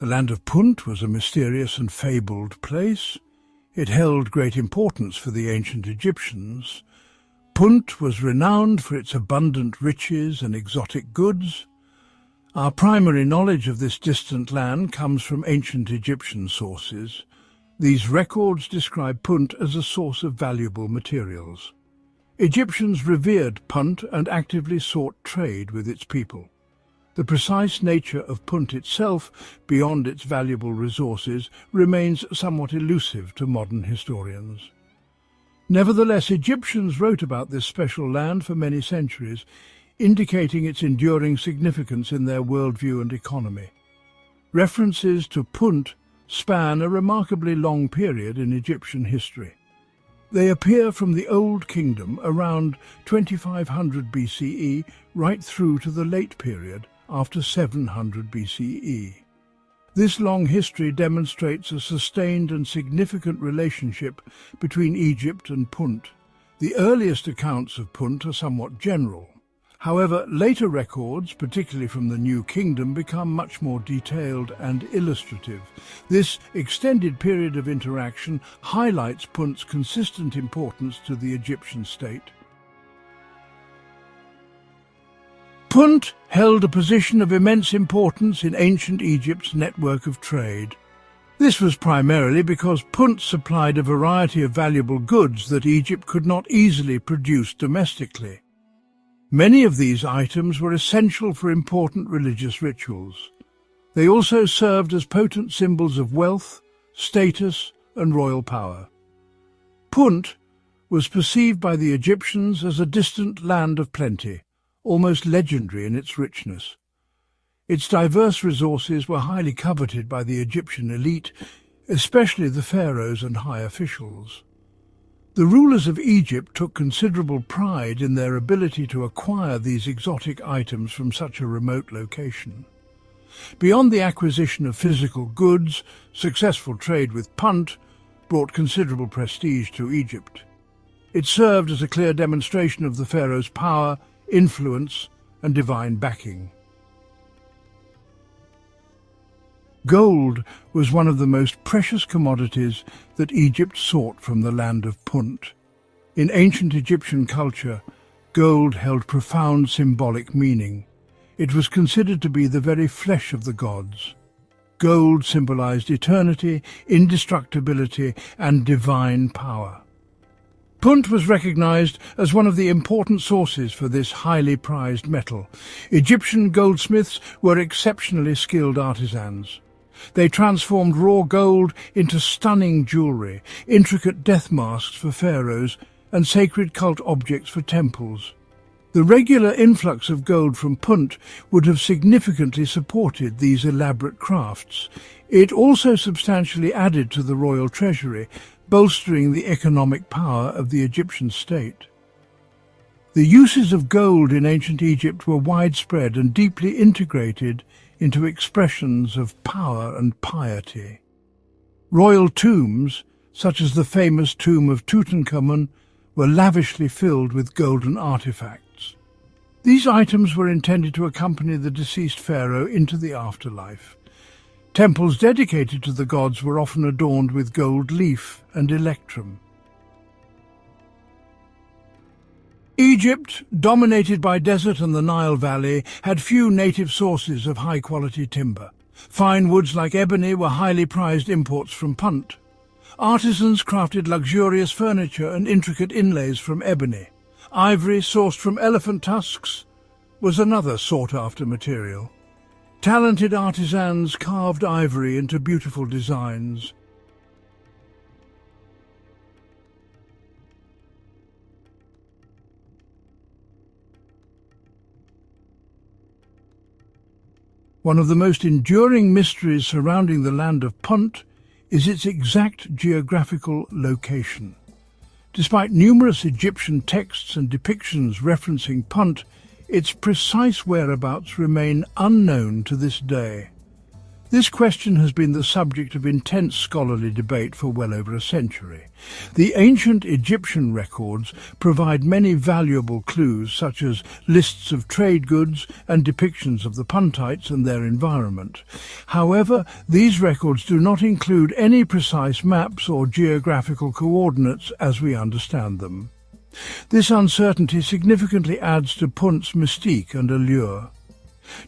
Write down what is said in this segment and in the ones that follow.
The land of Punt was a mysterious and fabled place. It held great importance for the ancient Egyptians. Punt was renowned for its abundant riches and exotic goods. Our primary knowledge of this distant land comes from ancient Egyptian sources. These records describe Punt as a source of valuable materials. Egyptians revered Punt and actively sought trade with its people. The precise nature of Punt itself, beyond its valuable resources, remains somewhat elusive to modern historians. Nevertheless, Egyptians wrote about this special land for many centuries, indicating its enduring significance in their worldview and economy. References to Punt span a remarkably long period in Egyptian history. They appear from the Old Kingdom around 2500 BCE right through to the late period after 700 BCE. This long history demonstrates a sustained and significant relationship between Egypt and Punt. The earliest accounts of Punt are somewhat general. However, later records, particularly from the New Kingdom, become much more detailed and illustrative. This extended period of interaction highlights Punt's consistent importance to the Egyptian state. Punt held a position of immense importance in ancient Egypt's network of trade. This was primarily because Punt supplied a variety of valuable goods that Egypt could not easily produce domestically. Many of these items were essential for important religious rituals. They also served as potent symbols of wealth, status, and royal power. Punt was perceived by the Egyptians as a distant land of plenty, almost legendary in its richness. Its diverse resources were highly coveted by the Egyptian elite, especially the pharaohs and high officials. The rulers of Egypt took considerable pride in their ability to acquire these exotic items from such a remote location. Beyond the acquisition of physical goods, successful trade with Punt brought considerable prestige to Egypt. It served as a clear demonstration of the pharaoh's power, influence, and divine backing. Gold was one of the most precious commodities that Egypt sought from the land of Punt. In ancient Egyptian culture, gold held profound symbolic meaning. It was considered to be the very flesh of the gods. Gold symbolized eternity, indestructibility, and divine power. Punt was recognized as one of the important sources for this highly prized metal. Egyptian goldsmiths were exceptionally skilled artisans. They transformed raw gold into stunning jewelry, intricate death masks for pharaohs, and sacred cult objects for temples. The regular influx of gold from Punt would have significantly supported these elaborate crafts. It also substantially added to the royal treasury, bolstering the economic power of the Egyptian state. The uses of gold in ancient Egypt were widespread and deeply integrated into expressions of power and piety. Royal tombs, such as the famous tomb of Tutankhamun, were lavishly filled with golden artifacts. These items were intended to accompany the deceased pharaoh into the afterlife. Temples dedicated to the gods were often adorned with gold leaf and electrum. Egypt, dominated by desert and the Nile Valley, had few native sources of high-quality timber. Fine woods like ebony were highly prized imports from Punt. Artisans crafted luxurious furniture and intricate inlays from ebony. Ivory sourced from elephant tusks was another sought-after material. Talented artisans carved ivory into beautiful designs. One of the most enduring mysteries surrounding the land of Punt is its exact geographical location. Despite numerous Egyptian texts and depictions referencing Punt, its precise whereabouts remain unknown to this day. This question has been the subject of intense scholarly debate for well over a century. The ancient Egyptian records provide many valuable clues, such as lists of trade goods and depictions of the Puntites and their environment. However, these records do not include any precise maps or geographical coordinates as we understand them. This uncertainty significantly adds to Punt's mystique and allure.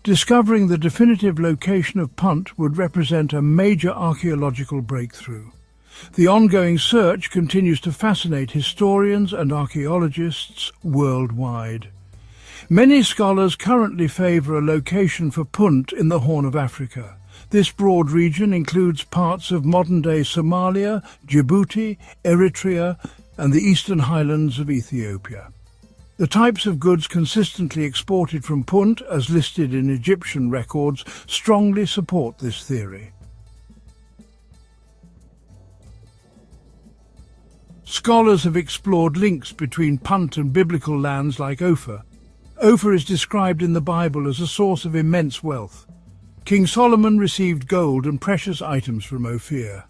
Discovering the definitive location of Punt would represent a major archaeological breakthrough. The ongoing search continues to fascinate historians and archaeologists worldwide. Many scholars currently favour a location for Punt in the Horn of Africa. This broad region includes parts of modern-day Somalia, Djibouti, Eritrea, and the eastern highlands of Ethiopia. The types of goods consistently exported from Punt, as listed in Egyptian records, strongly support this theory. Scholars have explored links between Punt and biblical lands like Ophir. Ophir is described in the Bible as a source of immense wealth. King Solomon received gold and precious items from Ophir.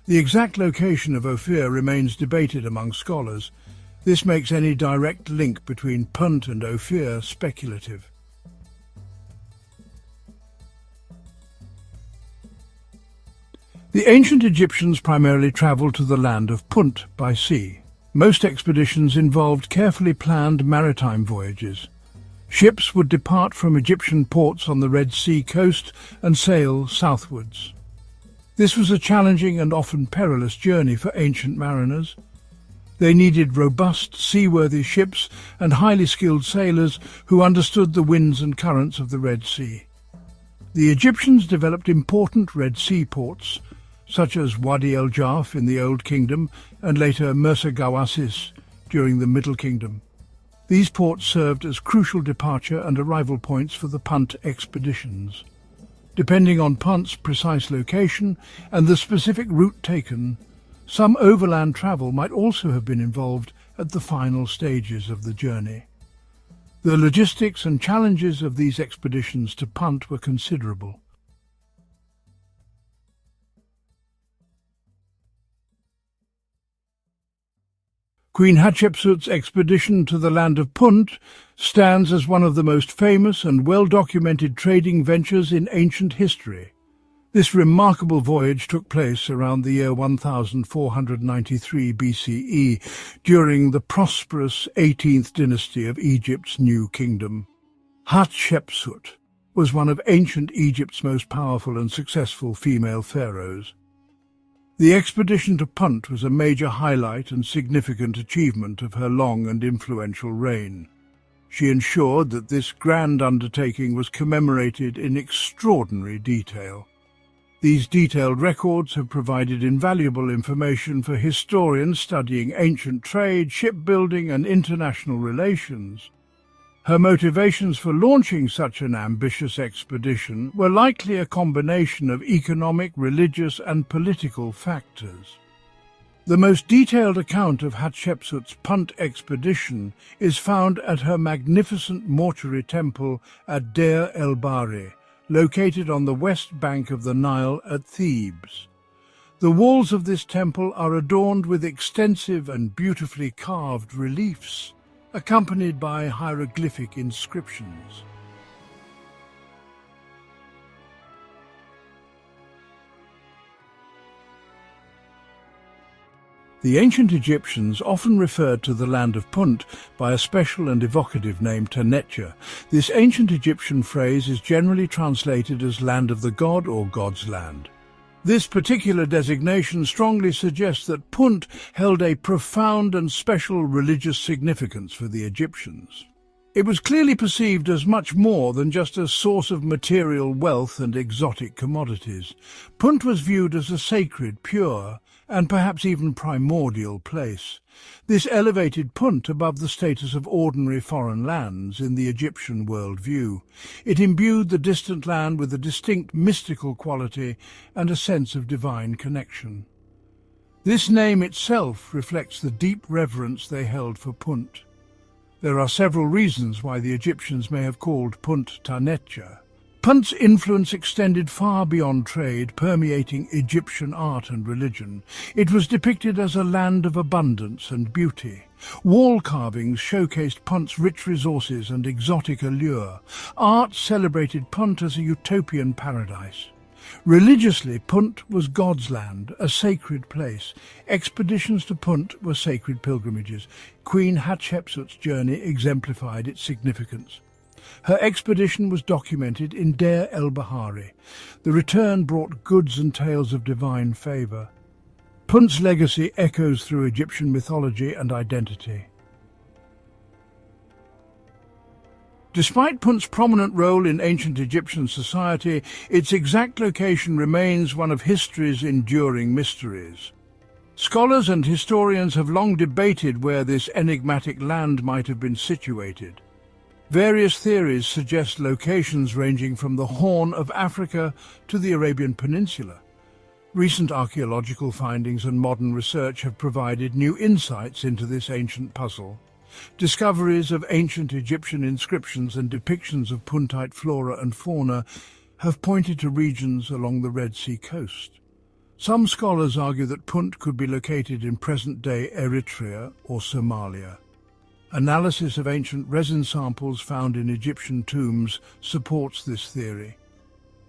The exact location of Ophir remains debated among scholars. This makes any direct link between Punt and Ophir speculative. The ancient Egyptians primarily travelled to the land of Punt by sea. Most expeditions involved carefully planned maritime voyages. Ships would depart from Egyptian ports on the Red Sea coast and sail southwards. This was a challenging and often perilous journey for ancient mariners. They needed robust, seaworthy ships and highly skilled sailors who understood the winds and currents of the Red Sea. The Egyptians developed important Red Sea ports, such as Wadi el-Jarf in the Old Kingdom and later Mersa Gawasis during the Middle Kingdom. These ports served as crucial departure and arrival points for the Punt expeditions. Depending on Punt's precise location and the specific route taken, some overland travel might also have been involved at the final stages of the journey. The logistics and challenges of these expeditions to Punt were considerable. Queen Hatshepsut's expedition to the land of Punt stands as one of the most famous and well-documented trading ventures in ancient history. This remarkable voyage took place around the year 1493 BCE during the prosperous 18th dynasty of Egypt's new kingdom. Hatshepsut was one of ancient Egypt's most powerful and successful female pharaohs. The expedition to Punt was a major highlight and significant achievement of her long and influential reign. She ensured that this grand undertaking was commemorated in extraordinary detail. These detailed records have provided invaluable information for historians studying ancient trade, shipbuilding, and international relations. Her motivations for launching such an ambitious expedition were likely a combination of economic, religious, and political factors. The most detailed account of Hatshepsut's Punt expedition is found at her magnificent mortuary temple at Deir el-Bahri, located on the west bank of the Nile at Thebes. The walls of this temple are adorned with extensive and beautifully carved reliefs, accompanied by hieroglyphic inscriptions. The ancient Egyptians often referred to the land of Punt by a special and evocative name, Tanetja. This ancient Egyptian phrase is generally translated as land of the god or God's land. This particular designation strongly suggests that Punt held a profound and special religious significance for the Egyptians. It was clearly perceived as much more than just a source of material wealth and exotic commodities. Punt was viewed as a sacred, pure, and perhaps even primordial place. This elevated Punt above the status of ordinary foreign lands in the Egyptian worldview. It imbued the distant land with a distinct mystical quality and a sense of divine connection. This name itself reflects the deep reverence they held for Punt. There are several reasons why the Egyptians may have called Punt Tanetja. Punt's influence extended far beyond trade, permeating Egyptian art and religion. It was depicted as a land of abundance and beauty. Wall carvings showcased Punt's rich resources and exotic allure. Art celebrated Punt as a utopian paradise. Religiously, Punt was God's land, a sacred place. Expeditions to Punt were sacred pilgrimages. Queen Hatshepsut's journey exemplified its significance. Her expedition was documented in Deir el-Bahari. The return brought goods and tales of divine favour. Punt's legacy echoes through Egyptian mythology and identity. Despite Punt's prominent role in ancient Egyptian society, its exact location remains one of history's enduring mysteries. Scholars and historians have long debated where this enigmatic land might have been situated. Various theories suggest locations ranging from the Horn of Africa to the Arabian Peninsula. Recent archaeological findings and modern research have provided new insights into this ancient puzzle. Discoveries of ancient Egyptian inscriptions and depictions of Puntite flora and fauna have pointed to regions along the Red Sea coast. Some scholars argue that Punt could be located in present-day Eritrea or Somalia. Analysis of ancient resin samples found in Egyptian tombs supports this theory.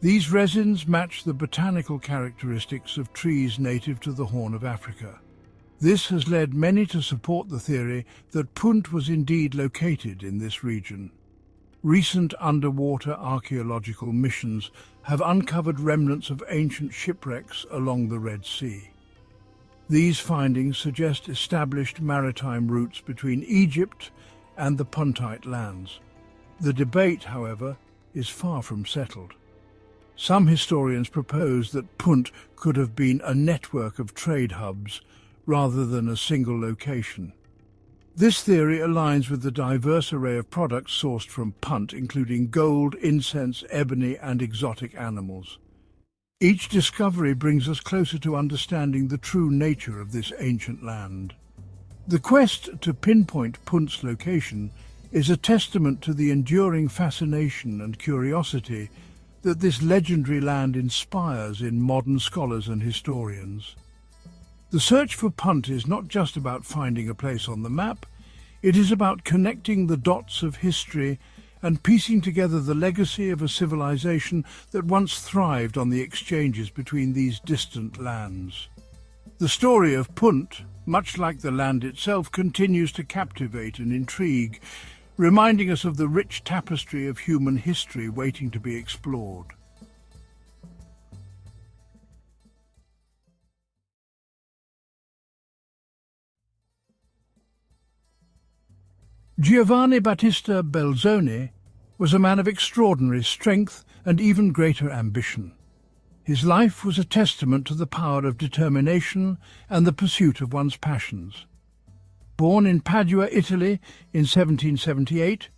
These resins match the botanical characteristics of trees native to the Horn of Africa. This has led many to support the theory that Punt was indeed located in this region. Recent underwater archaeological missions have uncovered remnants of ancient shipwrecks along the Red Sea. These findings suggest established maritime routes between Egypt and the Puntite lands. The debate, however, is far from settled. Some historians propose that Punt could have been a network of trade hubs rather than a single location. This theory aligns with the diverse array of products sourced from Punt, including gold, incense, ebony, and exotic animals. Each discovery brings us closer to understanding the true nature of this ancient land. The quest to pinpoint Punt's location is a testament to the enduring fascination and curiosity that this legendary land inspires in modern scholars and historians. The search for Punt is not just about finding a place on the map, it is about connecting the dots of history and piecing together the legacy of a civilization that once thrived on the exchanges between these distant lands. The story of Punt, much like the land itself, continues to captivate and intrigue, reminding us of the rich tapestry of human history waiting to be explored. Giovanni Battista Belzoni was a man of extraordinary strength and even greater ambition. His life was a testament to the power of determination and the pursuit of one's passions. Born in Padua, Italy in 1778,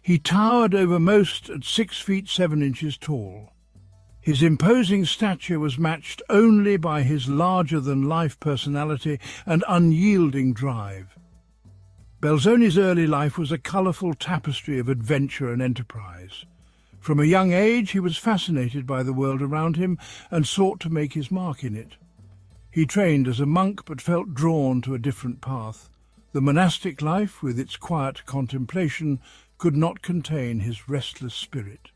he towered over most at 6 feet 7 inches tall. His imposing stature was matched only by his larger-than-life personality and unyielding drive. Belzoni's early life was a colourful tapestry of adventure and enterprise. From a young age, he was fascinated by the world around him and sought to make his mark in it. He trained as a monk but felt drawn to a different path. The monastic life, with its quiet contemplation, could not contain his restless spirit.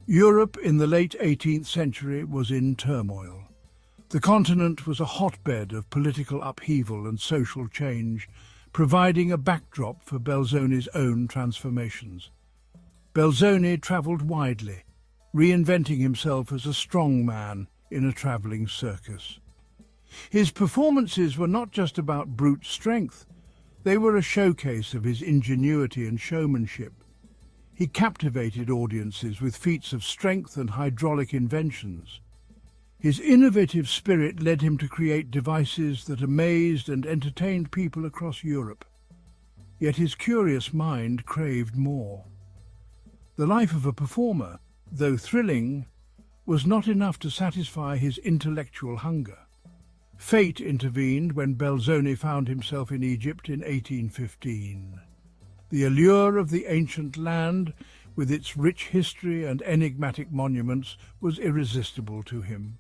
Europe in the late 18th century was in turmoil. The continent was a hotbed of political upheaval and social change, providing a backdrop for Belzoni's own transformations. Belzoni travelled widely, reinventing himself as a strong man in a travelling circus. His performances were not just about brute strength, they were a showcase of his ingenuity and showmanship. He captivated audiences with feats of strength and hydraulic inventions. His innovative spirit led him to create devices that amazed and entertained people across Europe. Yet his curious mind craved more. The life of a performer, though thrilling, was not enough to satisfy his intellectual hunger. Fate intervened when Belzoni found himself in Egypt in 1815. The allure of the ancient land with its rich history and enigmatic monuments, was irresistible to him.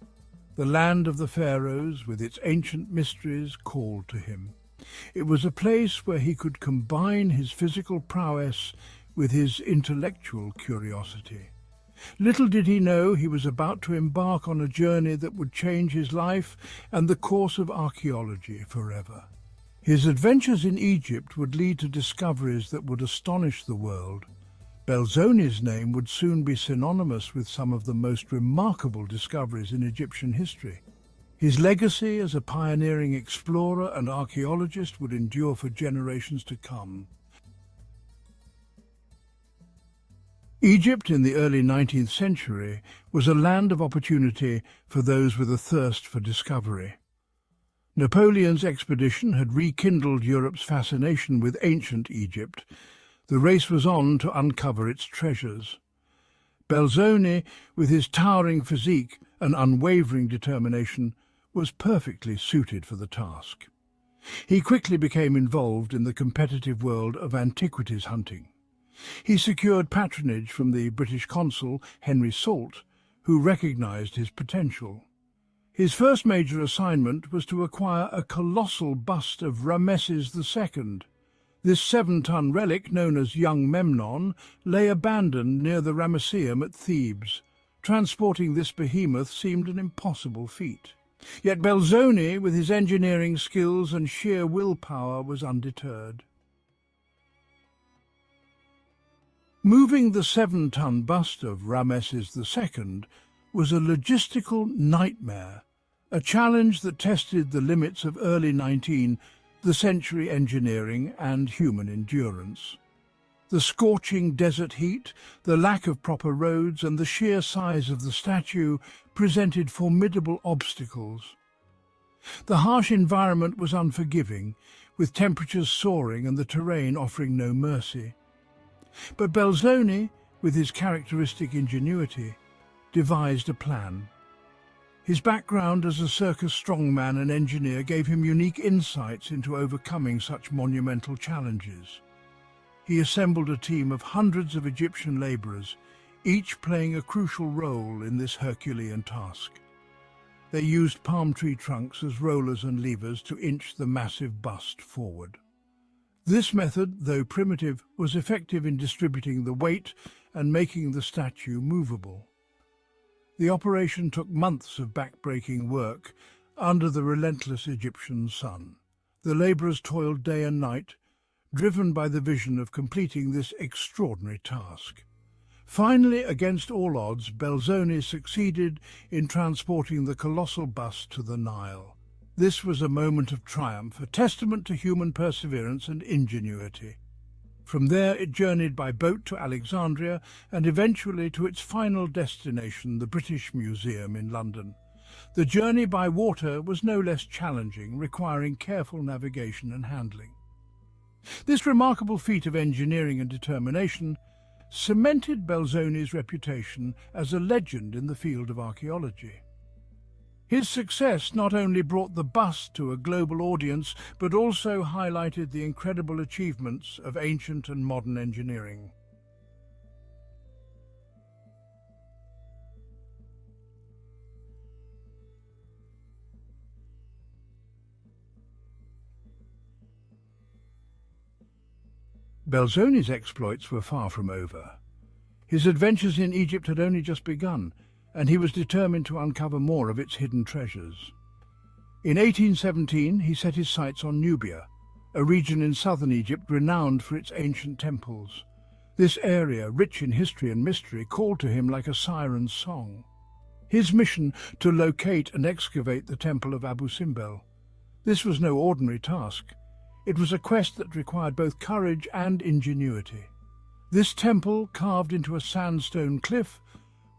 The land of the pharaohs, with its ancient mysteries, called to him. It was a place where he could combine his physical prowess with his intellectual curiosity. Little did he know he was about to embark on a journey that would change his life and the course of archaeology forever. His adventures in Egypt would lead to discoveries that would astonish the world. Belzoni's name would soon be synonymous with some of the most remarkable discoveries in Egyptian history. His legacy as a pioneering explorer and archaeologist would endure for generations to come. Egypt in the early 19th century was a land of opportunity for those with a thirst for discovery. Napoleon's expedition had rekindled Europe's fascination with ancient Egypt. The race was on to uncover its treasures. Belzoni, with his towering physique and unwavering determination, was perfectly suited for the task. He quickly became involved in the competitive world of antiquities hunting. He secured patronage from the British consul, Henry Salt, who recognized his potential. His first major assignment was to acquire a colossal bust of Rameses II. This 7-ton relic, known as Young Memnon, lay abandoned near the Ramesseum at Thebes. Transporting this behemoth seemed an impossible feat. Yet Belzoni, with his engineering skills and sheer willpower, was undeterred. Moving the 7-ton bust of Rameses II was a logistical nightmare, a challenge that tested the limits of early 19th century engineering and human endurance. The scorching desert heat, the lack of proper roads, and the sheer size of the statue presented formidable obstacles. The harsh environment was unforgiving, with temperatures soaring and the terrain offering no mercy. But Belzoni, with his characteristic ingenuity, devised a plan. His background as a circus strongman and engineer gave him unique insights into overcoming such monumental challenges. He assembled a team of hundreds of Egyptian labourers, each playing a crucial role in this Herculean task. They used palm tree trunks as rollers and levers to inch the massive bust forward. This method, though primitive, was effective in distributing the weight and making the statue movable. The operation took months of back-breaking work under the relentless Egyptian sun. The labourers toiled day and night, driven by the vision of completing this extraordinary task. Finally, against all odds, Belzoni succeeded in transporting the colossal bust to the Nile. This was a moment of triumph, a testament to human perseverance and ingenuity. From there it journeyed by boat to Alexandria and eventually to its final destination, the British Museum in London. The journey by water was no less challenging, requiring careful navigation and handling. This remarkable feat of engineering and determination cemented Belzoni's reputation as a legend in the field of archaeology. His success not only brought the bust to a global audience, but also highlighted the incredible achievements of ancient and modern engineering. Belzoni's exploits were far from over. His adventures in Egypt had only just begun, and he was determined to uncover more of its hidden treasures. In 1817, he set his sights on Nubia, a region in southern Egypt renowned for its ancient temples. This area, rich in history and mystery, called to him like a siren's song. His mission to locate and excavate the Temple of Abu Simbel. This was no ordinary task. It was a quest that required both courage and ingenuity. This temple, carved into a sandstone cliff,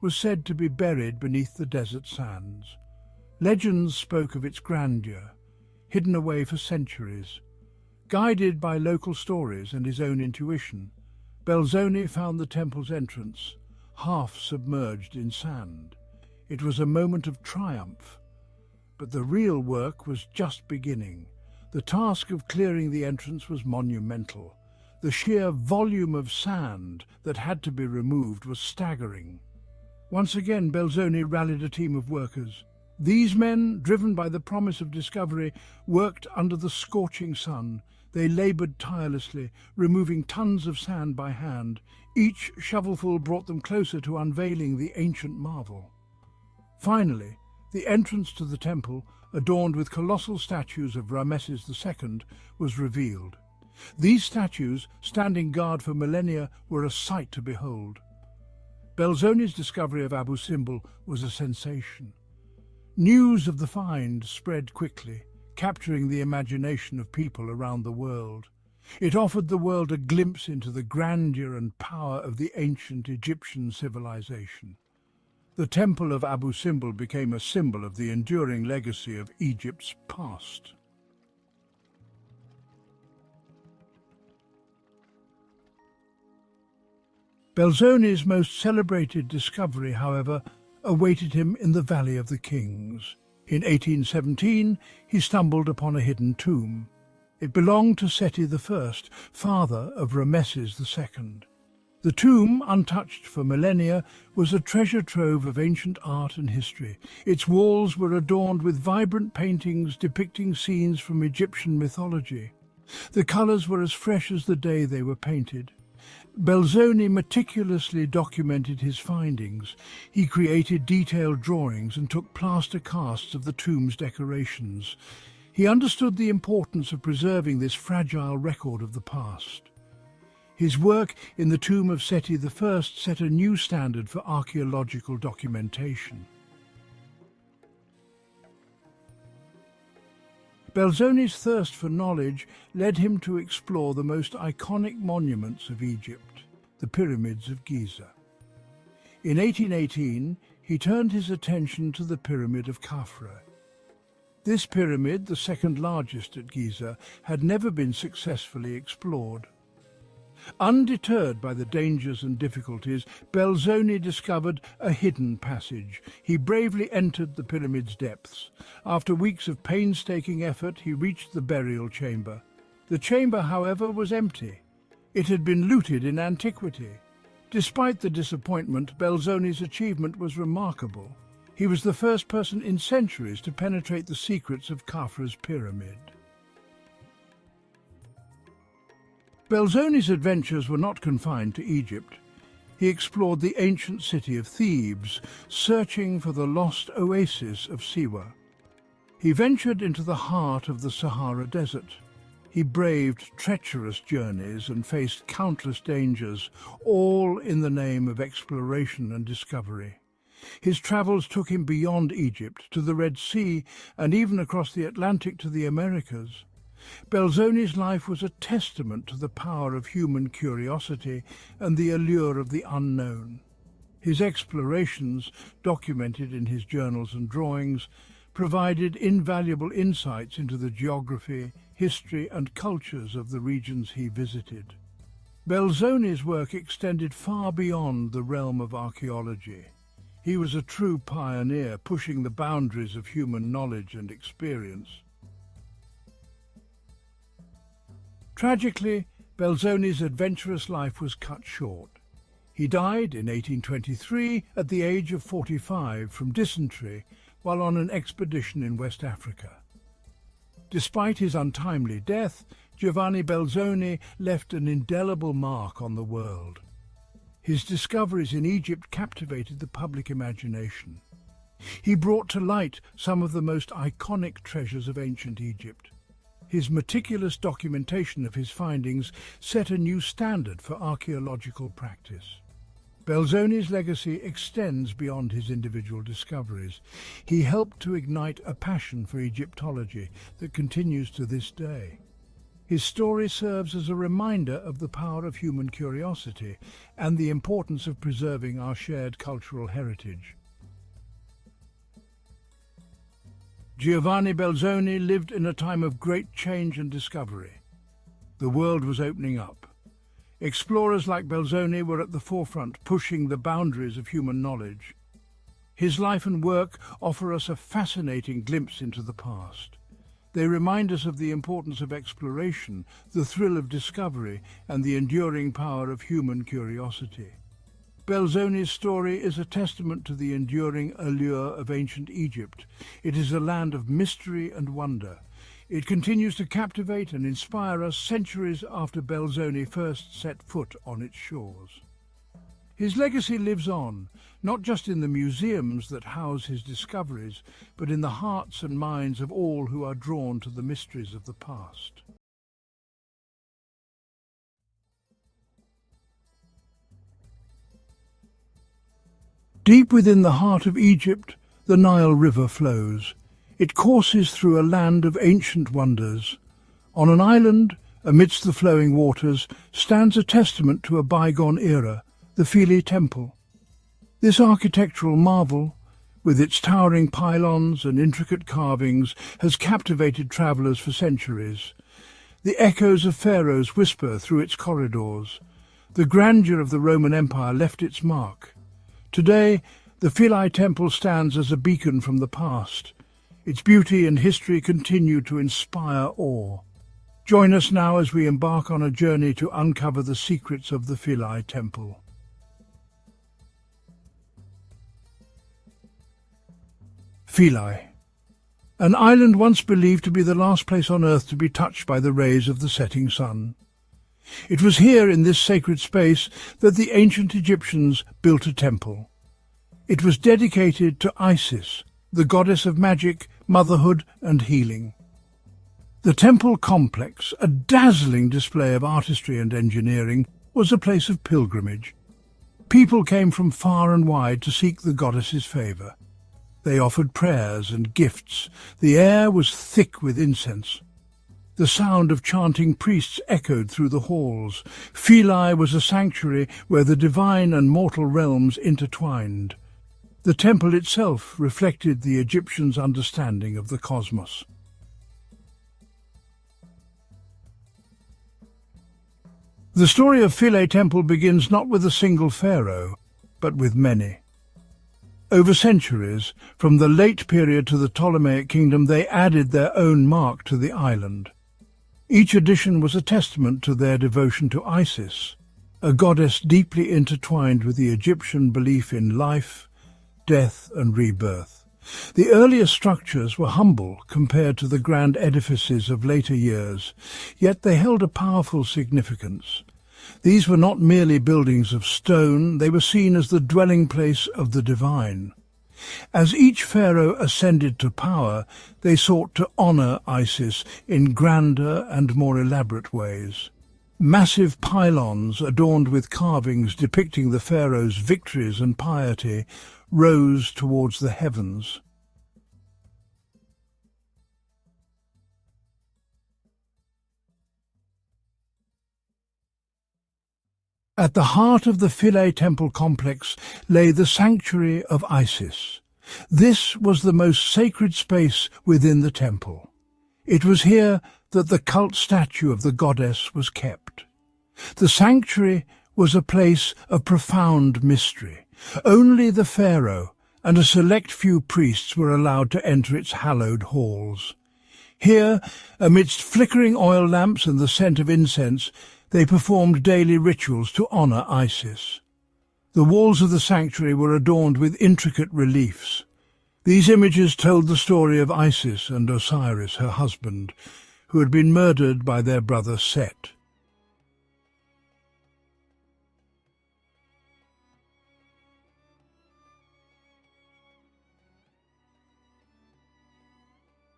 was said to be buried beneath the desert sands. Legends spoke of its grandeur, hidden away for centuries. Guided by local stories and his own intuition, Belzoni found the temple's entrance, half submerged in sand. It was a moment of triumph, but the real work was just beginning. The task of clearing the entrance was monumental. The sheer volume of sand that had to be removed was staggering. Once again, Belzoni rallied a team of workers. These men, driven by the promise of discovery, worked under the scorching sun. They laboured tirelessly, removing tons of sand by hand. Each shovelful brought them closer to unveiling the ancient marvel. Finally, the entrance to the temple, adorned with colossal statues of Ramesses II, was revealed. These statues, standing guard for millennia, were a sight to behold. Belzoni's discovery of Abu Simbel was a sensation. News of the find spread quickly, capturing the imagination of people around the world. It offered the world a glimpse into the grandeur and power of the ancient Egyptian civilization. The Temple of Abu Simbel became a symbol of the enduring legacy of Egypt's past. Belzoni's most celebrated discovery, however, awaited him in the Valley of the Kings. In 1817, he stumbled upon a hidden tomb. It belonged to Seti I, father of Ramesses II. The tomb, untouched for millennia, was a treasure trove of ancient art and history. Its walls were adorned with vibrant paintings depicting scenes from Egyptian mythology. The colours were as fresh as the day they were painted. Belzoni meticulously documented his findings. He created detailed drawings and took plaster casts of the tomb's decorations. He understood the importance of preserving this fragile record of the past. His work in the tomb of Seti I set a new standard for archaeological documentation. Belzoni's thirst for knowledge led him to explore the most iconic monuments of Egypt, the pyramids of Giza. In 1818, he turned his attention to the pyramid of Khafra. This pyramid, the second largest at Giza, had never been successfully explored. Undeterred by the dangers and difficulties, Belzoni discovered a hidden passage. He bravely entered the pyramid's depths. After weeks of painstaking effort, he reached the burial chamber. The chamber, however, was empty. It had been looted in antiquity. Despite the disappointment, Belzoni's achievement was remarkable. He was the first person in centuries to penetrate the secrets of Khafra's pyramid. Belzoni's adventures were not confined to Egypt. He explored the ancient city of Thebes, searching for the lost oasis of Siwa. He ventured into the heart of the Sahara Desert. He braved treacherous journeys and faced countless dangers, all in the name of exploration and discovery. His travels took him beyond Egypt, to the Red Sea, and even across the Atlantic to the Americas. Belzoni's life was a testament to the power of human curiosity and the allure of the unknown. His explorations, documented in his journals and drawings, provided invaluable insights into the geography, history and cultures of the regions he visited. Belzoni's work extended far beyond the realm of archaeology. He was a true pioneer, pushing the boundaries of human knowledge and experience. Tragically, Belzoni's adventurous life was cut short. He died in 1823 at the age of 45 from dysentery while on an expedition in West Africa. Despite his untimely death, Giovanni Belzoni left an indelible mark on the world. His discoveries in Egypt captivated the public imagination. He brought to light some of the most iconic treasures of ancient Egypt. His meticulous documentation of his findings set a new standard for archaeological practice. Belzoni's legacy extends beyond his individual discoveries. He helped to ignite a passion for Egyptology that continues to this day. His story serves as a reminder of the power of human curiosity and the importance of preserving our shared cultural heritage. Giovanni Belzoni lived in a time of great change and discovery. The world was opening up. Explorers like Belzoni were at the forefront, pushing the boundaries of human knowledge. His life and work offer us a fascinating glimpse into the past. They remind us of the importance of exploration, the thrill of discovery, and the enduring power of human curiosity. Belzoni's story is a testament to the enduring allure of ancient Egypt. It is a land of mystery and wonder. It continues to captivate and inspire us centuries after Belzoni first set foot on its shores. His legacy lives on, not just in the museums that house his discoveries, but in the hearts and minds of all who are drawn to the mysteries of the past. Deep within the heart of Egypt, the Nile River flows. It courses through a land of ancient wonders. On an island, amidst the flowing waters, stands a testament to a bygone era, the Philae Temple. This architectural marvel, with its towering pylons and intricate carvings, has captivated travellers for centuries. The echoes of pharaohs whisper through its corridors. The grandeur of the Roman Empire left its mark. Today, the Philae Temple stands as a beacon from the past. Its beauty and history continue to inspire awe. Join us now as we embark on a journey to uncover the secrets of the Philae Temple. Philae, an island once believed to be the last place on earth to be touched by the rays of the setting sun. It was here, in this sacred space, that the ancient Egyptians built a temple. It was dedicated to Isis, the goddess of magic, motherhood and healing. The temple complex, a dazzling display of artistry and engineering, was a place of pilgrimage. People came from far and wide to seek the goddess's favour. They offered prayers and gifts. The air was thick with incense. The sound of chanting priests echoed through the halls. Philae was a sanctuary where the divine and mortal realms intertwined. The temple itself reflected the Egyptians' understanding of the cosmos. The story of Philae Temple begins not with a single pharaoh, but with many. Over centuries, from the late period to the Ptolemaic kingdom, they added their own mark to the island. Each addition was a testament to their devotion to Isis, a goddess deeply intertwined with the Egyptian belief in life, death and rebirth. The earliest structures were humble compared to the grand edifices of later years, yet they held a powerful significance. These were not merely buildings of stone, they were seen as the dwelling place of the divine. As each pharaoh ascended to power, they sought to honour Isis in grander and more elaborate ways. Massive pylons adorned with carvings depicting the pharaoh's victories and piety rose towards the heavens. At the heart of the Philae Temple complex lay the sanctuary of Isis. This was the most sacred space within the temple. It was here that the cult statue of the goddess was kept. The sanctuary was a place of profound mystery. Only the pharaoh and a select few priests were allowed to enter its hallowed halls. Here, amidst flickering oil lamps and the scent of incense, they performed daily rituals to honour Isis. The walls of the sanctuary were adorned with intricate reliefs. These images told the story of Isis and Osiris, her husband, who had been murdered by their brother Set.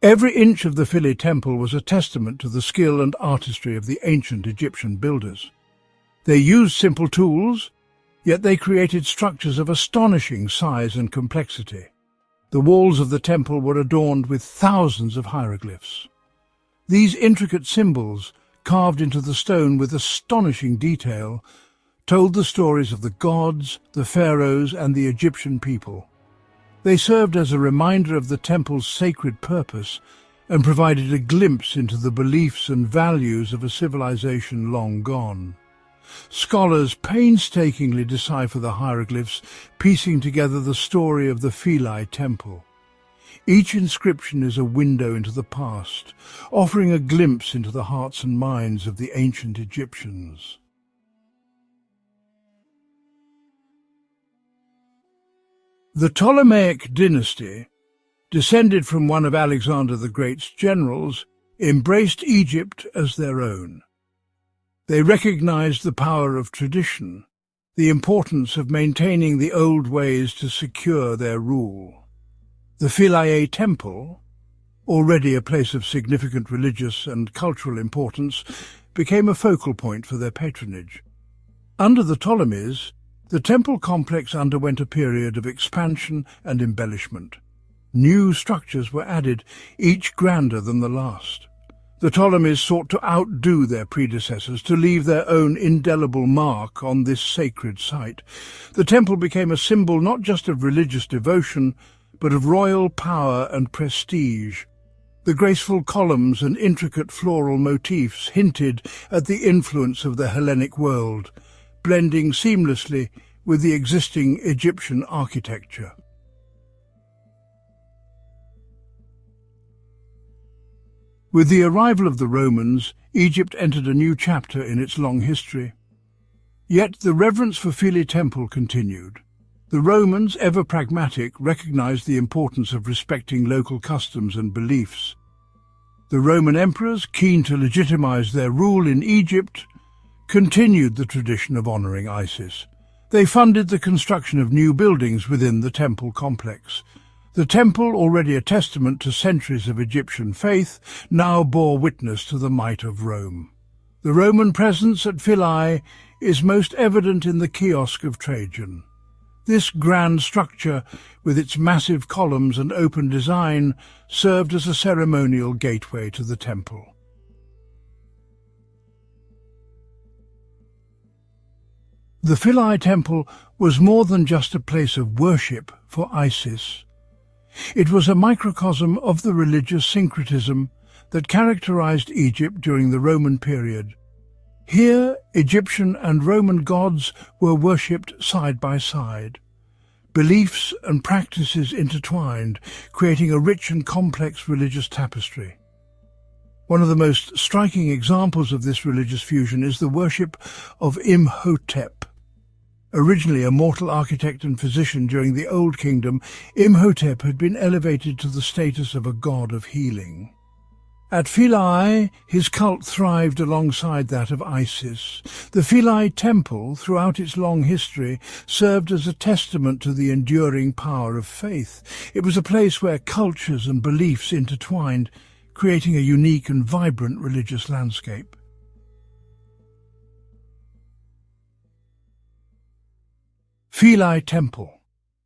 Every inch of the Philae Temple was a testament to the skill and artistry of the ancient Egyptian builders. They used simple tools, yet they created structures of astonishing size and complexity. The walls of the temple were adorned with thousands of hieroglyphs. These intricate symbols, carved into the stone with astonishing detail, told the stories of the gods, the pharaohs, and the Egyptian people. They served as a reminder of the temple's sacred purpose and provided a glimpse into the beliefs and values of a civilization long gone. Scholars painstakingly decipher the hieroglyphs, piecing together the story of the Philae Temple. Each inscription is a window into the past, offering a glimpse into the hearts and minds of the ancient Egyptians. The Ptolemaic dynasty, descended from one of Alexander the Great's generals, embraced Egypt as their own. They recognized the power of tradition, the importance of maintaining the old ways to secure their rule. The Philae Temple, already a place of significant religious and cultural importance, became a focal point for their patronage. Under the Ptolemies, the temple complex underwent a period of expansion and embellishment. New structures were added, each grander than the last. The Ptolemies sought to outdo their predecessors, to leave their own indelible mark on this sacred site. The temple became a symbol not just of religious devotion, but of royal power and prestige. The graceful columns and intricate floral motifs hinted at the influence of the Hellenic world, blending seamlessly with the existing Egyptian architecture. With the arrival of the Romans, Egypt entered a new chapter in its long history. Yet the reverence for Philae Temple continued. The Romans, ever pragmatic, recognized the importance of respecting local customs and beliefs. The Roman emperors, keen to legitimize their rule in Egypt, continued the tradition of honoring Isis. They funded the construction of new buildings within the temple complex. The temple, already a testament to centuries of Egyptian faith, now bore witness to the might of Rome. The Roman presence at Philae is most evident in the kiosk of Trajan. This grand structure, with its massive columns and open design, served as a ceremonial gateway to the temple. The Philae Temple was more than just a place of worship for Isis. It was a microcosm of the religious syncretism that characterized Egypt during the Roman period. Here, Egyptian and Roman gods were worshipped side by side. Beliefs and practices intertwined, creating a rich and complex religious tapestry. One of the most striking examples of this religious fusion is the worship of Imhotep. Originally a mortal architect and physician during the Old Kingdom, Imhotep had been elevated to the status of a god of healing. At Philae, his cult thrived alongside that of Isis. The Philae Temple, throughout its long history, served as a testament to the enduring power of faith. It was a place where cultures and beliefs intertwined, creating a unique and vibrant religious landscape. Philae Temple.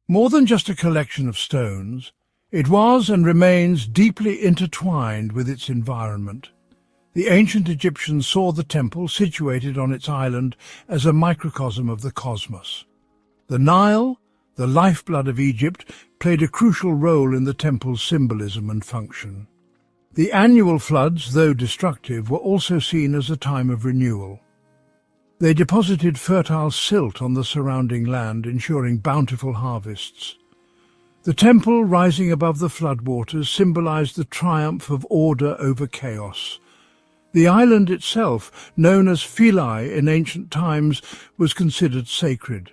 More than just a collection of stones, it was and remains deeply intertwined with its environment. The ancient Egyptians saw the temple, situated on its island, as a microcosm of the cosmos. The Nile, the lifeblood of Egypt, played a crucial role in the temple's symbolism and function. The annual floods, though destructive, were also seen as a time of renewal. They deposited fertile silt on the surrounding land, ensuring bountiful harvests. The temple, rising above the floodwaters, symbolized the triumph of order over chaos. The island itself, known as Philae in ancient times, was considered sacred.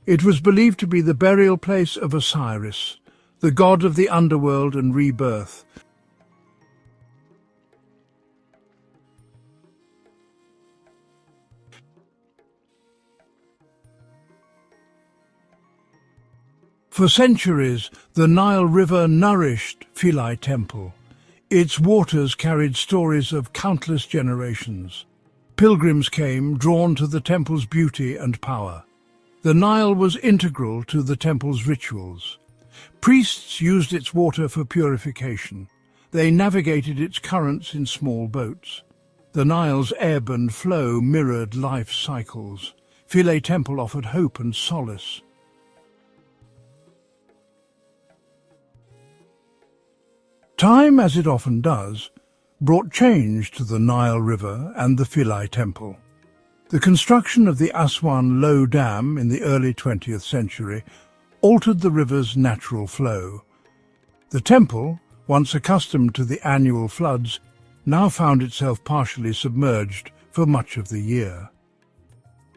It was believed to be the burial place of Osiris, the god of the underworld and rebirth. For centuries, the Nile River nourished Philae Temple. Its waters carried stories of countless generations. Pilgrims came, drawn to the temple's beauty and power. The Nile was integral to the temple's rituals. Priests used its water for purification. They navigated its currents in small boats. The Nile's ebb and flow mirrored life's cycles. Philae Temple offered hope and solace. Time, as it often does, brought change to the Nile River and the Philae Temple. The construction of the Aswan Low Dam in the early 20th century altered the river's natural flow. The temple, once accustomed to the annual floods, now found itself partially submerged for much of the year.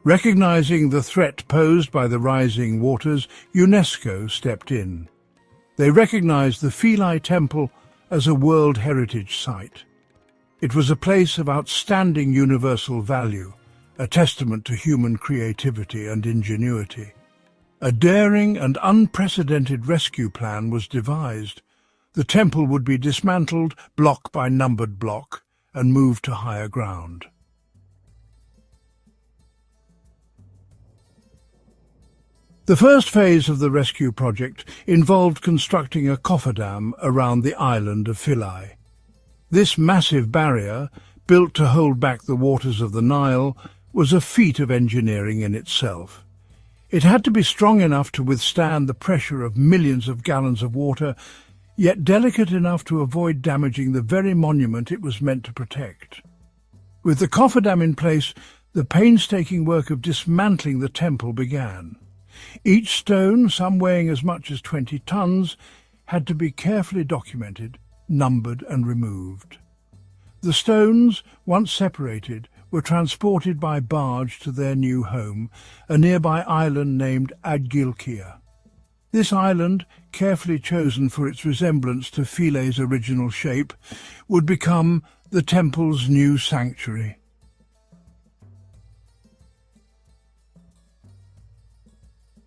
Recognizing the threat posed by the rising waters, UNESCO stepped in. They recognized the Philae Temple as a World Heritage Site. It was a place of outstanding universal value, a testament to human creativity and ingenuity. A daring and unprecedented rescue plan was devised. The temple would be dismantled block by numbered block and moved to higher ground. The first phase of the rescue project involved constructing a cofferdam around the island of Philae. This massive barrier, built to hold back the waters of the Nile, was a feat of engineering in itself. It had to be strong enough to withstand the pressure of millions of gallons of water, yet delicate enough to avoid damaging the very monument it was meant to protect. With the cofferdam in place, the painstaking work of dismantling the temple began. Each stone, some weighing as much as 20 tons, had to be carefully documented, numbered and removed. The stones, once separated, were transported by barge to their new home, a nearby island named Agilkia. This island, carefully chosen for its resemblance to Philae's original shape, would become the temple's new sanctuary.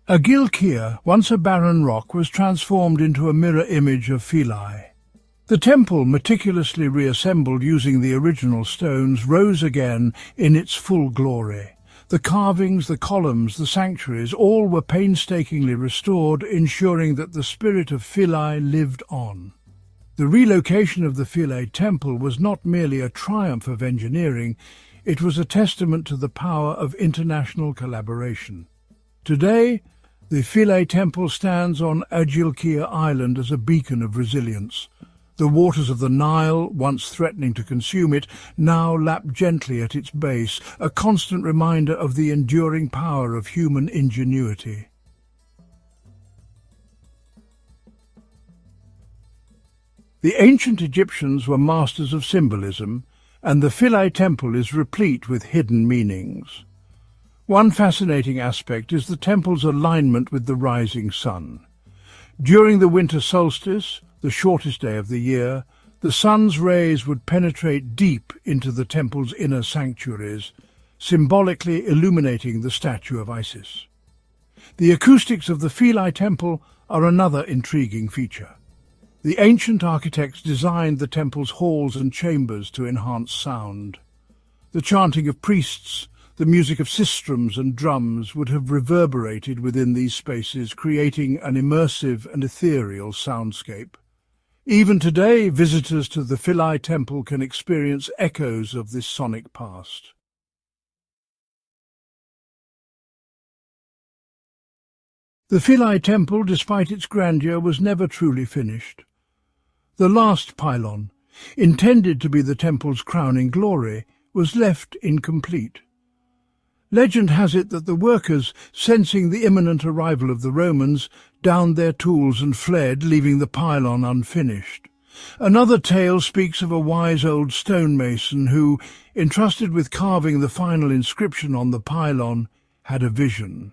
Agilkia, once a barren rock, was transformed into a mirror image of Philae. The temple, meticulously reassembled using the original stones, rose again in its full glory. The carvings, the columns, the sanctuaries, all were painstakingly restored, ensuring that the spirit of Philae lived on. The relocation of the Philae Temple was not merely a triumph of engineering, it was a testament to the power of international collaboration. Today, the Philae Temple stands on Agilkia Island as a beacon of resilience. The waters of the Nile, once threatening to consume it, now lap gently at its base, a constant reminder of the enduring power of human ingenuity. The ancient Egyptians were masters of symbolism, and the Philae Temple is replete with hidden meanings. One fascinating aspect is the temple's alignment with the rising sun. During the winter solstice, the shortest day of the year, the sun's rays would penetrate deep into the temple's inner sanctuaries, symbolically illuminating the statue of Isis. The acoustics of the Philae Temple are another intriguing feature. The ancient architects designed the temple's halls and chambers to enhance sound. The chanting of priests, the music of sistrums and drums would have reverberated within these spaces, creating an immersive and ethereal soundscape. Even today, visitors to the Philae Temple can experience echoes of this sonic past. The Philae Temple, despite its grandeur, was never truly finished. The last pylon, intended to be the temple's crowning glory, was left incomplete. Legend has it that the workers, sensing the imminent arrival of the Romans, downed their tools and fled, leaving the pylon unfinished. Another tale speaks of a wise old stonemason who, entrusted with carving the final inscription on the pylon, had a vision.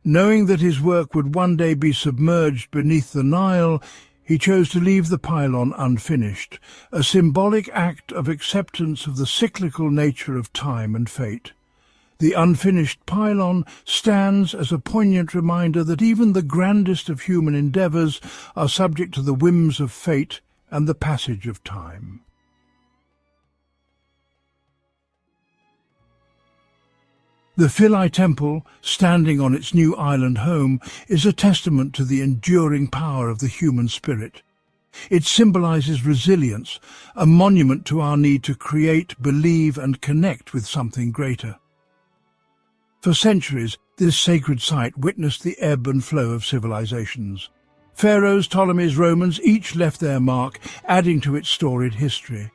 Knowing that his work would one day be submerged beneath the Nile, he chose to leave the pylon unfinished, a symbolic act of acceptance of the cyclical nature of time and fate. The unfinished pylon stands as a poignant reminder that even the grandest of human endeavours are subject to the whims of fate and the passage of time. The Philae Temple, standing on its new island home, is a testament to the enduring power of the human spirit. It symbolises resilience, a monument to our need to create, believe and connect with something greater. For centuries, this sacred site witnessed the ebb and flow of civilizations. Pharaohs, Ptolemies, Romans each left their mark, adding to its storied history.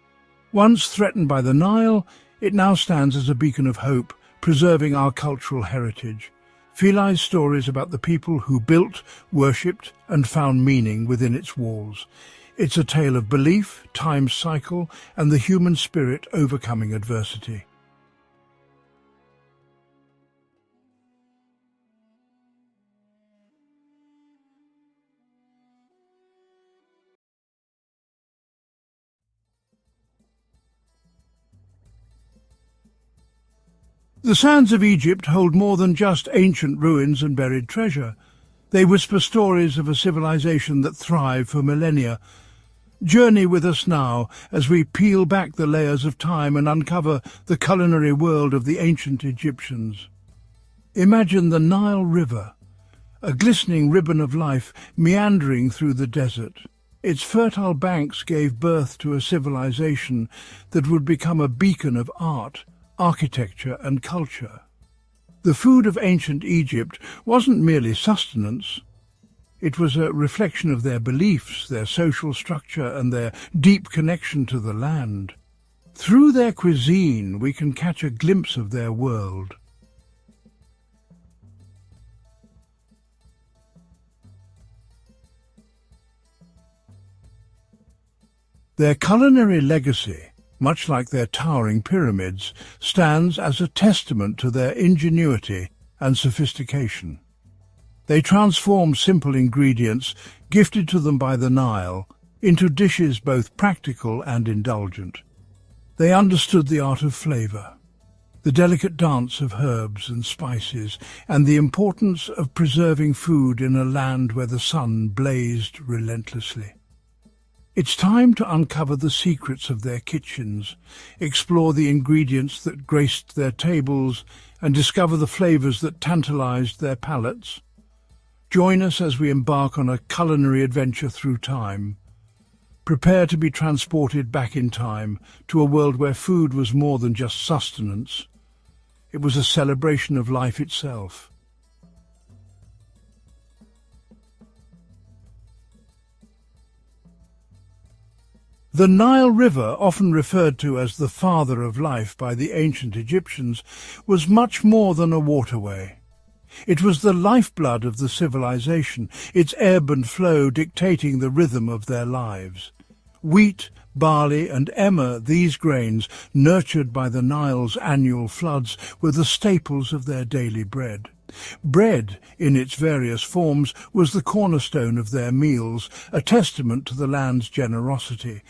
Once threatened by the Nile, it now stands as a beacon of hope, preserving our cultural heritage. Philae's stories about the people who built, worshipped, and found meaning within its walls. It's a tale of belief, time's cycle, and the human spirit overcoming adversity. The sands of Egypt hold more than just ancient ruins and buried treasure. They whisper stories of a civilization that thrived for millennia. Journey with us now as we peel back the layers of time and uncover the culinary world of the ancient Egyptians. Imagine the Nile River, a glistening ribbon of life meandering through the desert. Its fertile banks gave birth to a civilization that would become a beacon of art, architecture and culture. The food of ancient Egypt wasn't merely sustenance. It was a reflection of their beliefs, their social structure and their deep connection to the land. Through their cuisine we can catch a glimpse of their world. Their culinary legacy, much like their towering pyramids, stands as a testament to their ingenuity and sophistication. They transformed simple ingredients, gifted to them by the Nile, into dishes both practical and indulgent. They understood the art of flavour, the delicate dance of herbs and spices, and the importance of preserving food in a land where the sun blazed relentlessly. It's time to uncover the secrets of their kitchens, explore the ingredients that graced their tables, and discover the flavours that tantalized their palates. Join us as we embark on a culinary adventure through time. Prepare to be transported back in time to a world where food was more than just sustenance. It was a celebration of life itself. The Nile River, often referred to as the father of life by the ancient Egyptians, was much more than a waterway. It was the lifeblood of the civilization, its ebb and flow dictating the rhythm of their lives. Wheat, barley and emmer, these grains, nurtured by the Nile's annual floods, were the staples of their daily bread. Bread, in its various forms, was the cornerstone of their meals, a testament to the land's generosity.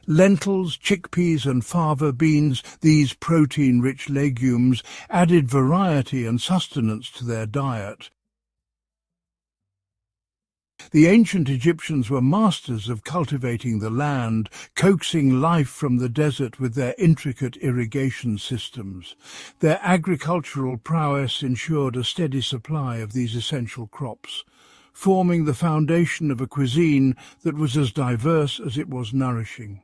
Lentils, chickpeas and fava beans, these protein-rich legumes, added variety and sustenance to their diet. The ancient Egyptians were masters of cultivating the land, coaxing life from the desert with their intricate irrigation systems. Their agricultural prowess ensured a steady supply of these essential crops, forming the foundation of a cuisine that was as diverse as it was nourishing.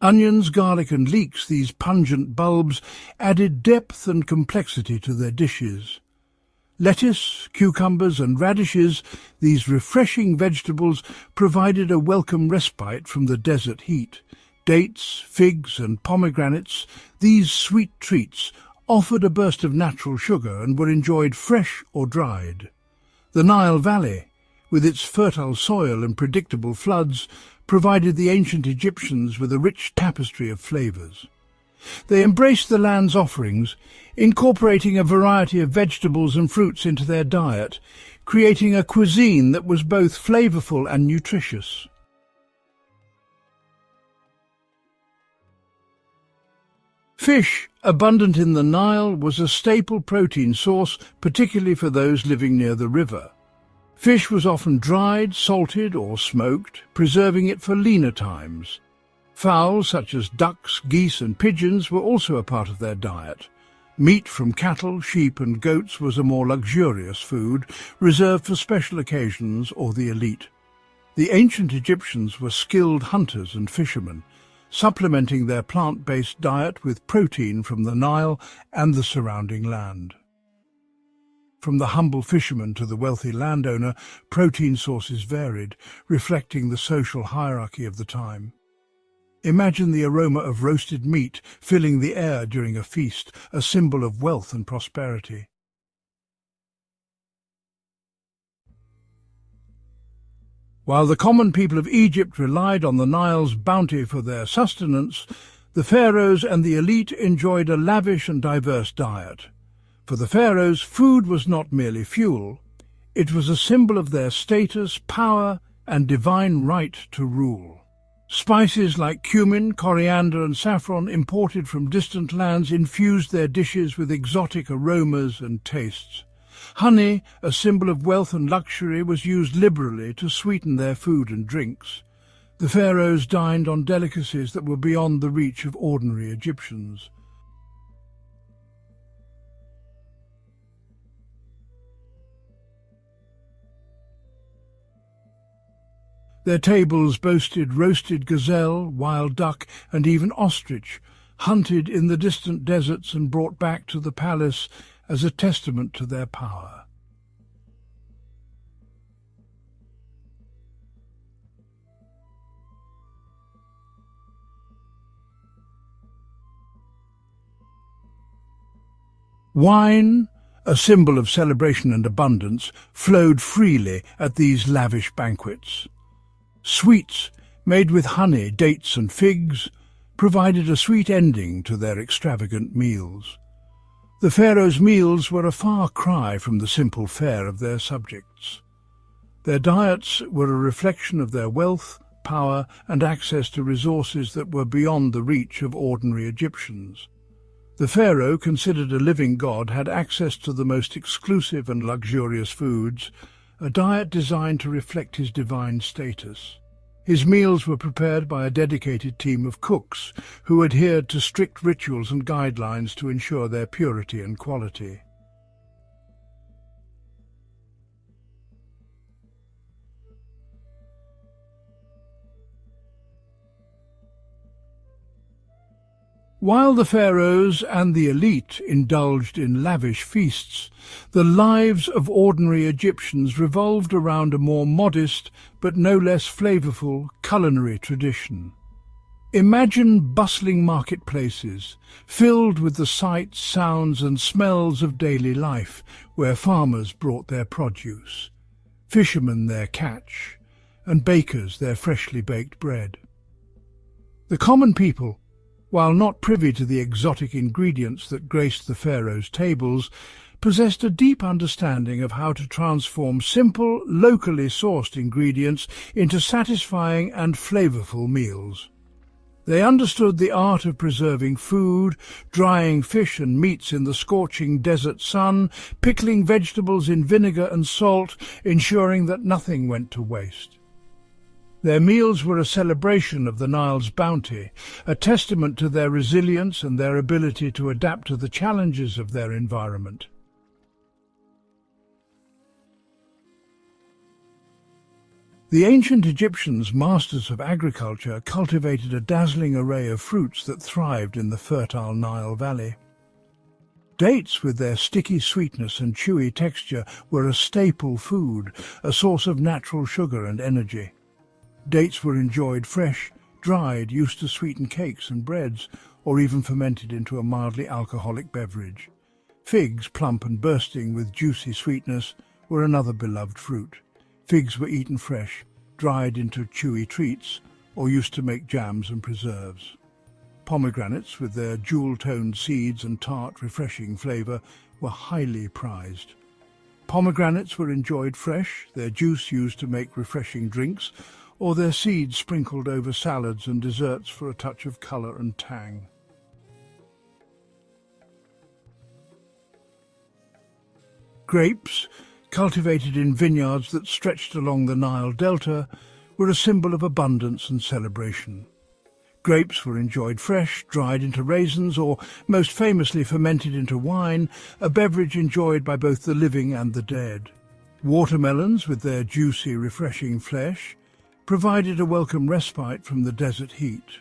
Onions, garlic and leeks, these pungent bulbs, added depth and complexity to their dishes. Lettuce, cucumbers and radishes, these refreshing vegetables, provided a welcome respite from the desert heat. Dates, figs and pomegranates, these sweet treats, offered a burst of natural sugar and were enjoyed fresh or dried. The Nile Valley, with its fertile soil and predictable floods, provided the ancient Egyptians with a rich tapestry of flavours. They embraced the land's offerings, incorporating a variety of vegetables and fruits into their diet, creating a cuisine that was both flavourful and nutritious. Fish, abundant in the Nile, was a staple protein source, particularly for those living near the river. Fish was often dried, salted or smoked, preserving it for leaner times. Fowls such as ducks, geese and pigeons were also a part of their diet. Meat from cattle, sheep and goats was a more luxurious food, reserved for special occasions or the elite. The ancient Egyptians were skilled hunters and fishermen, supplementing their plant-based diet with protein from the Nile and the surrounding land. From the humble fisherman to the wealthy landowner, protein sources varied, reflecting the social hierarchy of the time. Imagine the aroma of roasted meat filling the air during a feast, a symbol of wealth and prosperity. While the common people of Egypt relied on the Nile's bounty for their sustenance, the pharaohs and the elite enjoyed a lavish and diverse diet. For the pharaohs, food was not merely fuel. It was a symbol of their status, power, and divine right to rule. Spices like cumin, coriander, and saffron imported from distant lands infused their dishes with exotic aromas and tastes. Honey, a symbol of wealth and luxury, was used liberally to sweeten their food and drinks. The pharaohs dined on delicacies that were beyond the reach of ordinary Egyptians. Their tables boasted roasted gazelle, wild duck, and even ostrich, hunted in the distant deserts and brought back to the palace as a testament to their power. Wine, a symbol of celebration and abundance, flowed freely at these lavish banquets. Sweets, made with honey, dates and figs, provided a sweet ending to their extravagant meals. The pharaoh's meals were a far cry from the simple fare of their subjects. Their diets were a reflection of their wealth, power, and access to resources that were beyond the reach of ordinary Egyptians. The pharaoh, considered a living god, had access to the most exclusive and luxurious foods, a diet designed to reflect his divine status. His meals were prepared by a dedicated team of cooks who adhered to strict rituals and guidelines to ensure their purity and quality. While the pharaohs and the elite indulged in lavish feasts, the lives of ordinary Egyptians revolved around a more modest but no less flavorful culinary tradition. Imagine bustling marketplaces, filled with the sights, sounds and smells of daily life, where farmers brought their produce, fishermen their catch, and bakers their freshly baked bread. The common people, while not privy to the exotic ingredients that graced the pharaoh's tables, possessed a deep understanding of how to transform simple, locally sourced ingredients into satisfying and flavorful meals. They understood the art of preserving food, drying fish and meats in the scorching desert sun, pickling vegetables in vinegar and salt, ensuring that nothing went to waste. Their meals were a celebration of the Nile's bounty, a testament to their resilience and their ability to adapt to the challenges of their environment. The ancient Egyptians, masters of agriculture, cultivated a dazzling array of fruits that thrived in the fertile Nile Valley. Dates, with their sticky sweetness and chewy texture, were a staple food, a source of natural sugar and energy. Dates were enjoyed fresh, dried, used to sweeten cakes and breads, or even fermented into a mildly alcoholic beverage. Figs, plump and bursting with juicy sweetness, were another beloved fruit. Figs were eaten fresh, dried into chewy treats, or used to make jams and preserves. Pomegranates, with their jewel-toned seeds and tart, refreshing flavour, were highly prized. Pomegranates were enjoyed fresh, their juice used to make refreshing drinks, or their seeds sprinkled over salads and desserts for a touch of colour and tang. Grapes, cultivated in vineyards that stretched along the Nile Delta, were a symbol of abundance and celebration. Grapes were enjoyed fresh, dried into raisins, or most famously fermented into wine, a beverage enjoyed by both the living and the dead. Watermelons, with their juicy, refreshing flesh, provided a welcome respite from the desert heat.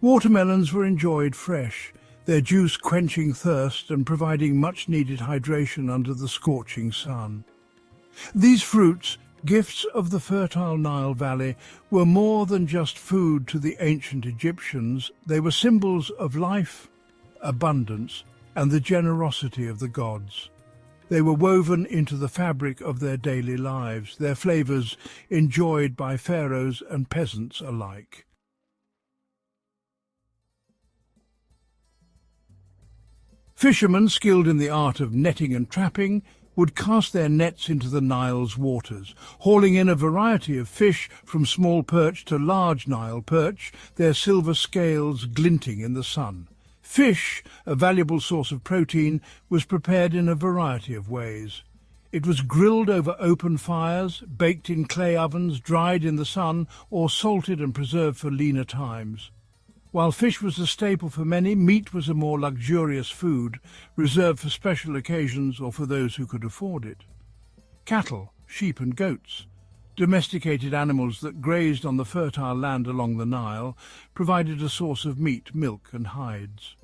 Watermelons were enjoyed fresh, their juice quenching thirst and providing much-needed hydration under the scorching sun. These fruits, gifts of the fertile Nile Valley, were more than just food to the ancient Egyptians. They were symbols of life, abundance, and the generosity of the gods. They were woven into the fabric of their daily lives, their flavors enjoyed by pharaohs and peasants alike. Fishermen skilled in the art of netting and trapping would cast their nets into the Nile's waters, hauling in a variety of fish from small perch to large Nile perch, their silver scales glinting in the sun. Fish, a valuable source of protein, was prepared in a variety of ways. It was grilled over open fires, baked in clay ovens, dried in the sun, or salted and preserved for leaner times. While fish was a staple for many, meat was a more luxurious food, reserved for special occasions or for those who could afford it. Cattle, sheep and goats, domesticated animals that grazed on the fertile land along the Nile, provided a source of meat, milk and hides.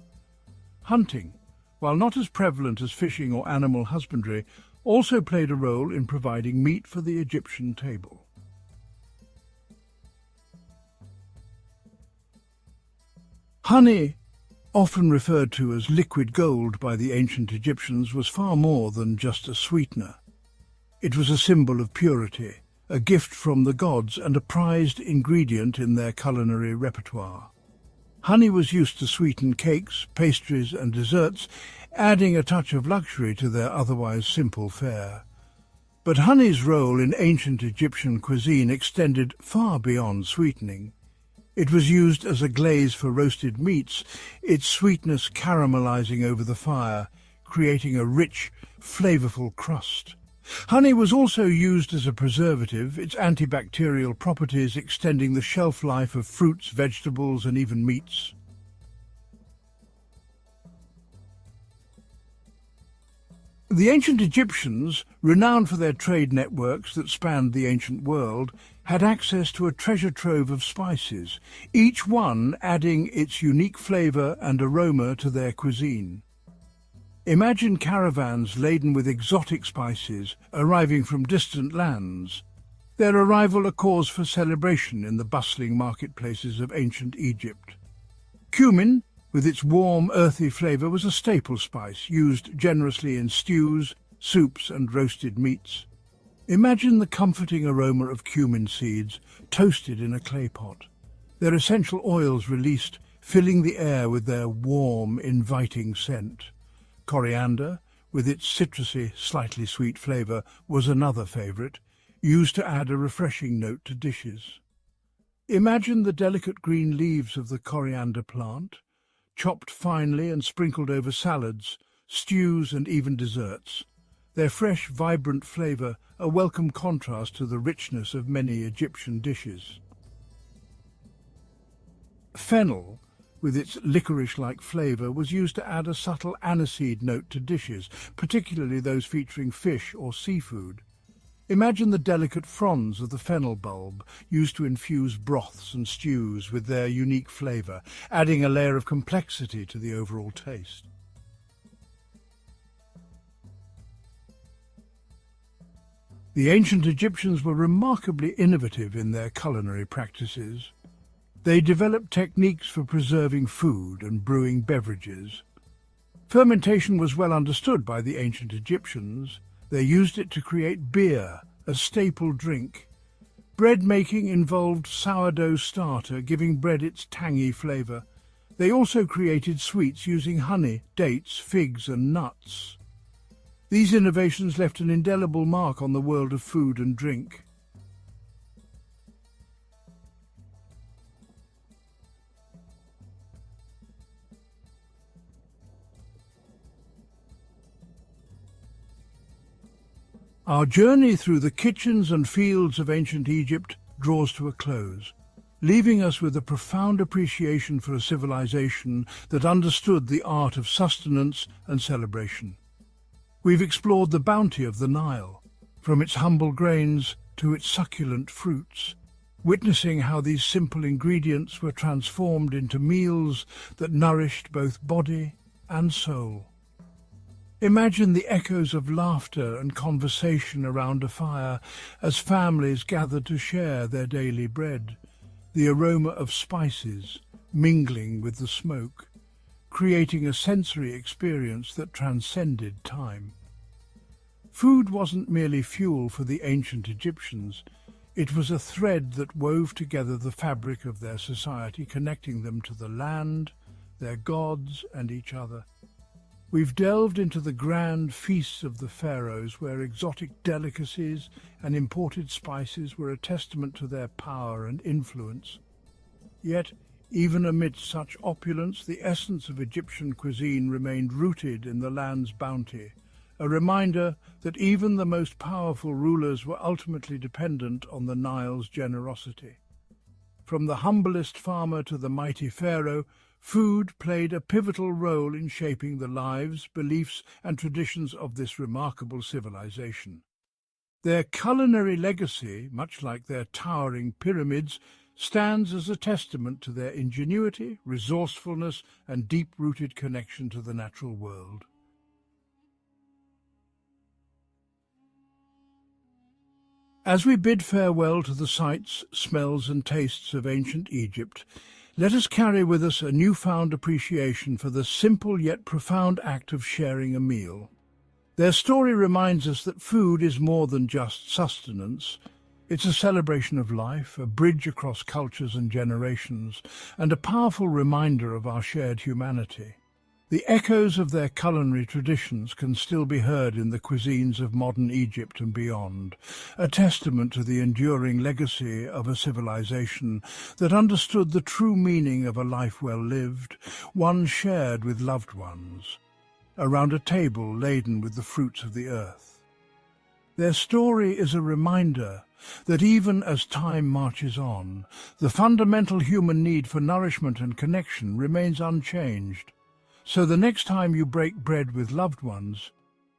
Hunting, while not as prevalent as fishing or animal husbandry, also played a role in providing meat for the Egyptian table. Honey, often referred to as liquid gold by the ancient Egyptians, was far more than just a sweetener. It was a symbol of purity, a gift from the gods and a prized ingredient in their culinary repertoire. Honey was used to sweeten cakes, pastries and desserts, adding a touch of luxury to their otherwise simple fare. But honey's role in ancient Egyptian cuisine extended far beyond sweetening. It was used as a glaze for roasted meats, its sweetness caramelizing over the fire, creating a rich, flavorful crust. Honey was also used as a preservative, its antibacterial properties extending the shelf life of fruits, vegetables, and even meats. The ancient Egyptians, renowned for their trade networks that spanned the ancient world, had access to a treasure trove of spices, each one adding its unique flavor and aroma to their cuisine. Imagine caravans laden with exotic spices arriving from distant lands, their arrival a cause for celebration in the bustling marketplaces of ancient Egypt. Cumin, with its warm, earthy flavor, was a staple spice used generously in stews, soups and roasted meats. Imagine the comforting aroma of cumin seeds toasted in a clay pot, their essential oils released, filling the air with their warm, inviting scent. Coriander, with its citrusy, slightly sweet flavor, was another favorite, used to add a refreshing note to dishes. Imagine the delicate green leaves of the coriander plant, chopped finely and sprinkled over salads, stews and even desserts. Their fresh, vibrant flavor a welcome contrast to the richness of many Egyptian dishes. Fennel, with its licorice-like flavor, was used to add a subtle aniseed note to dishes, particularly those featuring fish or seafood. Imagine the delicate fronds of the fennel bulb, used to infuse broths and stews with their unique flavor, adding a layer of complexity to the overall taste. The ancient Egyptians were remarkably innovative in their culinary practices. They developed techniques for preserving food and brewing beverages. Fermentation was well understood by the ancient Egyptians. They used it to create beer, a staple drink. Bread making involved sourdough starter, giving bread its tangy flavor. They also created sweets using honey, dates, figs and nuts. These innovations left an indelible mark on the world of food and drink. Our journey through the kitchens and fields of ancient Egypt draws to a close, leaving us with a profound appreciation for a civilization that understood the art of sustenance and celebration. We've explored the bounty of the Nile, from its humble grains to its succulent fruits. witnessing how these simple ingredients were transformed into meals that nourished both body and soul. Imagine the echoes of laughter and conversation around a fire as families gathered to share their daily bread, the aroma of spices mingling with the smoke, creating a sensory experience that transcended time. Food wasn't merely fuel for the ancient Egyptians. It was a thread that wove together the fabric of their society, connecting them to the land, their gods, and each other. We've delved into the grand feasts of the pharaohs, where exotic delicacies and imported spices were a testament to their power and influence. Yet, even amidst such opulence, the essence of Egyptian cuisine remained rooted in the land's bounty, a reminder that even the most powerful rulers were ultimately dependent on the Nile's generosity. From the humblest farmer to the mighty pharaoh, food played a pivotal role in shaping the lives, beliefs, and traditions of this remarkable civilization. Their culinary legacy, much like their towering pyramids, stands as a testament to their ingenuity, resourcefulness, and deep-rooted connection to the natural world. As we bid farewell to the sights, smells and tastes of ancient Egypt, let us carry with us a newfound appreciation for the simple yet profound act of sharing a meal. Their story reminds us that food is more than just sustenance. It's a celebration of life, a bridge across cultures and generations, and a powerful reminder of our shared humanity. The echoes of their culinary traditions can still be heard in the cuisines of modern Egypt and beyond, a testament to the enduring legacy of a civilization that understood the true meaning of a life well lived, one shared with loved ones, around a table laden with the fruits of the earth. Their story is a reminder that even as time marches on, the fundamental human need for nourishment and connection remains unchanged. So the next time you break bread with loved ones,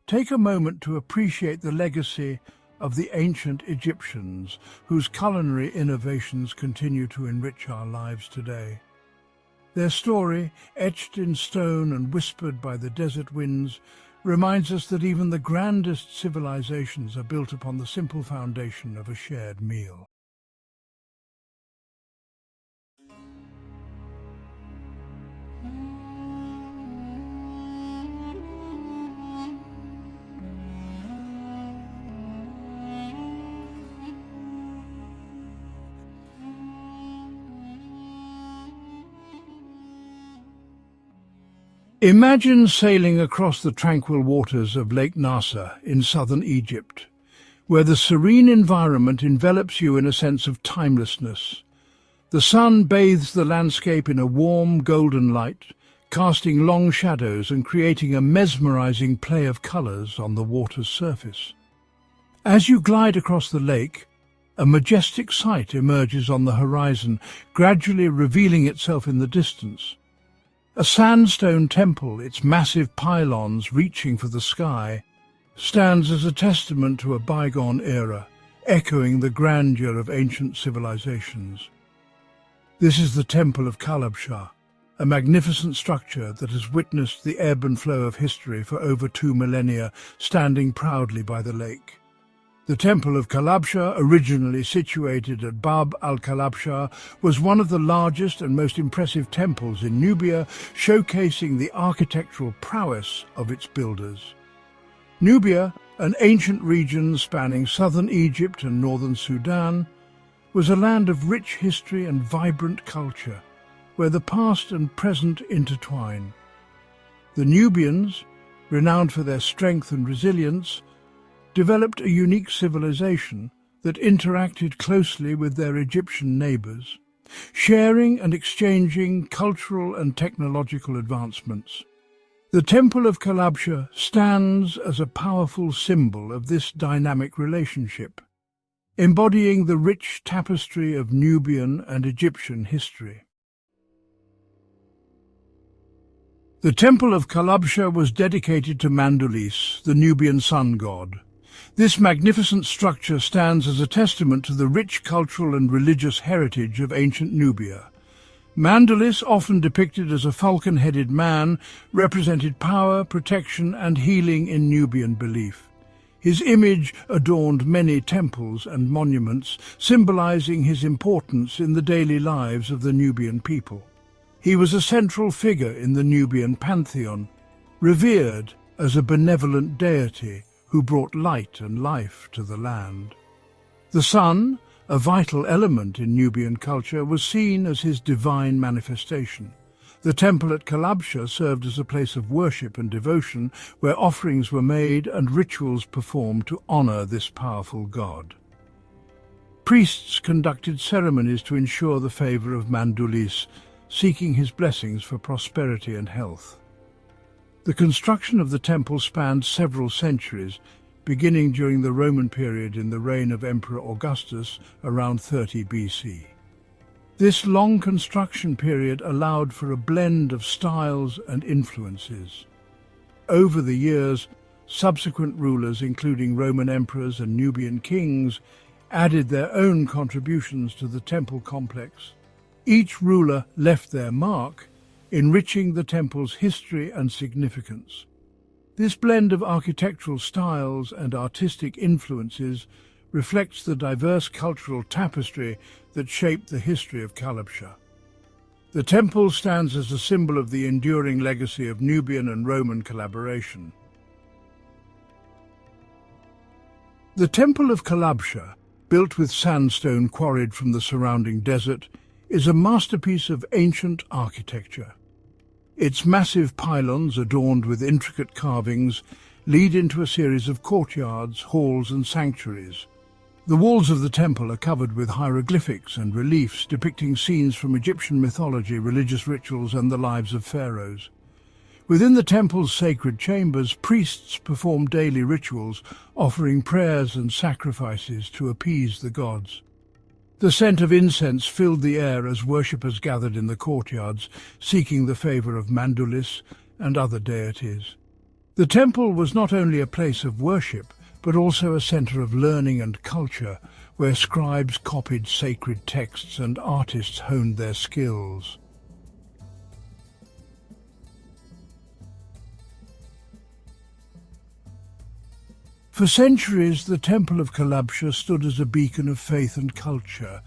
take a moment to appreciate the legacy of the ancient Egyptians, whose culinary innovations continue to enrich our lives today. Their story, etched in stone and whispered by the desert winds, reminds us that even the grandest civilizations are built upon the simple foundation of a shared meal. Imagine sailing across the tranquil waters of Lake Nasser in southern Egypt, where the serene environment envelops you in a sense of timelessness. The sun bathes the landscape in a warm, golden light, casting long shadows and creating a mesmerizing play of colors on the water's surface. As you glide across the lake, a majestic sight emerges on the horizon, gradually revealing itself in the distance. A sandstone temple, its massive pylons reaching for the sky, stands as a testament to a bygone era, echoing the grandeur of ancient civilizations. This is the Temple of Kalabsha, a magnificent structure that has witnessed the ebb and flow of history for over 2 millennia, standing proudly by the lake. The Temple of Kalabsha, originally situated at Bab al-Kalabsha, was one of the largest and most impressive temples in Nubia, showcasing the architectural prowess of its builders. Nubia, an ancient region spanning southern Egypt and northern Sudan, was a land of rich history and vibrant culture, where the past and present intertwine. The Nubians, renowned for their strength and resilience, developed a unique civilization that interacted closely with their Egyptian neighbors, sharing and exchanging cultural and technological advancements. The Temple of Kalabsha stands as a powerful symbol of this dynamic relationship, embodying the rich tapestry of Nubian and Egyptian history. The Temple of Kalabsha was dedicated to Mandulis, the Nubian sun god. This magnificent structure stands as a testament to the rich cultural and religious heritage of ancient Nubia. Mandulis, often depicted as a falcon-headed man, represented power, protection and healing in Nubian belief. His image adorned many temples and monuments, symbolizing his importance in the daily lives of the Nubian people. He was a central figure in the Nubian pantheon, revered as a benevolent deity who brought light and life to the land. The sun, a vital element in Nubian culture, was seen as his divine manifestation. The temple at Kalabsha served as a place of worship and devotion, where offerings were made and rituals performed to honor this powerful god. Priests conducted ceremonies to ensure the favor of Mandulis, seeking his blessings for prosperity and health. The construction of the temple spanned several centuries, beginning during the Roman period in the reign of Emperor Augustus around 30 BC. This long construction period allowed for a blend of styles and influences. Over the years, subsequent rulers, including Roman emperors and Nubian kings, added their own contributions to the temple complex. Each ruler left their mark, enriching the temple's history and significance. This blend of architectural styles and artistic influences reflects the diverse cultural tapestry that shaped the history of Kalabsha. The temple stands as a symbol of the enduring legacy of Nubian and Roman collaboration. The Temple of Kalabsha, built with sandstone quarried from the surrounding desert, is a masterpiece of ancient architecture. Its massive pylons, adorned with intricate carvings, lead into a series of courtyards, halls and sanctuaries. The walls of the temple are covered with hieroglyphics and reliefs depicting scenes from Egyptian mythology, religious rituals and the lives of pharaohs. Within the temple's sacred chambers, priests perform daily rituals, offering prayers and sacrifices to appease the gods. The scent of incense filled the air as worshippers gathered in the courtyards, seeking the favor of Mandulis and other deities. The temple was not only a place of worship, but also a center of learning and culture, where scribes copied sacred texts and artists honed their skills. For centuries, the Temple of Kalabsha stood as a beacon of faith and culture,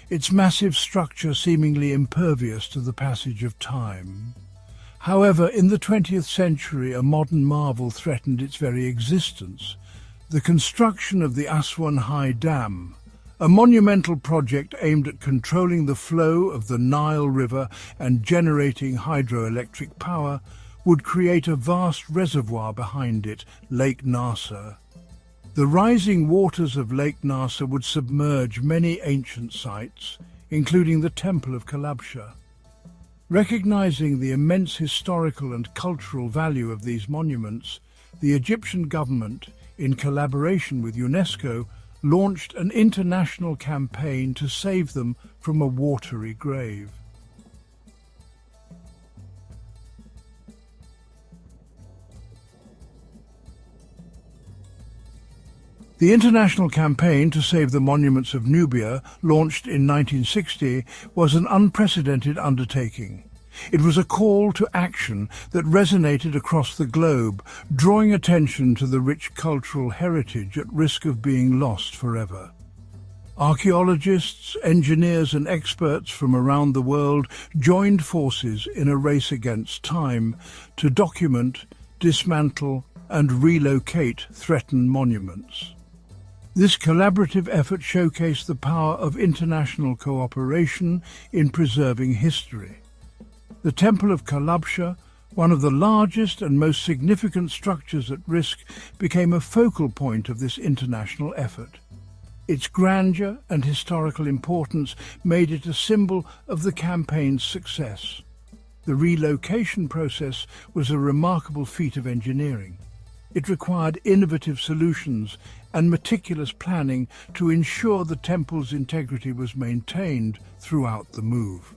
its massive structure seemingly impervious to the passage of time. However, in the 20th century, a modern marvel threatened its very existence: the construction of the Aswan High Dam, a monumental project aimed at controlling the flow of the Nile River and generating hydroelectric power, would create a vast reservoir behind it, Lake Nasser. The rising waters of Lake Nasser would submerge many ancient sites, including the Temple of Kalabsha. Recognizing the immense historical and cultural value of these monuments, the Egyptian government, in collaboration with UNESCO, launched an international campaign to save them from a watery grave. The international campaign to save the monuments of Nubia, launched in 1960, was an unprecedented undertaking. It was a call to action that resonated across the globe, drawing attention to the rich cultural heritage at risk of being lost forever. Archaeologists, engineers and experts from around the world joined forces in a race against time to document, dismantle and relocate threatened monuments. This collaborative effort showcased the power of international cooperation in preserving history. The Temple of Kalabsha, one of the largest and most significant structures at risk, became a focal point of this international effort. Its grandeur and historical importance made it a symbol of the campaign's success. The relocation process was a remarkable feat of engineering. It required innovative solutions and meticulous planning to ensure the temple's integrity was maintained throughout the move.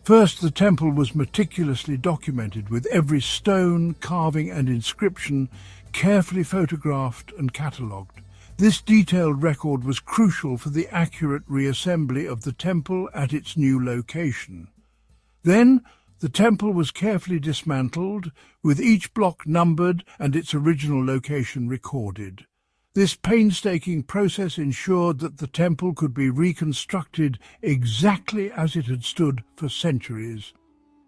First, the temple was meticulously documented, with every stone, carving and inscription carefully photographed and catalogued. This detailed record was crucial for the accurate reassembly of the temple at its new location. Then, the temple was carefully dismantled, with each block numbered and its original location recorded. This painstaking process ensured that the temple could be reconstructed exactly as it had stood for centuries.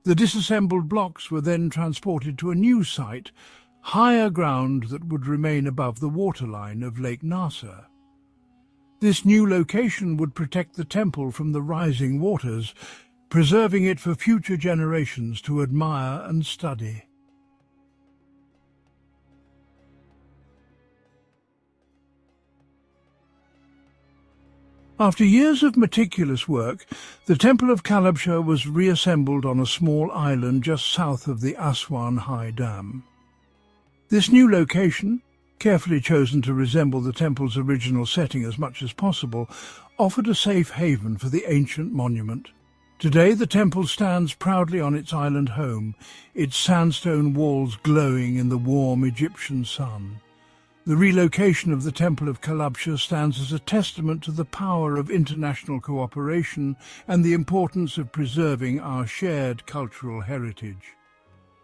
The disassembled blocks were then transported to a new site, higher ground that would remain above the waterline of Lake Nasser. This new location would protect the temple from the rising waters, preserving it for future generations to admire and study. After years of meticulous work, the Temple of Kalabsha was reassembled on a small island just south of the Aswan High Dam. This new location, carefully chosen to resemble the temple's original setting as much as possible, offered a safe haven for the ancient monument. Today the temple stands proudly on its island home, its sandstone walls glowing in the warm Egyptian sun. The relocation of the Temple of Kalabsha stands as a testament to the power of international cooperation and the importance of preserving our shared cultural heritage.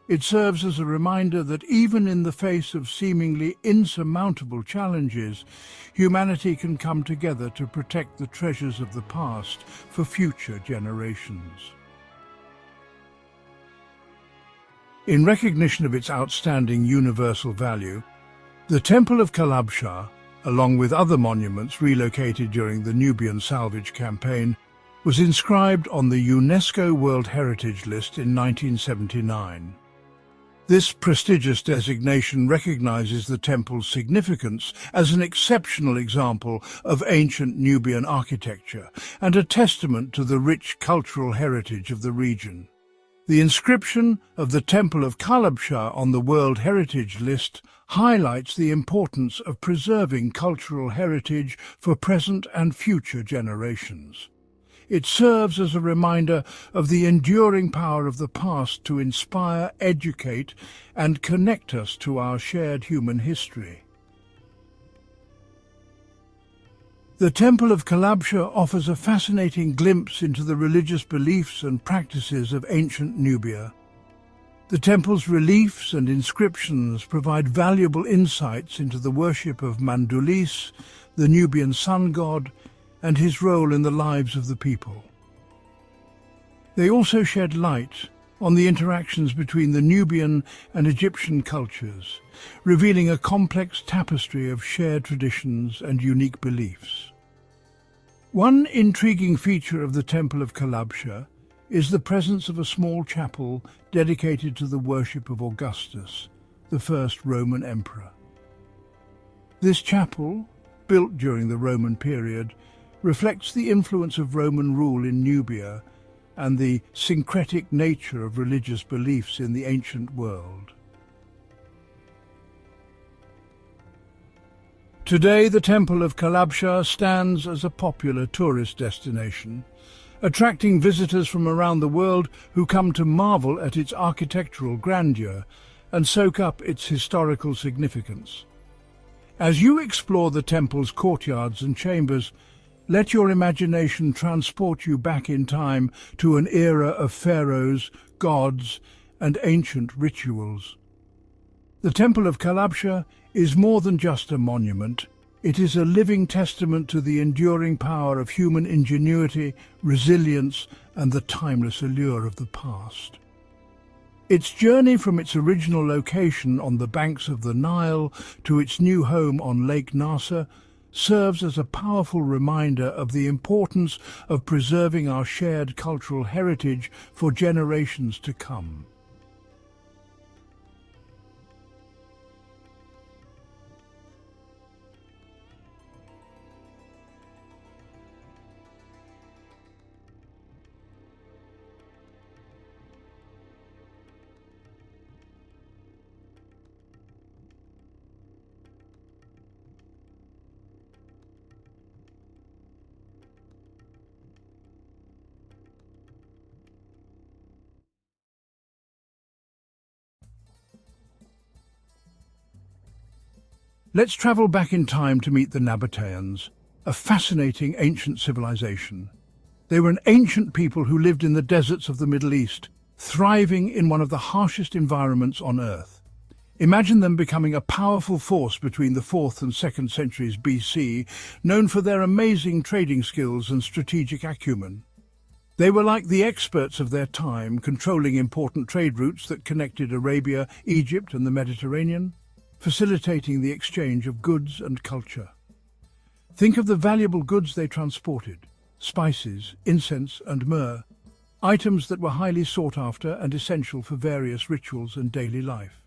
It serves as a reminder that even in the face of seemingly insurmountable challenges, humanity can come together to protect the treasures of the past for future generations. In recognition of its outstanding universal value, the Temple of Kalabsha, along with other monuments relocated during the Nubian salvage campaign, was inscribed on the UNESCO World Heritage List in 1979. This prestigious designation recognizes the temple's significance as an exceptional example of ancient Nubian architecture and a testament to the rich cultural heritage of the region. The inscription of the Temple of Kalabsha on the World Heritage List highlights the importance of preserving cultural heritage for present and future generations. It serves as a reminder of the enduring power of the past to inspire, educate, and connect us to our shared human history. The Temple of Kalabsha offers a fascinating glimpse into the religious beliefs and practices of ancient Nubia. The temple's reliefs and inscriptions provide valuable insights into the worship of Mandulis, the Nubian sun god, and his role in the lives of the people. They also shed light on the interactions between the Nubian and Egyptian cultures, revealing a complex tapestry of shared traditions and unique beliefs. One intriguing feature of the Temple of Kalabsha is the presence of a small chapel dedicated to the worship of Augustus, the first Roman emperor. This chapel, built during the Roman period, reflects the influence of Roman rule in Nubia and the syncretic nature of religious beliefs in the ancient world. Today, the Temple of Kalabsha stands as a popular tourist destination, attracting visitors from around the world who come to marvel at its architectural grandeur and soak up its historical significance. As you explore the temple's courtyards and chambers, let your imagination transport you back in time to an era of pharaohs, gods, and ancient rituals. The Temple of Kalabsha is more than just a monument. It is a living testament to the enduring power of human ingenuity, resilience, and the timeless allure of the past. Its journey from its original location on the banks of the Nile to its new home on Lake Nasser serves as a powerful reminder of the importance of preserving our shared cultural heritage for generations to come. Let's travel back in time to meet the Nabataeans, a fascinating ancient civilization. They were an ancient people who lived in the deserts of the Middle East, thriving in one of the harshest environments on Earth. Imagine them becoming a powerful force between the 4th and 2nd centuries BC, known for their amazing trading skills and strategic acumen. They were like the experts of their time, controlling important trade routes that connected Arabia, Egypt and the Mediterranean, facilitating the exchange of goods and culture. Think of the valuable goods they transported: spices, incense and myrrh, items that were highly sought after and essential for various rituals and daily life.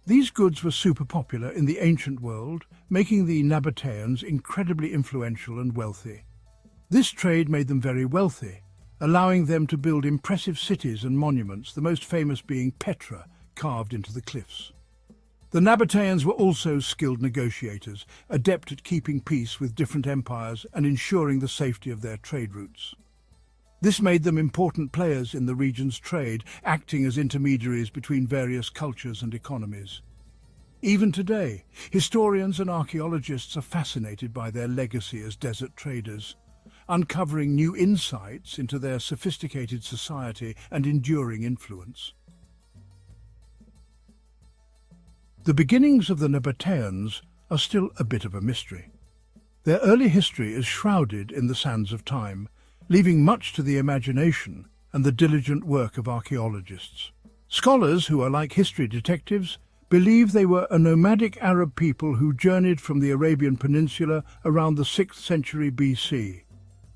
These goods were super popular in the ancient world, making the Nabataeans incredibly influential and wealthy. This trade made them very wealthy, allowing them to build impressive cities and monuments, the most famous being Petra, carved into the cliffs. The Nabataeans were also skilled negotiators, adept at keeping peace with different empires and ensuring the safety of their trade routes. This made them important players in the region's trade, acting as intermediaries between various cultures and economies. Even today, historians and archaeologists are fascinated by their legacy as desert traders, uncovering new insights into their sophisticated society and enduring influence. The beginnings of the Nabataeans are still a bit of a mystery. Their early history is shrouded in the sands of time, leaving much to the imagination and the diligent work of archaeologists. Scholars, who are like history detectives, believe they were a nomadic Arab people who journeyed from the Arabian Peninsula around the 6th century BC.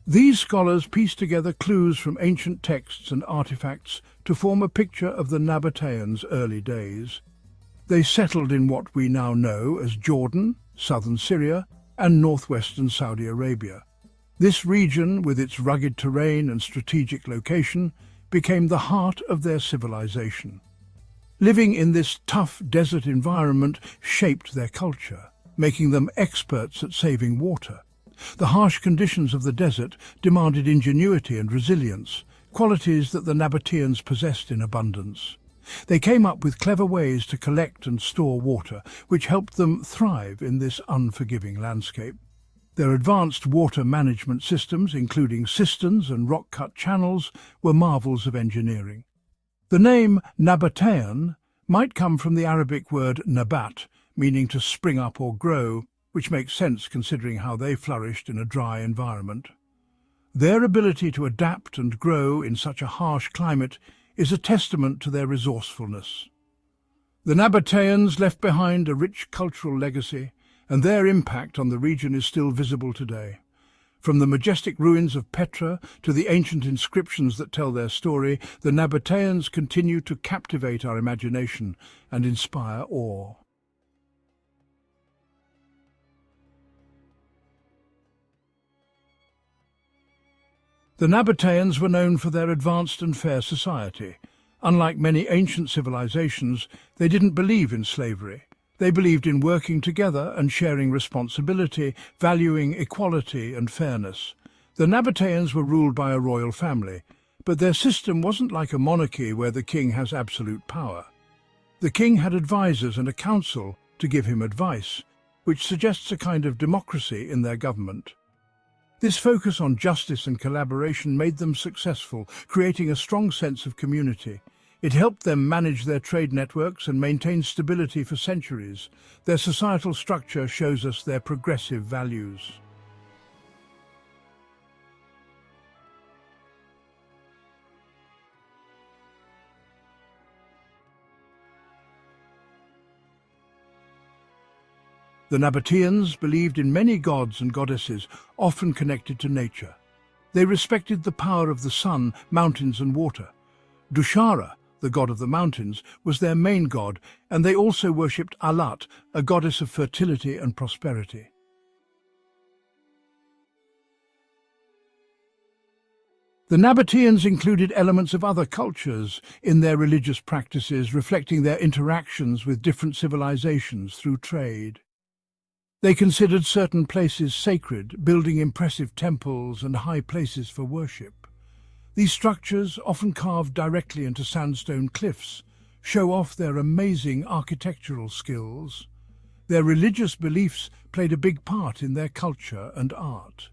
These scholars piece together clues from ancient texts and artifacts to form a picture of the Nabataeans' early days. They settled in what we now know as Jordan, southern Syria, and northwestern Saudi Arabia. This region, with its rugged terrain and strategic location, became the heart of their civilization. Living in this tough desert environment shaped their culture, making them experts at saving water. The harsh conditions of the desert demanded ingenuity and resilience, qualities that the Nabataeans possessed in abundance. They came up with clever ways to collect and store water, which helped them thrive in this unforgiving landscape. Their advanced water management systems, including cisterns and rock-cut channels, were marvels of engineering. The name Nabataean might come from the Arabic word nabat, meaning to spring up or grow, which makes sense considering how they flourished in a dry environment. Their ability to adapt and grow in such a harsh climate is a testament to their resourcefulness. The Nabataeans left behind a rich cultural legacy, and their impact on the region is still visible today. From the majestic ruins of Petra to the ancient inscriptions that tell their story, the Nabataeans continue to captivate our imagination and inspire awe. The Nabataeans were known for their advanced and fair society. Unlike many ancient civilizations, they didn't believe in slavery. They believed in working together and sharing responsibility, valuing equality and fairness. The Nabataeans were ruled by a royal family, but their system wasn't like a monarchy where the king has absolute power. The king had advisors and a council to give him advice, which suggests a kind of democracy in their government. This focus on justice and collaboration made them successful, creating a strong sense of community. It helped them manage their trade networks and maintain stability for centuries. Their societal structure shows us their progressive values. The Nabataeans believed in many gods and goddesses, often connected to nature. They respected the power of the sun, mountains and water. Dushara, the god of the mountains, was their main god, and they also worshipped Alat, a goddess of fertility and prosperity. The Nabataeans included elements of other cultures in their religious practices, reflecting their interactions with different civilizations through trade. They considered certain places sacred, building impressive temples and high places for worship. These structures, often carved directly into sandstone cliffs, show off their amazing architectural skills. Their religious beliefs played a big part in their culture and art.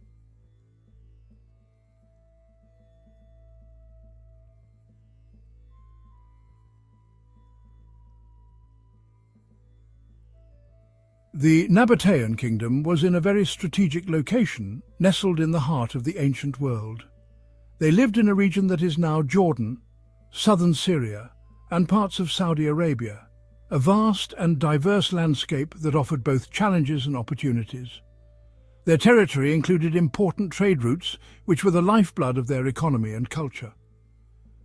The Nabataean kingdom was in a very strategic location, nestled in the heart of the ancient world. They lived in a region that is now Jordan, southern Syria, and parts of Saudi Arabia, a vast and diverse landscape that offered both challenges and opportunities. Their territory included important trade routes, which were the lifeblood of their economy and culture.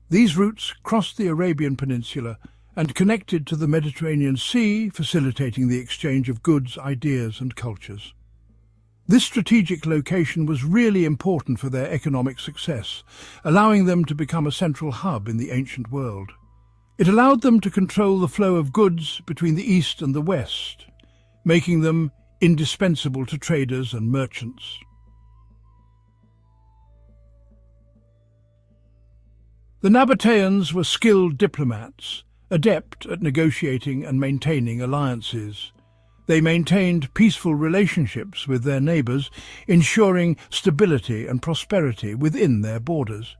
These routes crossed the Arabian Peninsula and connected to the Mediterranean Sea, facilitating the exchange of goods, ideas and cultures. This strategic location was really important for their economic success, allowing them to become a central hub in the ancient world. It allowed them to control the flow of goods between the East and the West, making them indispensable to traders and merchants. The Nabataeans were skilled diplomats, adept at negotiating and maintaining alliances. They maintained peaceful relationships with their neighbours, ensuring stability and prosperity within their borders.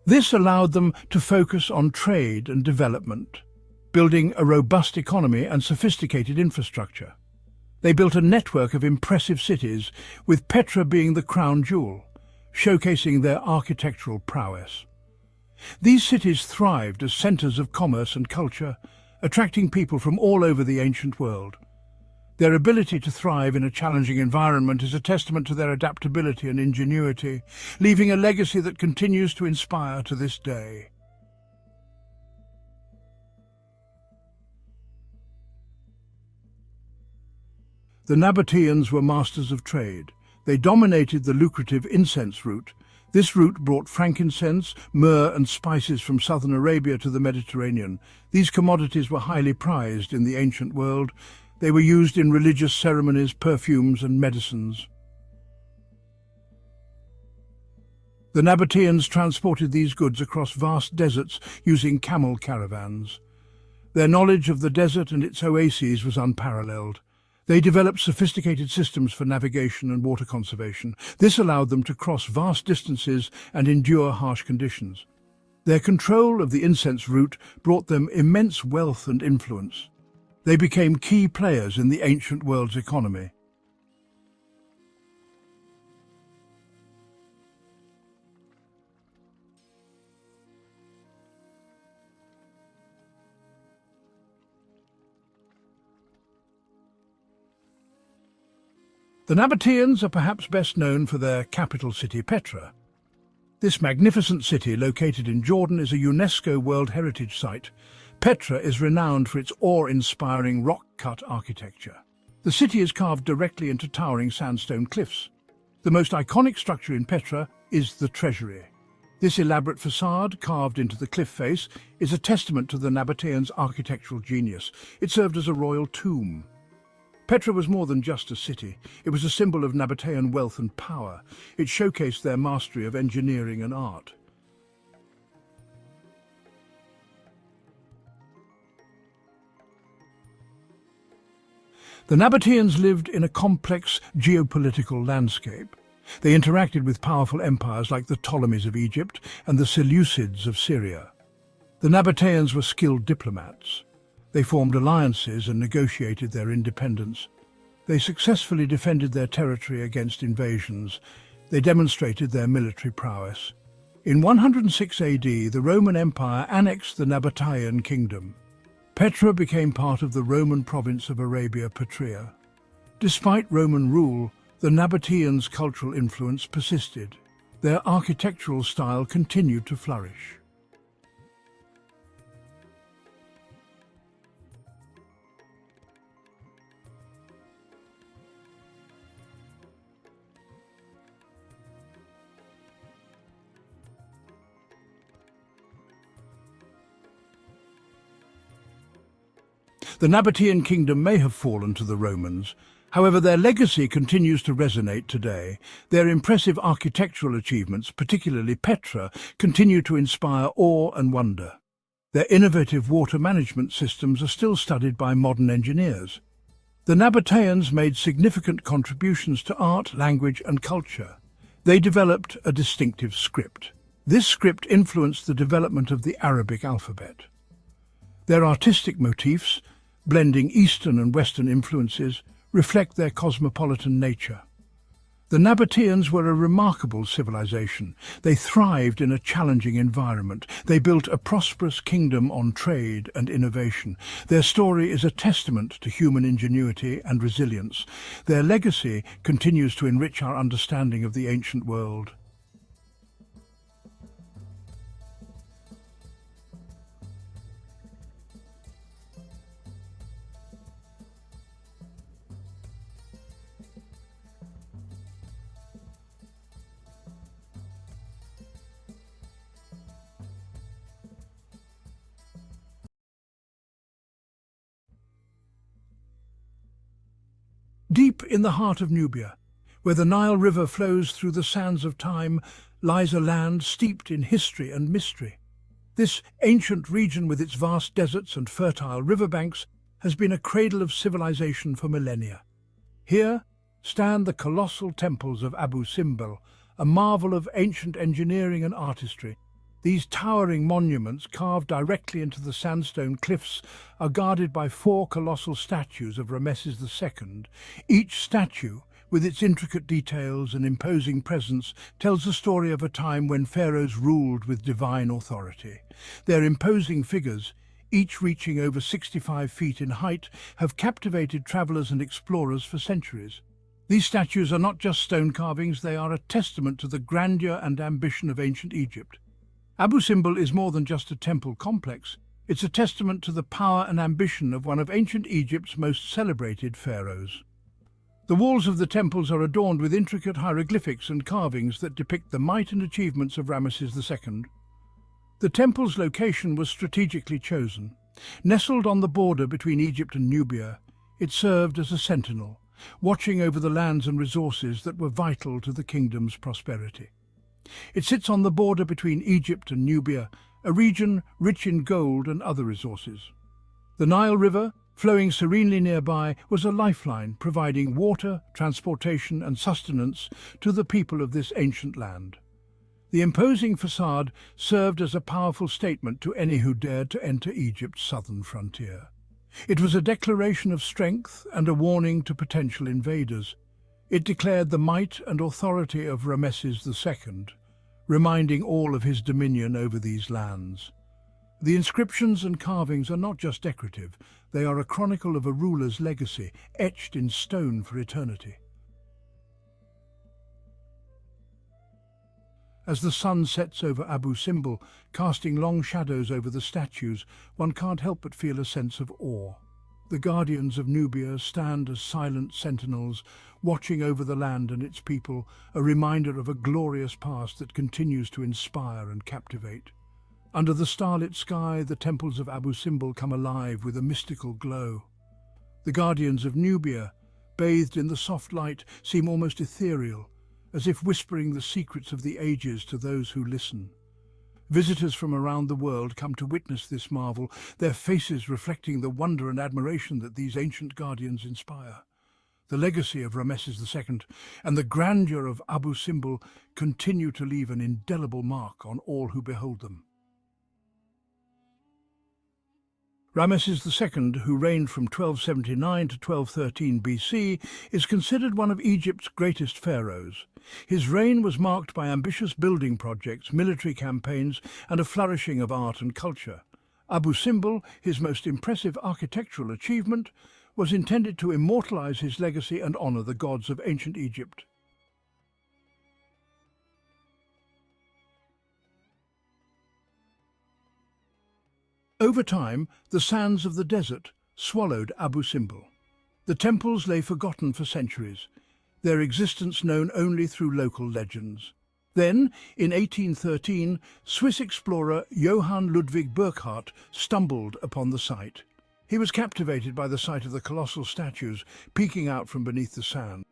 This allowed them to focus on trade and development, building a robust economy and sophisticated infrastructure. They built a network of impressive cities, with Petra being the crown jewel, showcasing their architectural prowess. These cities thrived as centres of commerce and culture, attracting people from all over the ancient world. Their ability to thrive in a challenging environment is a testament to their adaptability and ingenuity, leaving a legacy that continues to inspire to this day. The Nabataeans were masters of trade. They dominated the lucrative incense route. This route brought frankincense, myrrh and spices from southern Arabia to the Mediterranean. These commodities were highly prized in the ancient world. They were used in religious ceremonies, perfumes and medicines. The Nabataeans transported these goods across vast deserts using camel caravans. Their knowledge of the desert and its oases was unparalleled. They developed sophisticated systems for navigation and water conservation. This allowed them to cross vast distances and endure harsh conditions. Their control of the incense route brought them immense wealth and influence. They became key players in the ancient world's economy. The Nabataeans are perhaps best known for their capital city, Petra. This magnificent city, located in Jordan, is a UNESCO World Heritage Site. Petra is renowned for its awe-inspiring rock-cut architecture. The city is carved directly into towering sandstone cliffs. The most iconic structure in Petra is the treasury. This elaborate facade, carved into the cliff face, is a testament to the Nabataeans' architectural genius. It served as a royal tomb. Petra was more than just a city. It was a symbol of Nabataean wealth and power. It showcased their mastery of engineering and art. The Nabataeans lived in a complex geopolitical landscape. They interacted with powerful empires like the Ptolemies of Egypt and the Seleucids of Syria. The Nabataeans were skilled diplomats. They formed alliances and negotiated their independence. They successfully defended their territory against invasions. They demonstrated their military prowess. In 106 AD, the Roman Empire annexed the Nabataean kingdom. Petra became part of the Roman province of Arabia Petraea. Despite Roman rule, the Nabataeans' cultural influence persisted. Their architectural style continued to flourish. The Nabataean kingdom may have fallen to the Romans. However, their legacy continues to resonate today. Their impressive architectural achievements, particularly Petra, continue to inspire awe and wonder. Their innovative water management systems are still studied by modern engineers. The The Nabataeans made significant contributions to art, language and culture. They developed a distinctive script. This script influenced the development of the Arabic alphabet. Their artistic motifs, blending Eastern and Western influences, reflect their cosmopolitan nature. The Nabataeans were a remarkable civilization. They thrived in a challenging environment. They built a prosperous kingdom on trade and innovation. Their story is a testament to human ingenuity and resilience. Their legacy continues to enrich our understanding of the ancient world. Deep in the heart of Nubia, where the Nile River flows through the sands of time, lies a land steeped in history and mystery. This ancient region with its vast deserts and fertile riverbanks has been a cradle of civilization for millennia. Here stand the colossal temples of Abu Simbel, a marvel of ancient engineering and artistry. These towering monuments, carved directly into the sandstone cliffs, are guarded by 4 colossal statues of Ramesses II. Each statue, with its intricate details and imposing presence, tells the story of a time when pharaohs ruled with divine authority. Their imposing figures, each reaching over 65 feet in height, have captivated travelers and explorers for centuries. These statues are not just stone carvings, they are a testament to the grandeur and ambition of ancient Egypt. Abu Simbel is more than just a temple complex. It's a testament to the power and ambition of one of ancient Egypt's most celebrated pharaohs. The walls of the temples are adorned with intricate hieroglyphics and carvings that depict the might and achievements of Ramesses II. The temple's location was strategically chosen. Nestled on the border between Egypt and Nubia, it served as a sentinel, watching over the lands and resources that were vital to the kingdom's prosperity. It sits on the border between Egypt and Nubia, a region rich in gold and other resources. The Nile River, flowing serenely nearby, was a lifeline, providing water, transportation and sustenance to the people of this ancient land. The imposing facade served as a powerful statement to any who dared to enter Egypt's southern frontier. It was a declaration of strength and a warning to potential invaders. It declared the might and authority of Ramesses II, reminding all of his dominion over these lands. The inscriptions and carvings are not just decorative, they are a chronicle of a ruler's legacy, etched in stone for eternity. As the sun sets over Abu Simbel, casting long shadows over the statues, one can't help but feel a sense of awe. The guardians of Nubia stand as silent sentinels, watching over the land and its people, a reminder of a glorious past that continues to inspire and captivate. Under the starlit sky, the temples of Abu Simbel come alive with a mystical glow. The guardians of Nubia, bathed in the soft light, seem almost ethereal, as if whispering the secrets of the ages to those who listen. Visitors from around the world come to witness this marvel, their faces reflecting the wonder and admiration that these ancient guardians inspire. The legacy of Ramesses II and the grandeur of Abu Simbel continue to leave an indelible mark on all who behold them. Ramesses II, who reigned from 1279 to 1213 BC, is considered one of Egypt's greatest pharaohs. His reign was marked by ambitious building projects, military campaigns, and a flourishing of art and culture. Abu Simbel, his most impressive architectural achievement, was intended to immortalize his legacy and honor the gods of ancient Egypt. Over time, the sands of the desert swallowed Abu Simbel. The temples lay forgotten for centuries, their existence known only through local legends. Then, in 1813, Swiss explorer Johann Ludwig Burckhardt stumbled upon the site. He was captivated by the sight of the colossal statues peeking out from beneath the sand.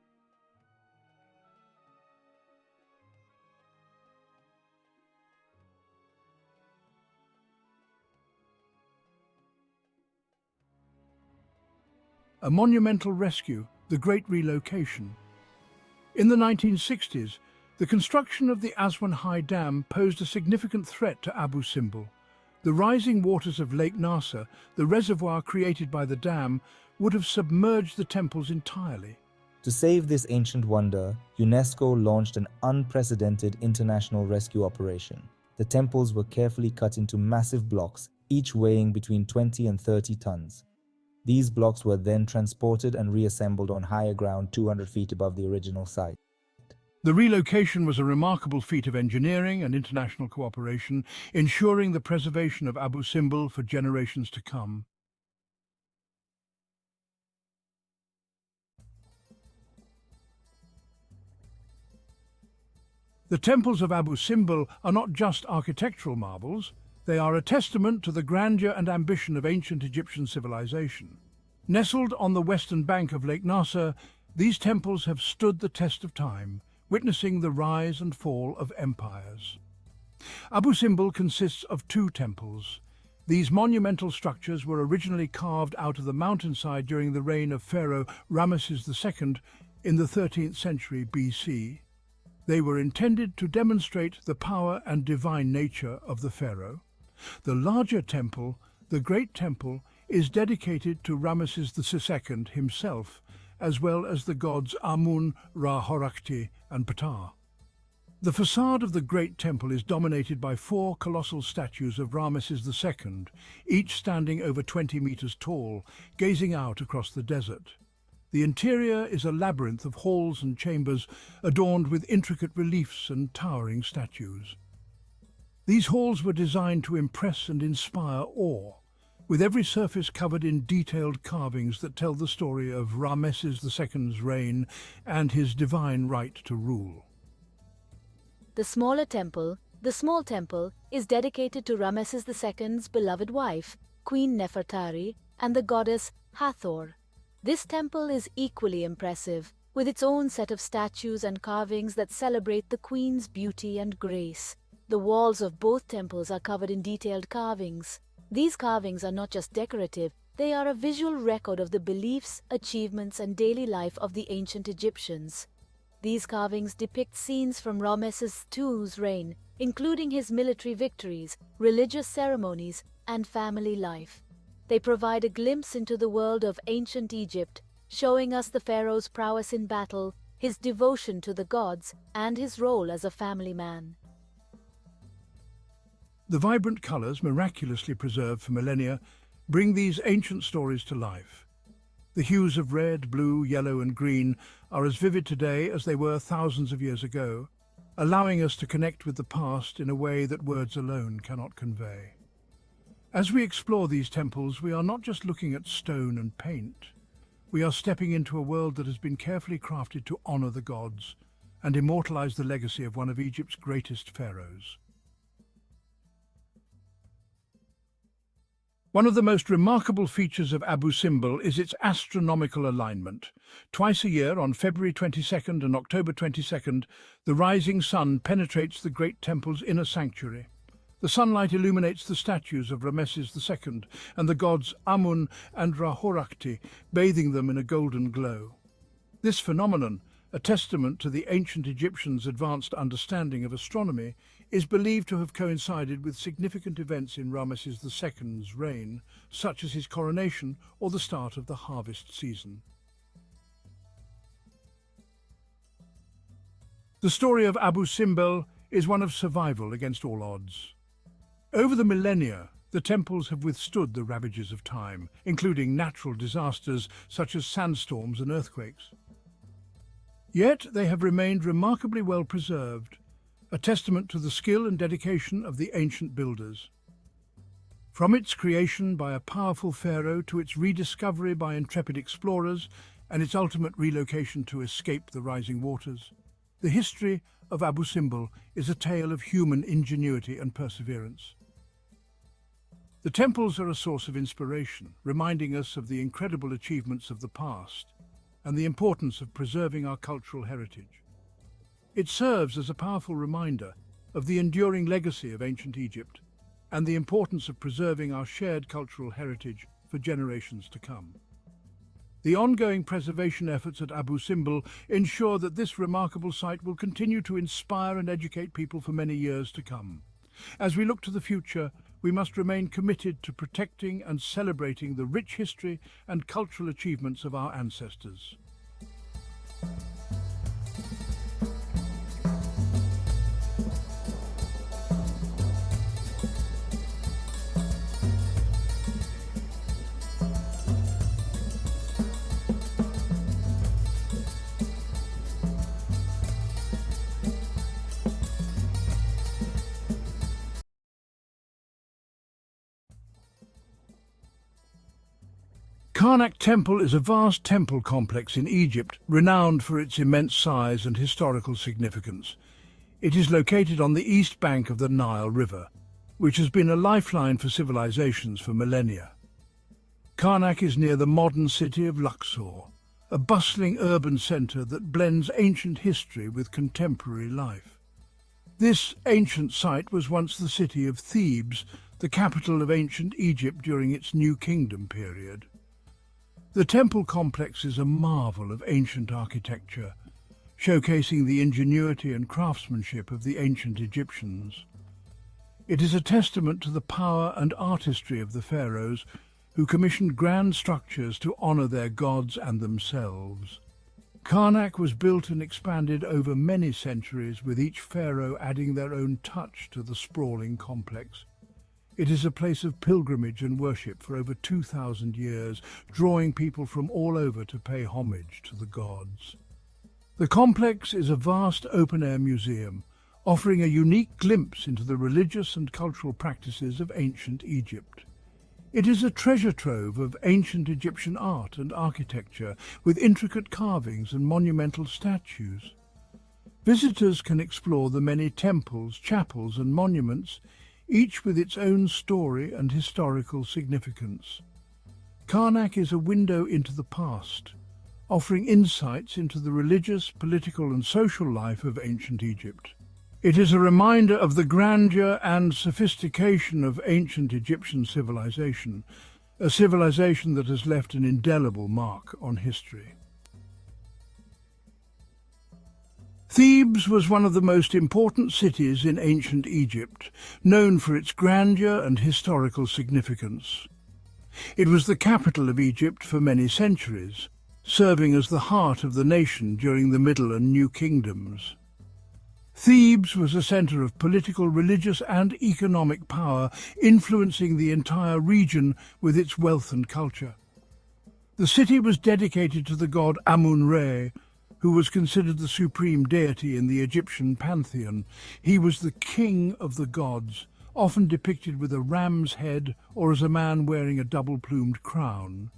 a monumental rescue, the Great Relocation. In the 1960s, the construction of the Aswan High Dam posed a significant threat to Abu Simbel. The rising waters of Lake Nasser, the reservoir created by the dam, would have submerged the temples entirely. To save this ancient wonder, UNESCO launched an unprecedented international rescue operation. The temples were carefully cut into massive blocks, each weighing between 20 and 30 tons. These blocks were then transported and reassembled on higher ground 200 feet above the original site. The relocation was a remarkable feat of engineering and international cooperation, ensuring the preservation of Abu Simbel for generations to come. The temples of Abu Simbel are not just architectural marvels, they are a testament to the grandeur and ambition of ancient Egyptian civilization. Nestled on the western bank of Lake Nasser, these temples have stood the test of time, witnessing the rise and fall of empires. Abu Simbel consists of two temples. These monumental structures were originally carved out of the mountainside during the reign of Pharaoh Ramesses II in the 13th century BC. They were intended to demonstrate the power and divine nature of the pharaoh. The larger temple, the Great Temple, is dedicated to Ramesses II himself, as well as the gods Amun, Ra-Horakhti and Ptah. The facade of the Great Temple is dominated by four colossal statues of Ramesses II, each standing over 20 meters tall, gazing out across the desert. The interior is a labyrinth of halls and chambers adorned with intricate reliefs and towering statues. These halls were designed to impress and inspire awe, with every surface covered in detailed carvings that tell the story of Ramesses II's reign and his divine right to rule. The small temple, is dedicated to Ramesses II's beloved wife, Queen Nefertari, and the goddess Hathor. This temple is equally impressive, with its own set of statues and carvings that celebrate the queen's beauty and grace. The walls of both temples are covered in detailed carvings. These carvings are not just decorative, they are a visual record of the beliefs, achievements, and daily life of the ancient Egyptians. These carvings depict scenes from Ramesses II's reign, including his military victories, religious ceremonies, and family life. They provide a glimpse into the world of ancient Egypt, showing us the pharaoh's prowess in battle, his devotion to the gods, and his role as a family man. The vibrant colours, miraculously preserved for millennia, bring these ancient stories to life. The hues of red, blue, yellow and green are as vivid today as they were thousands of years ago, allowing us to connect with the past in a way that words alone cannot convey. As we explore these temples, we are not just looking at stone and paint. We are stepping into a world that has been carefully crafted to honour the gods and immortalise the legacy of one of Egypt's greatest pharaohs. One of the most remarkable features of Abu Simbel is its astronomical alignment. Twice a year, on February 22nd and October 22nd, the rising sun penetrates the Great Temple's inner sanctuary. The sunlight illuminates the statues of Ramesses II and the gods Amun and Ra-Horakhti, bathing them in a golden glow. This phenomenon, a testament to the ancient Egyptians' advanced understanding of astronomy, is believed to have coincided with significant events in Ramesses II's reign, such as his coronation or the start of the harvest season. The story of Abu Simbel is one of survival against all odds. Over the millennia, the temples have withstood the ravages of time, including natural disasters such as sandstorms and earthquakes. Yet they have remained remarkably well preserved, a testament to the skill and dedication of the ancient builders. From its creation by a powerful pharaoh to its rediscovery by intrepid explorers and its ultimate relocation to escape the rising waters, the history of Abu Simbel is a tale of human ingenuity and perseverance. The temples are a source of inspiration, reminding us of the incredible achievements of the past and the importance of preserving our cultural heritage. It serves as a powerful reminder of the enduring legacy of ancient Egypt and the importance of preserving our shared cultural heritage for generations to come. The ongoing preservation efforts at Abu Simbel ensure that this remarkable site will continue to inspire and educate people for many years to come. As we look to the future, we must remain committed to protecting and celebrating the rich history and cultural achievements of our ancestors. Karnak Temple is a vast temple complex in Egypt, renowned for its immense size and historical significance. It is located on the east bank of the Nile River, which has been a lifeline for civilizations for millennia. Karnak is near the modern city of Luxor, a bustling urban centre that blends ancient history with contemporary life. This ancient site was once the city of Thebes, the capital of ancient Egypt during its New Kingdom period. The temple complex is a marvel of ancient architecture, showcasing the ingenuity and craftsmanship of the ancient Egyptians. It is a testament to the power and artistry of the pharaohs, who commissioned grand structures to honour their gods and themselves. Karnak was built and expanded over many centuries, with each pharaoh adding their own touch to the sprawling complex. It is a place of pilgrimage and worship for over 2,000 years, drawing people from all over to pay homage to the gods. The complex is a vast open-air museum, offering a unique glimpse into the religious and cultural practices of ancient Egypt. It is a treasure trove of ancient Egyptian art and architecture, with intricate carvings and monumental statues. Visitors can explore the many temples, chapels and monuments, each with its own story and historical significance. Karnak is a window into the past, offering insights into the religious, political and social life of ancient Egypt. It is a reminder of the grandeur and sophistication of ancient Egyptian civilization, a civilization that has left an indelible mark on history. Thebes was one of the most important cities in ancient Egypt, known for its grandeur and historical significance. It was the capital of Egypt for many centuries, serving as the heart of the nation during the Middle and New Kingdoms. Thebes was a centre of political, religious and economic power, influencing the entire region with its wealth and culture. The city was dedicated to the god Amun-Re, who was considered the supreme deity in the Egyptian pantheon. He was the king of the gods, often depicted with a ram's head or as a man wearing a double-plumed crown.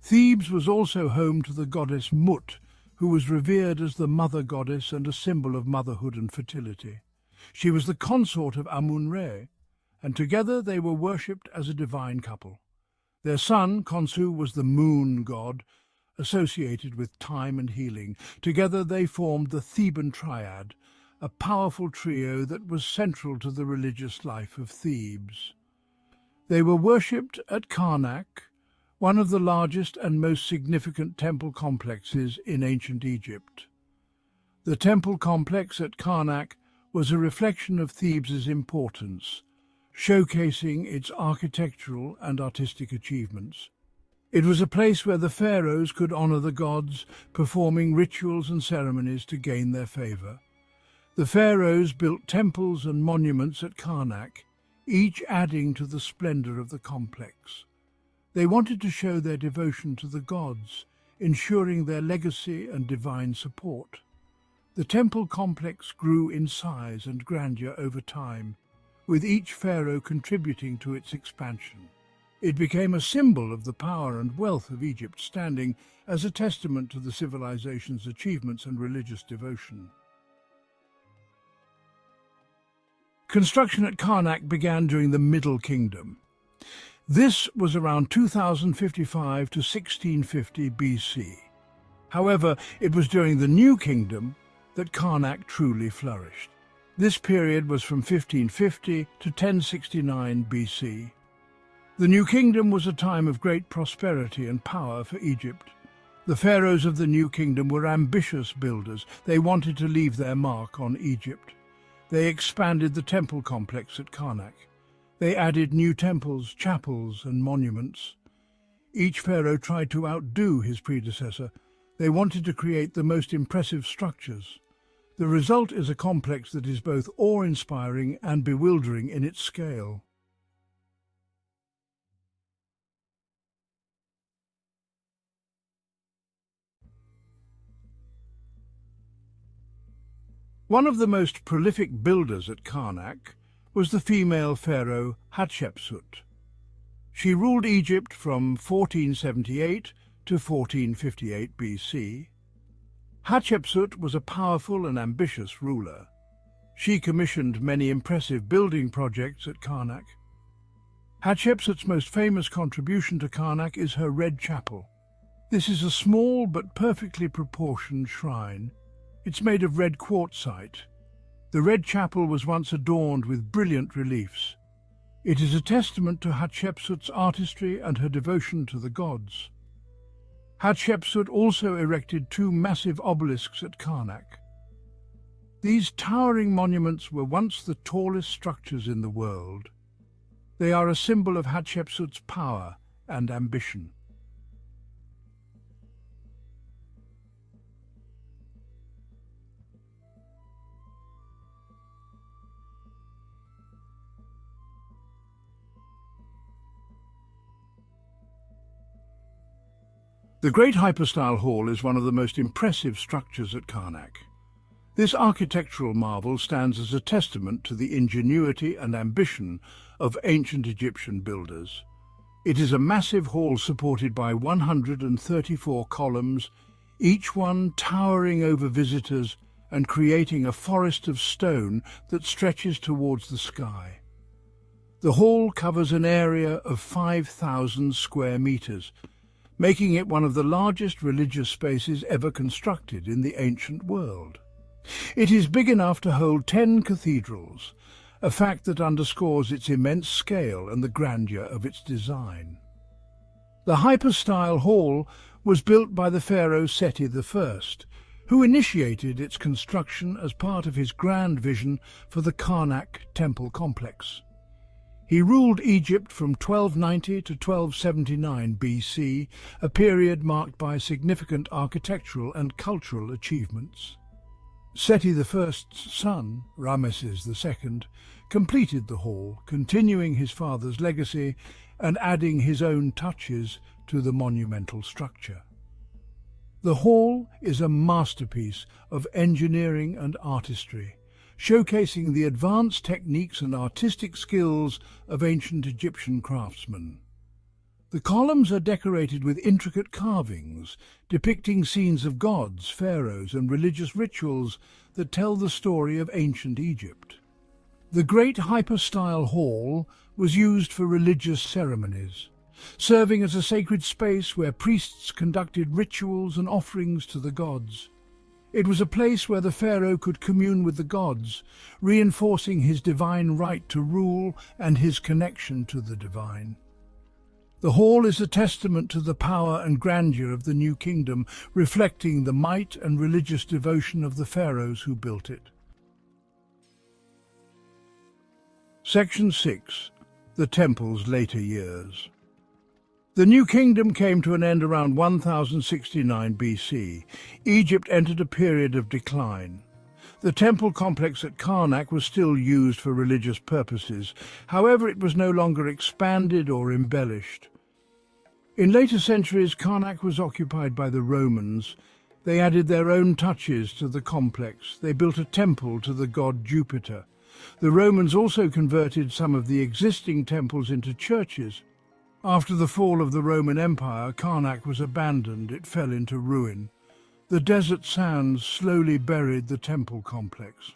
Thebes was also home to the goddess Mut, who was revered as the mother goddess and a symbol of motherhood and fertility. She was the consort of Amun-Re, and together they were worshipped as a divine couple. Their son, Khonsu, was the moon god, associated with time and healing. Together they formed the Theban triad, a powerful trio that was central to the religious life of Thebes. They were worshipped at Karnak, one of the largest and most significant temple complexes in ancient Egypt. The temple complex at Karnak was a reflection of Thebes's importance, showcasing its architectural and artistic achievements. It was a place where the pharaohs could honour the gods, performing rituals and ceremonies to gain their favour. The pharaohs built temples and monuments at Karnak, each adding to the splendour of the complex. They wanted to show their devotion to the gods, ensuring their legacy and divine support. The temple complex grew in size and grandeur over time, with each pharaoh contributing to its expansion. It became a symbol of the power and wealth of Egypt, standing as a testament to the civilization's achievements and religious devotion. Construction at Karnak began during the Middle Kingdom. This was around 2055 to 1650 BC. However, it was during the New Kingdom that Karnak truly flourished. This period was from 1550 to 1069 BC. The New Kingdom was a time of great prosperity and power for Egypt, The pharaohs of the New Kingdom were ambitious builders. They wanted to leave their mark on Egypt. They expanded the temple complex at Karnak. They added new temples, chapels, and monuments. Each pharaoh tried to outdo his predecessor. They wanted to create the most impressive structures. The result is a complex that is both awe-inspiring and bewildering in its scale. One of the most prolific builders at Karnak was the female pharaoh Hatshepsut. She ruled Egypt from 1478 to 1458 BC. Hatshepsut was a powerful and ambitious ruler. She commissioned many impressive building projects at Karnak. Hatshepsut's most famous contribution to Karnak is her Red Chapel. This is a small but perfectly proportioned shrine. It's made of red quartzite. The Red Chapel was once adorned with brilliant reliefs. It is a testament to Hatshepsut's artistry and her devotion to the gods. Hatshepsut also erected two massive obelisks at Karnak. These towering monuments were once the tallest structures in the world. They are a symbol of Hatshepsut's power and ambition. The Great Hypostyle Hall is one of the most impressive structures at Karnak. This architectural marvel stands as a testament to the ingenuity and ambition of ancient Egyptian builders. It is a massive hall supported by 134 columns, each one towering over visitors and creating a forest of stone that stretches towards the sky. The hall covers an area of 5,000 square meters, making it one of the largest religious spaces ever constructed in the ancient world. It is big enough to hold 10 cathedrals, a fact that underscores its immense scale and the grandeur of its design. The hypostyle hall was built by the pharaoh Seti I, who initiated its construction as part of his grand vision for the Karnak Temple complex. He ruled Egypt from 1290 to 1279 BC, a period marked by significant architectural and cultural achievements. Seti I's son, Ramesses II, completed the hall, continuing his father's legacy and adding his own touches to the monumental structure. The hall is a masterpiece of engineering and artistry, showcasing the advanced techniques and artistic skills of ancient Egyptian craftsmen. The columns are decorated with intricate carvings, depicting scenes of gods, pharaohs, and religious rituals that tell the story of ancient Egypt. The Great Hypostyle Hall was used for religious ceremonies, serving as a sacred space where priests conducted rituals and offerings to the gods. It was a place where the pharaoh could commune with the gods, reinforcing his divine right to rule and his connection to the divine. The hall is a testament to the power and grandeur of the New Kingdom, reflecting the might and religious devotion of the pharaohs who built it. Section 6. The Temple's later years. The New Kingdom came to an end around 1069 BC. Egypt entered a period of decline. The temple complex at Karnak was still used for religious purposes. However, it was no longer expanded or embellished. In later centuries, Karnak was occupied by the Romans. They added their own touches to the complex. They built a temple to the god Jupiter. The Romans also converted some of the existing temples into churches. After the fall of the Roman Empire, Karnak was abandoned. It fell into ruin. The desert sands slowly buried the temple complex.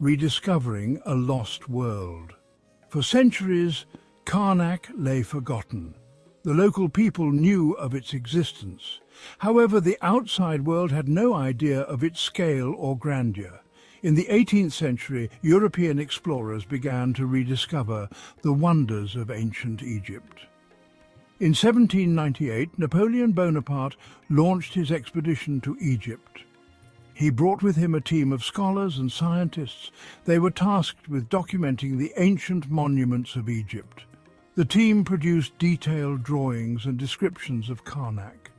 Rediscovering a lost world. For centuries, Karnak lay forgotten. The local people knew of its existence. However, the outside world had no idea of its scale or grandeur. In the 18th century, European explorers began to rediscover the wonders of ancient Egypt. In 1798, Napoleon Bonaparte launched his expedition to Egypt. He brought with him a team of scholars and scientists. They were tasked with documenting the ancient monuments of Egypt. The team produced detailed drawings and descriptions of Karnak.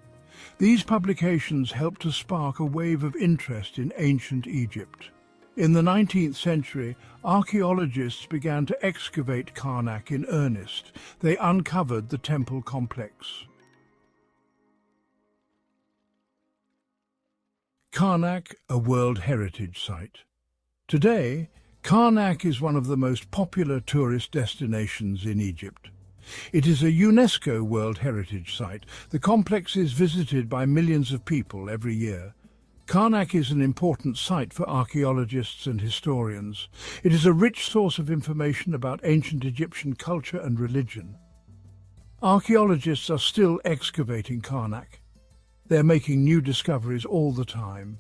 These publications helped to spark a wave of interest in ancient Egypt. In the 19th century, archaeologists began to excavate Karnak in earnest. They uncovered the temple complex. Karnak, a World Heritage Site. Today, Karnak is one of the most popular tourist destinations in Egypt. It is a UNESCO World Heritage Site. The complex is visited by millions of people every year. Karnak is an important site for archaeologists and historians. It is a rich source of information about ancient Egyptian culture and religion. Archaeologists are still excavating Karnak. They're making new discoveries all the time.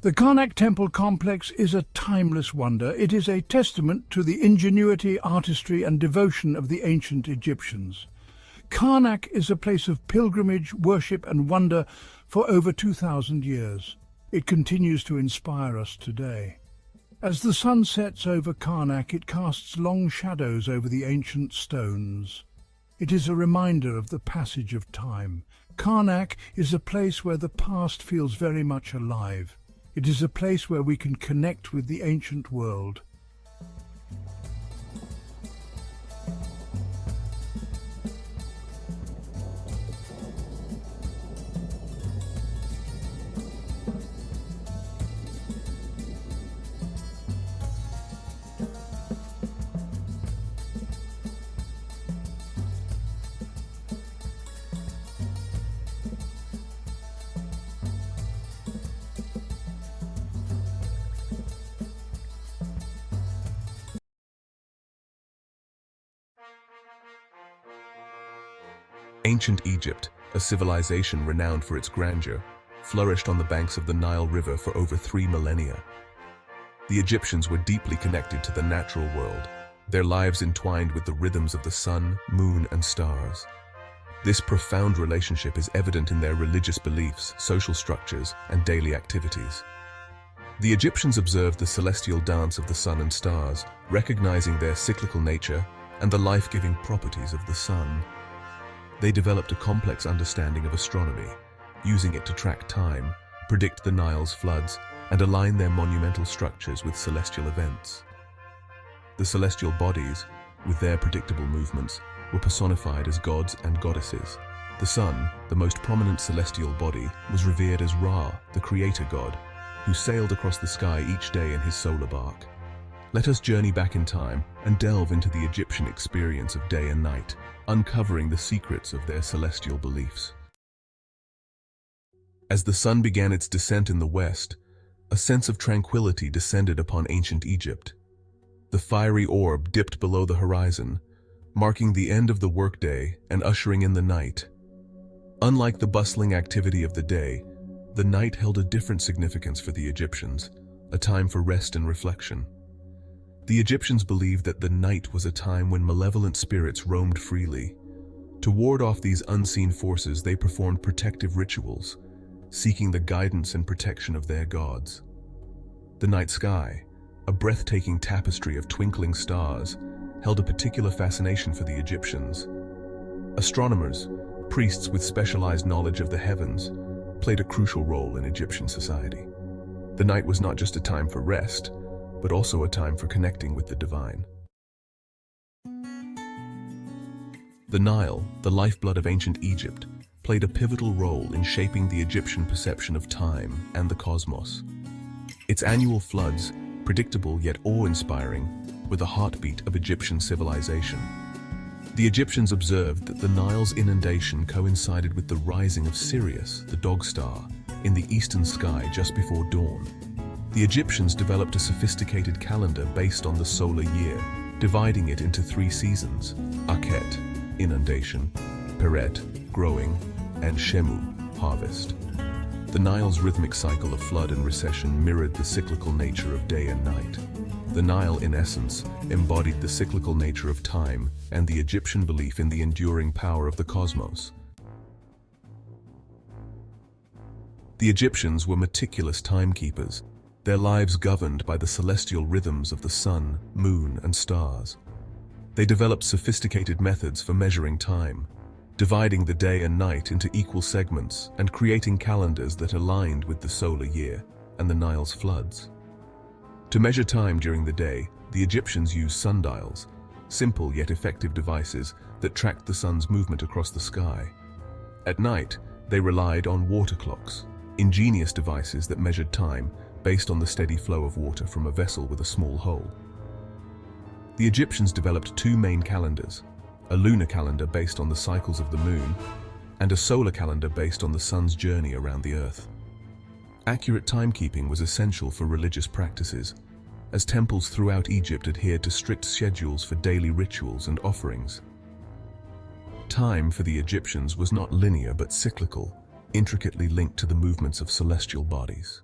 The Karnak Temple complex is a timeless wonder. It is a testament to the ingenuity, artistry, and devotion of the ancient Egyptians. Karnak is a place of pilgrimage, worship, and wonder for over 2,000 years. It continues to inspire us today. As the sun sets over Karnak, it casts long shadows over the ancient stones. It is a reminder of the passage of time. Karnak is a place where the past feels very much alive. It is a place where we can connect with the ancient world. Ancient Egypt, a civilization renowned for its grandeur, flourished on the banks of the Nile River for over 3 millennia. The Egyptians were deeply connected to the natural world, their lives entwined with the rhythms of the sun, moon, and stars. This profound relationship is evident in their religious beliefs, social structures, and daily activities. The Egyptians observed the celestial dance of the sun and stars, recognizing their cyclical nature and the life-giving properties of the sun. They developed a complex understanding of astronomy, using it to track time, predict the Nile's floods, and align their monumental structures with celestial events. The celestial bodies, with their predictable movements, were personified as gods and goddesses. The sun, the most prominent celestial body, was revered as Ra, the creator god, who sailed across the sky each day in his solar bark. Let us journey back in time and delve into the Egyptian experience of day and night, uncovering the secrets of their celestial beliefs. As the sun began its descent in the west, a sense of tranquility descended upon ancient Egypt. The fiery orb dipped below the horizon, marking the end of the workday and ushering in the night. Unlike the bustling activity of the day, the night held a different significance for the Egyptians, a time for rest and reflection. The Egyptians believed that the night was a time when malevolent spirits roamed freely. To ward off these unseen forces, they performed protective rituals, seeking the guidance and protection of their gods. The night sky, a breathtaking tapestry of twinkling stars, held a particular fascination for the Egyptians. Astronomers, priests with specialized knowledge of the heavens, played a crucial role in Egyptian society. The night was not just a time for rest, but also a time for connecting with the divine. The Nile, the lifeblood of ancient Egypt, played a pivotal role in shaping the Egyptian perception of time and the cosmos. Its annual floods, predictable yet awe-inspiring, were the heartbeat of Egyptian civilization. The Egyptians observed that the Nile's inundation coincided with the rising of Sirius, the dog star, in the eastern sky just before dawn. The Egyptians developed a sophisticated calendar based on the solar year, dividing it into 3 seasons: Akhet, inundation; Peret, growing; and Shemu, harvest. The Nile's rhythmic cycle of flood and recession mirrored the cyclical nature of day and night. The Nile, in essence, embodied the cyclical nature of time and the Egyptian belief in the enduring power of the cosmos. The Egyptians were meticulous timekeepers, their lives governed by the celestial rhythms of the sun, moon, and stars. They developed sophisticated methods for measuring time, dividing the day and night into equal segments and creating calendars that aligned with the solar year and the Nile's floods. To measure time during the day, the Egyptians used sundials, simple yet effective devices that tracked the sun's movement across the sky. At night, they relied on water clocks, ingenious devices that measured time based on the steady flow of water from a vessel with a small hole. The Egyptians developed two main calendars, a lunar calendar based on the cycles of the moon, and a solar calendar based on the sun's journey around the earth. Accurate timekeeping was essential for religious practices, as temples throughout Egypt adhered to strict schedules for daily rituals and offerings. Time for the Egyptians was not linear but cyclical, intricately linked to the movements of celestial bodies.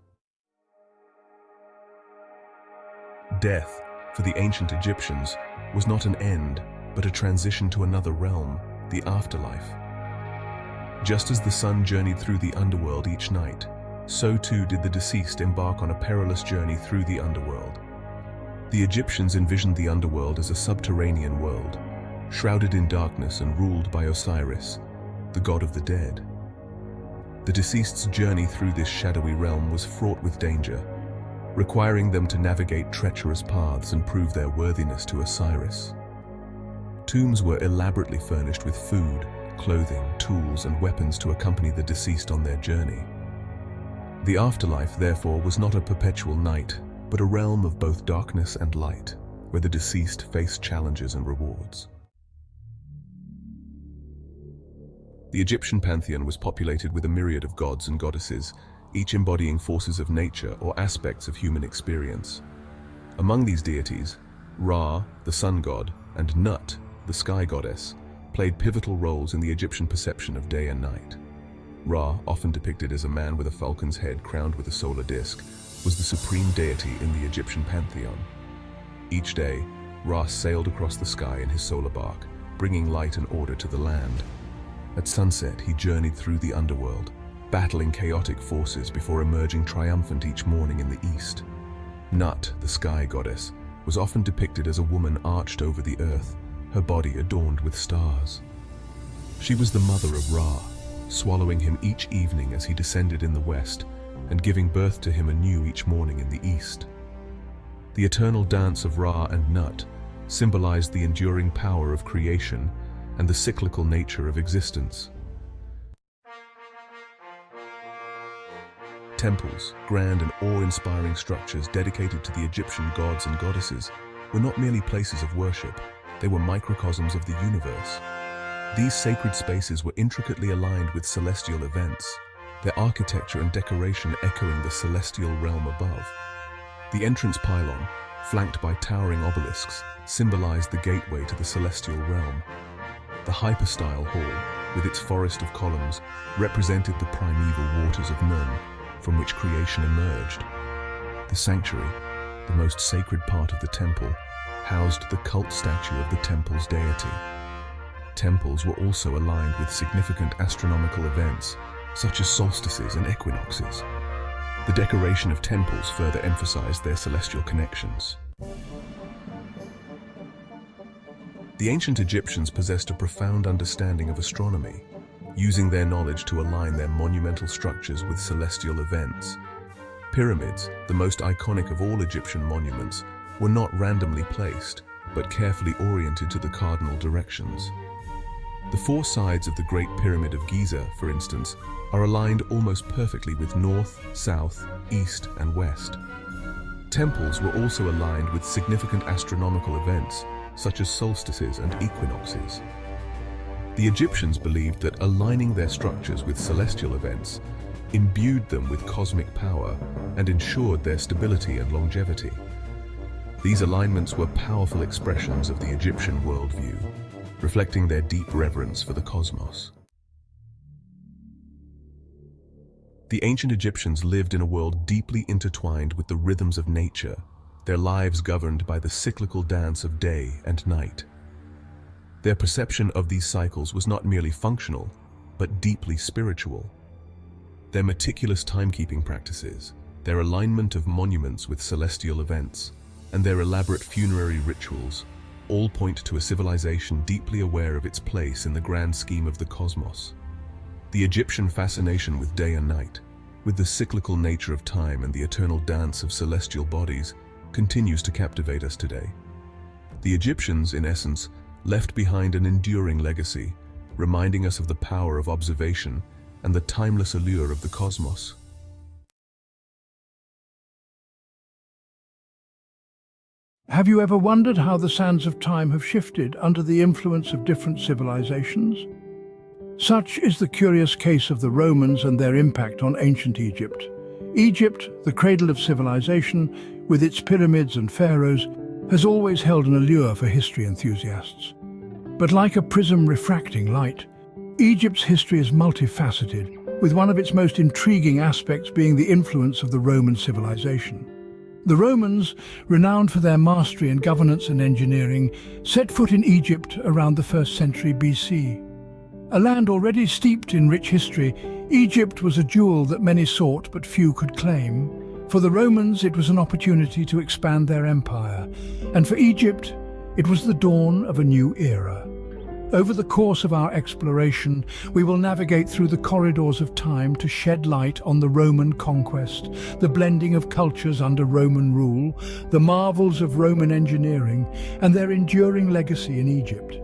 Death, for the ancient Egyptians, was not an end, but a transition to another realm, the afterlife. Just as the sun journeyed through the underworld each night, so too did the deceased embark on a perilous journey through the underworld. The Egyptians envisioned the underworld as a subterranean world, shrouded in darkness and ruled by Osiris, the god of the dead. The deceased's journey through this shadowy realm was fraught with danger, requiring them to navigate treacherous paths and prove their worthiness to Osiris. Tombs were elaborately furnished with food, clothing, tools, and weapons to accompany the deceased on their journey. The afterlife, therefore, was not a perpetual night, but a realm of both darkness and light, where the deceased faced challenges and rewards. The Egyptian pantheon was populated with a myriad of gods and goddesses, each embodying forces of nature or aspects of human experience. Among these deities, Ra, the sun god, and Nut, the sky goddess, played pivotal roles in the Egyptian perception of day and night. Ra, often depicted as a man with a falcon's head crowned with a solar disk, was the supreme deity in the Egyptian pantheon. Each day, Ra sailed across the sky in his solar bark, bringing light and order to the land. At sunset, he journeyed through the underworld, battling chaotic forces before emerging triumphant each morning in the east. Nut, the sky goddess, was often depicted as a woman arched over the earth, her body adorned with stars. She was the mother of Ra, swallowing him each evening as he descended in the west, and giving birth to him anew each morning in the east. The eternal dance of Ra and Nut symbolized the enduring power of creation and the cyclical nature of existence. Temples, grand and awe-inspiring structures dedicated to the Egyptian gods and goddesses, were not merely places of worship, they were microcosms of the universe. These sacred spaces were intricately aligned with celestial events, their architecture and decoration echoing the celestial realm above. The entrance pylon, flanked by towering obelisks, symbolized the gateway to the celestial realm. The hypostyle hall, with its forest of columns, represented the primeval waters of Nun, from which creation emerged. The sanctuary, the most sacred part of the temple, housed the cult statue of the temple's deity. Temples were also aligned with significant astronomical events, such as solstices and equinoxes. The decoration of temples further emphasized their celestial connections. The ancient Egyptians possessed a profound understanding of astronomy, using their knowledge to align their monumental structures with celestial events. Pyramids, the most iconic of all Egyptian monuments, were not randomly placed, but carefully oriented to the cardinal directions. The four sides of the Great Pyramid of Giza, for instance, are aligned almost perfectly with north, south, east, and west. Temples were also aligned with significant astronomical events, such as solstices and equinoxes. The Egyptians believed that aligning their structures with celestial events imbued them with cosmic power and ensured their stability and longevity. These alignments were powerful expressions of the Egyptian worldview, reflecting their deep reverence for the cosmos. The ancient Egyptians lived in a world deeply intertwined with the rhythms of nature, their lives governed by the cyclical dance of day and night. Their perception of these cycles was not merely functional, but deeply spiritual. Their meticulous timekeeping practices, their alignment of monuments with celestial events, and their elaborate funerary rituals all point to a civilization deeply aware of its place in the grand scheme of the cosmos. The Egyptian fascination with day and night, with the cyclical nature of time and the eternal dance of celestial bodies, continues to captivate us today. The Egyptians, in essence, left behind an enduring legacy, reminding us of the power of observation and the timeless allure of the cosmos. Have you ever wondered how the sands of time have shifted under the influence of different civilizations? Such is the curious case of the Romans and their impact on ancient Egypt. Egypt, the cradle of civilization, with its pyramids and pharaohs, has always held an allure for history enthusiasts. But like a prism refracting light, Egypt's history is multifaceted, with one of its most intriguing aspects being the influence of the Roman civilization. The Romans, renowned for their mastery in governance and engineering, set foot in Egypt around the 1st century BC. A land already steeped in rich history, Egypt was a jewel that many sought but few could claim. For the Romans, it was an opportunity to expand their empire, and for Egypt, it was the dawn of a new era. Over the course of our exploration, we will navigate through the corridors of time to shed light on the Roman conquest, the blending of cultures under Roman rule, the marvels of Roman engineering, and their enduring legacy in Egypt.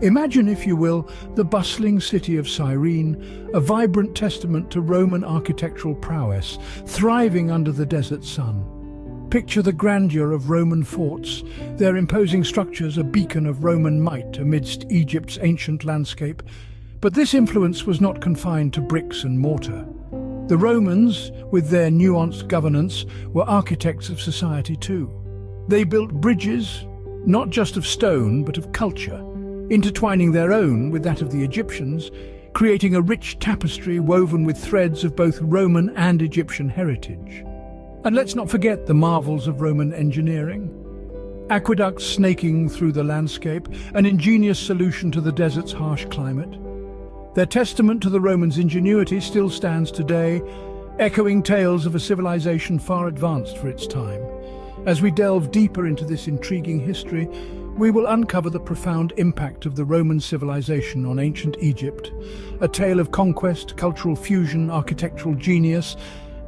Imagine, if you will, the bustling city of Cyrene, a vibrant testament to Roman architectural prowess, thriving under the desert sun. Picture the grandeur of Roman forts, their imposing structures a beacon of Roman might amidst Egypt's ancient landscape. But this influence was not confined to bricks and mortar. The Romans, with their nuanced governance, were architects of society too. They built bridges, not just of stone, but of culture, intertwining their own with that of the Egyptians, creating a rich tapestry woven with threads of both Roman and Egyptian heritage. And let's not forget the marvels of Roman engineering. Aqueducts snaking through the landscape, an ingenious solution to the desert's harsh climate. Their testament to the Romans' ingenuity still stands today, echoing tales of a civilization far advanced for its time. As we delve deeper into this intriguing history, we will uncover the profound impact of the Roman civilization on ancient Egypt, a tale of conquest, cultural fusion, architectural genius,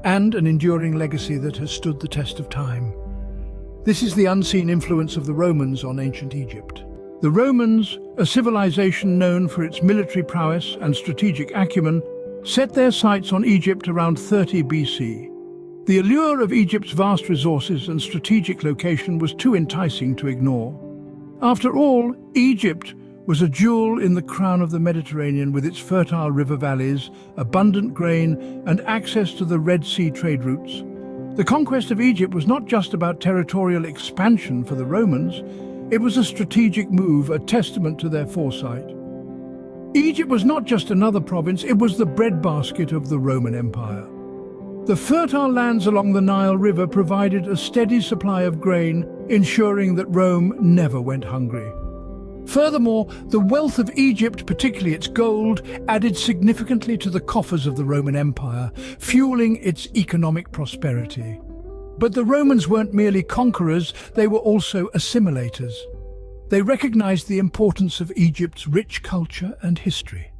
and an enduring legacy that has stood the test of time. This is the unseen influence of the Romans on ancient Egypt. The Romans, a civilization known for its military prowess and strategic acumen, set their sights on Egypt around 30 BC. The allure of Egypt's vast resources and strategic location was too enticing to ignore. After all, Egypt was a jewel in the crown of the Mediterranean, with its fertile river valleys, abundant grain, and access to the Red Sea trade routes. The conquest of Egypt was not just about territorial expansion for the Romans, it was a strategic move, a testament to their foresight. Egypt was not just another province, it was the breadbasket of the Roman Empire. The fertile lands along the Nile River provided a steady supply of grain, ensuring that Rome never went hungry. Furthermore, the wealth of Egypt, particularly its gold, added significantly to the coffers of the Roman Empire, fueling its economic prosperity. But the Romans weren't merely conquerors, they were also assimilators. They recognized the importance of Egypt's rich culture and history.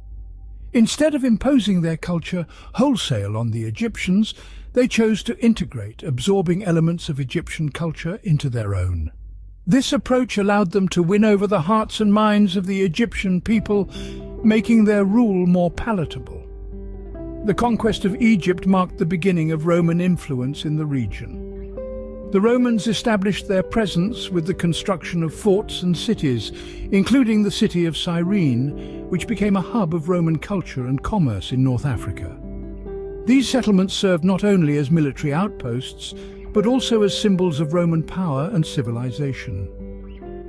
Instead of imposing their culture wholesale on the Egyptians, they chose to integrate, absorbing elements of Egyptian culture into their own. This approach allowed them to win over the hearts and minds of the Egyptian people, making their rule more palatable. The conquest of Egypt marked the beginning of Roman influence in the region. The Romans established their presence with the construction of forts and cities, including the city of Cyrene, which became a hub of Roman culture and commerce in North Africa. These settlements served not only as military outposts, but also as symbols of Roman power and civilization.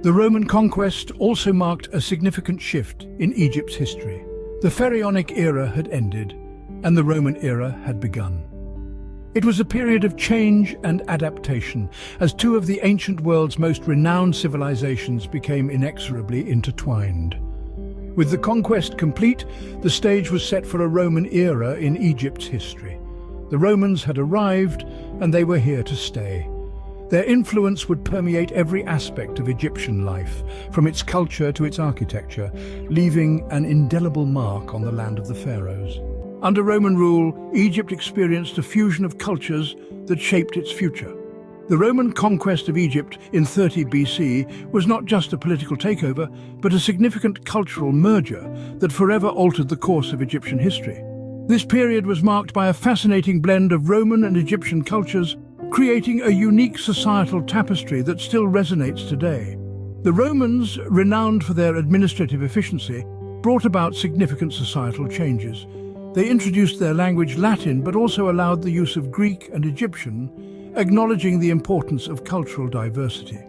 The Roman conquest also marked a significant shift in Egypt's history. The pharaonic era had ended, and the Roman era had begun. It was a period of change and adaptation, as two of the ancient world's most renowned civilizations became inexorably intertwined. With the conquest complete, the stage was set for a Roman era in Egypt's history. The Romans had arrived, and they were here to stay. Their influence would permeate every aspect of Egyptian life, from its culture to its architecture, leaving an indelible mark on the land of the pharaohs. Under Roman rule, Egypt experienced a fusion of cultures that shaped its future. The Roman conquest of Egypt in 30 BC was not just a political takeover, but a significant cultural merger that forever altered the course of Egyptian history. This period was marked by a fascinating blend of Roman and Egyptian cultures, creating a unique societal tapestry that still resonates today. The Romans, renowned for their administrative efficiency, brought about significant societal changes. They introduced their language Latin, but also allowed the use of Greek and Egyptian, acknowledging the importance of cultural diversity.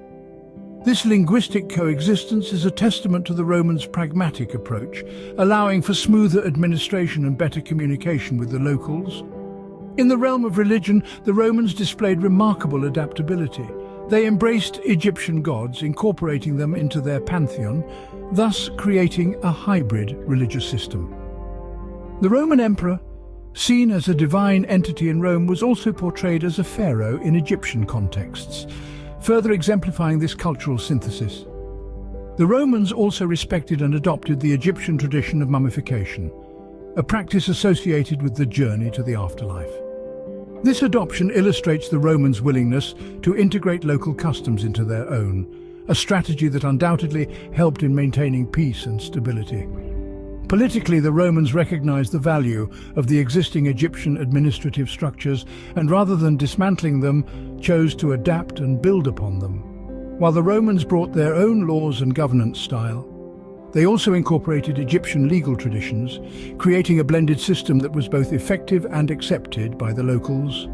This linguistic coexistence is a testament to the Romans' pragmatic approach, allowing for smoother administration and better communication with the locals. In the realm of religion, the Romans displayed remarkable adaptability. They embraced Egyptian gods, incorporating them into their pantheon, thus creating a hybrid religious system. The Roman emperor, seen as a divine entity in Rome, was also portrayed as a pharaoh in Egyptian contexts, further exemplifying this cultural synthesis. The Romans also respected and adopted the Egyptian tradition of mummification, a practice associated with the journey to the afterlife. This adoption illustrates the Romans' willingness to integrate local customs into their own, a strategy that undoubtedly helped in maintaining peace and stability. Politically, the Romans recognized the value of the existing Egyptian administrative structures and, rather than dismantling them, chose to adapt and build upon them. While the Romans brought their own laws and governance style, they also incorporated Egyptian legal traditions, creating a blended system that was both effective and accepted by the locals.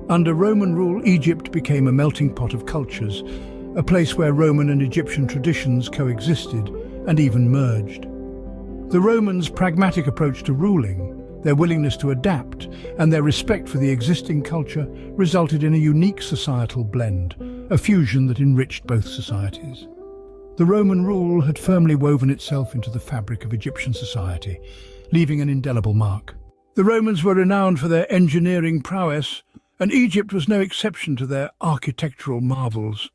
Under Roman rule, Egypt became a melting pot of cultures, a place where Roman and Egyptian traditions coexisted and even merged. The Romans' pragmatic approach to ruling, their willingness to adapt, and their respect for the existing culture resulted in a unique societal blend, a fusion that enriched both societies. The Roman rule had firmly woven itself into the fabric of Egyptian society, leaving an indelible mark. The Romans were renowned for their engineering prowess, and Egypt was no exception to their architectural marvels.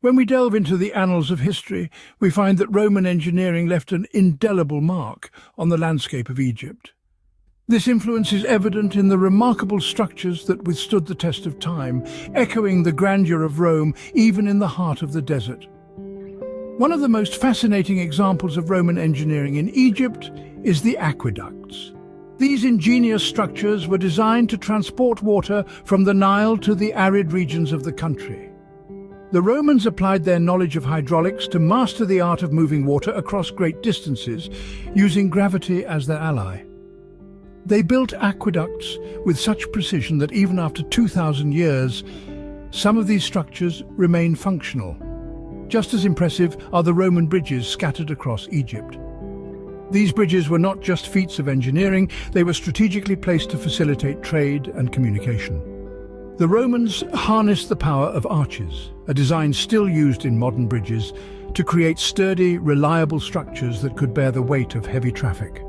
When we delve into the annals of history, we find that Roman engineering left an indelible mark on the landscape of Egypt. This influence is evident in the remarkable structures that withstood the test of time, echoing the grandeur of Rome even in the heart of the desert. One of the most fascinating examples of Roman engineering in Egypt is the aqueducts. These ingenious structures were designed to transport water from the Nile to the arid regions of the country. The Romans applied their knowledge of hydraulics to master the art of moving water across great distances, using gravity as their ally. They built aqueducts with such precision that even after 2,000 years, some of these structures remain functional. Just as impressive are the Roman bridges scattered across Egypt. These bridges were not just feats of engineering, they were strategically placed to facilitate trade and communication. The Romans harnessed the power of arches, a design still used in modern bridges, to create sturdy, reliable structures that could bear the weight of heavy traffic.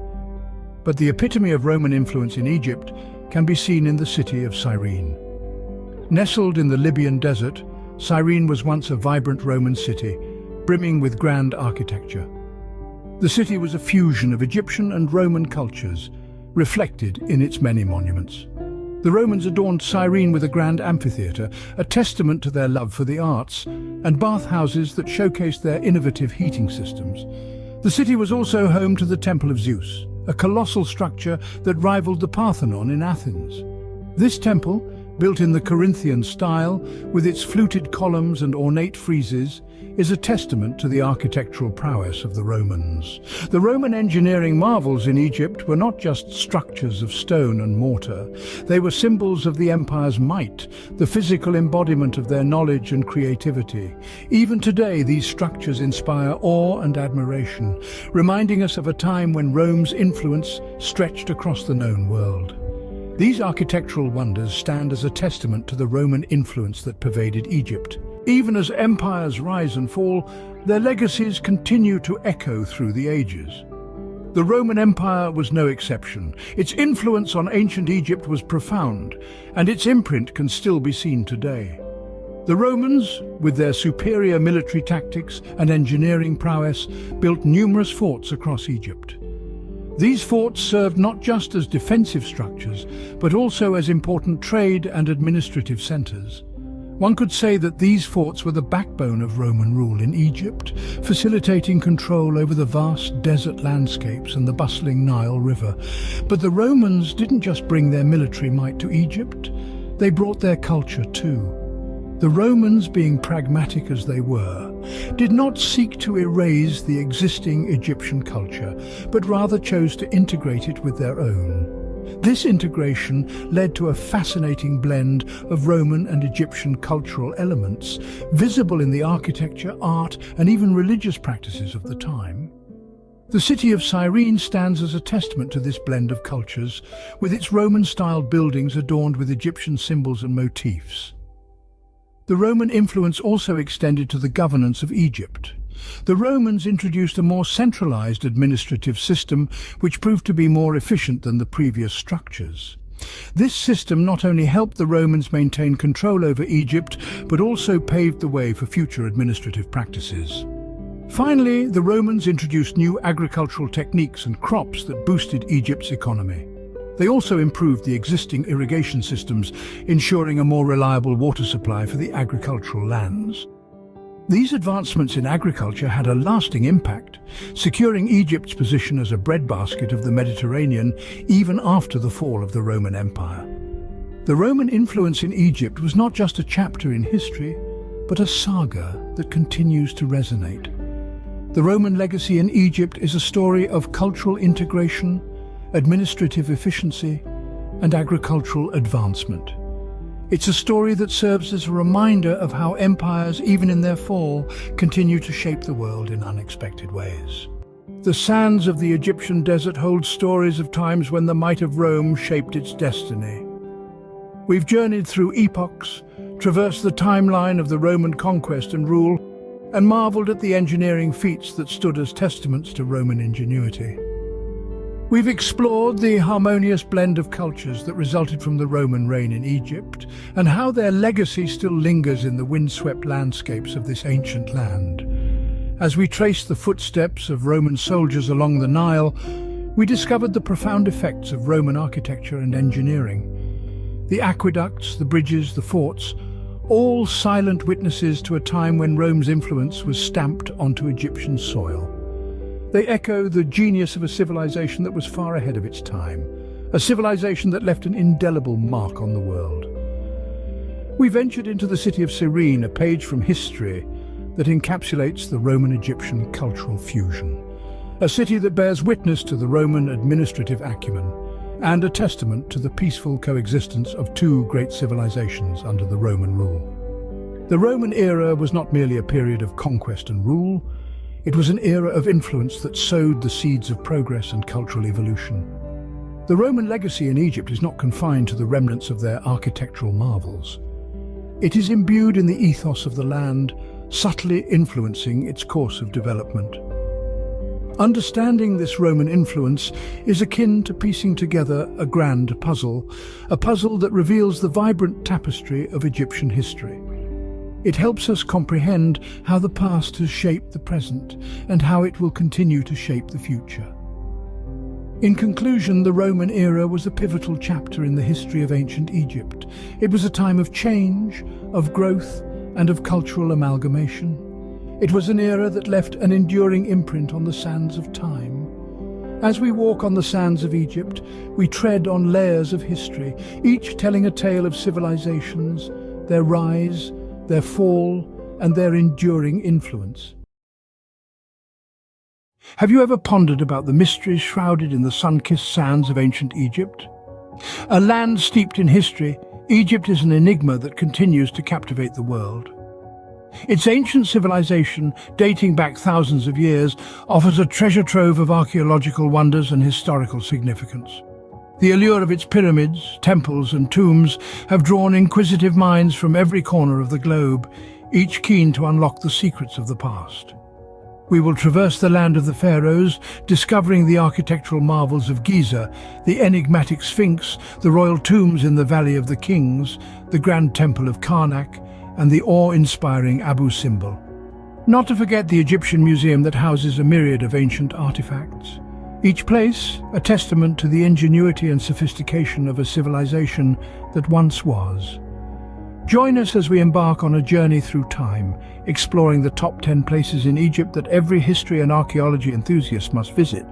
But the epitome of Roman influence in Egypt can be seen in the city of Cyrene. Nestled in the Libyan desert, Cyrene was once a vibrant Roman city, brimming with grand architecture. The city was a fusion of Egyptian and Roman cultures, reflected in its many monuments. The Romans adorned Cyrene with a grand amphitheatre, a testament to their love for the arts, and bathhouses that showcased their innovative heating systems. The city was also home to the Temple of Zeus, a colossal structure that rivaled the Parthenon in Athens. This temple, built in the Corinthian style, with its fluted columns and ornate friezes, is a testament to the architectural prowess of the Romans. The Roman engineering marvels in Egypt were not just structures of stone and mortar. They were symbols of the empire's might, the physical embodiment of their knowledge and creativity. Even today, these structures inspire awe and admiration, reminding us of a time when Rome's influence stretched across the known world. These architectural wonders stand as a testament to the Roman influence that pervaded Egypt. Even as empires rise and fall, their legacies continue to echo through the ages. The Roman Empire was no exception. Its influence on ancient Egypt was profound, and its imprint can still be seen today. The Romans, with their superior military tactics and engineering prowess, built numerous forts across Egypt. These forts served not just as defensive structures, but also as important trade and administrative centers. One could say that these forts were the backbone of Roman rule in Egypt, facilitating control over the vast desert landscapes and the bustling Nile River. But the Romans didn't just bring their military might to Egypt, they brought their culture too. The Romans, being pragmatic as they were, did not seek to erase the existing Egyptian culture, but rather chose to integrate it with their own. This integration led to a fascinating blend of Roman and Egyptian cultural elements, visible in the architecture, art, and even religious practices of the time. The city of Cyrene stands as a testament to this blend of cultures, with its Roman-styled buildings adorned with Egyptian symbols and motifs. The Roman influence also extended to the governance of Egypt. The Romans introduced a more centralized administrative system which proved to be more efficient than the previous structures. This system not only helped the Romans maintain control over Egypt, but also paved the way for future administrative practices. Finally, the Romans introduced new agricultural techniques and crops that boosted Egypt's economy. They also improved the existing irrigation systems, ensuring a more reliable water supply for the agricultural lands. These advancements in agriculture had a lasting impact, securing Egypt's position as a breadbasket of the Mediterranean even after the fall of the Roman Empire. The Roman influence in Egypt was not just a chapter in history, but a saga that continues to resonate. The Roman legacy in Egypt is a story of cultural integration, administrative efficiency, and agricultural advancement. It's a story that serves as a reminder of how empires, even in their fall, continue to shape the world in unexpected ways. The sands of the Egyptian desert hold stories of times when the might of Rome shaped its destiny. We've journeyed through epochs, traversed the timeline of the Roman conquest and rule, and marveled at the engineering feats that stood as testaments to Roman ingenuity. We've explored the harmonious blend of cultures that resulted from the Roman reign in Egypt, and how their legacy still lingers in the windswept landscapes of this ancient land. As we traced the footsteps of Roman soldiers along the Nile, we discovered the profound effects of Roman architecture and engineering. The aqueducts, the bridges, the forts, all silent witnesses to a time when Rome's influence was stamped onto Egyptian soil. They echo the genius of a civilization that was far ahead of its time, a civilization that left an indelible mark on the world. We ventured into the city of Cyrene, a page from history that encapsulates the Roman-Egyptian cultural fusion, a city that bears witness to the Roman administrative acumen and a testament to the peaceful coexistence of two great civilizations under the Roman rule. The Roman era was not merely a period of conquest and rule, it was an era of influence that sowed the seeds of progress and cultural evolution. The Roman legacy in Egypt is not confined to the remnants of their architectural marvels. It is imbued in the ethos of the land, subtly influencing its course of development. Understanding this Roman influence is akin to piecing together a grand puzzle, a puzzle that reveals the vibrant tapestry of Egyptian history. It helps us comprehend how the past has shaped the present and how it will continue to shape the future. In conclusion, the Roman era was a pivotal chapter in the history of ancient Egypt. It was a time of change, of growth, and of cultural amalgamation. It was an era that left an enduring imprint on the sands of time. As we walk on the sands of Egypt, we tread on layers of history, each telling a tale of civilizations, their rise, their fall, and their enduring influence. Have you ever pondered about the mysteries shrouded in the sun-kissed sands of ancient Egypt? A land steeped in history, Egypt is an enigma that continues to captivate the world. Its ancient civilization, dating back thousands of years, offers a treasure trove of archaeological wonders and historical significance. The allure of its pyramids, temples and tombs have drawn inquisitive minds from every corner of the globe, each keen to unlock the secrets of the past. We will traverse the land of the pharaohs, discovering the architectural marvels of Giza, the enigmatic Sphinx, the royal tombs in the Valley of the Kings, the Grand Temple of Karnak, and the awe-inspiring Abu Simbel. Not to forget the Egyptian museum that houses a myriad of ancient artifacts. Each place a testament to the ingenuity and sophistication of a civilization that once was. Join us as we embark on a journey through time, exploring the top 10 places in Egypt that every history and archaeology enthusiast must visit.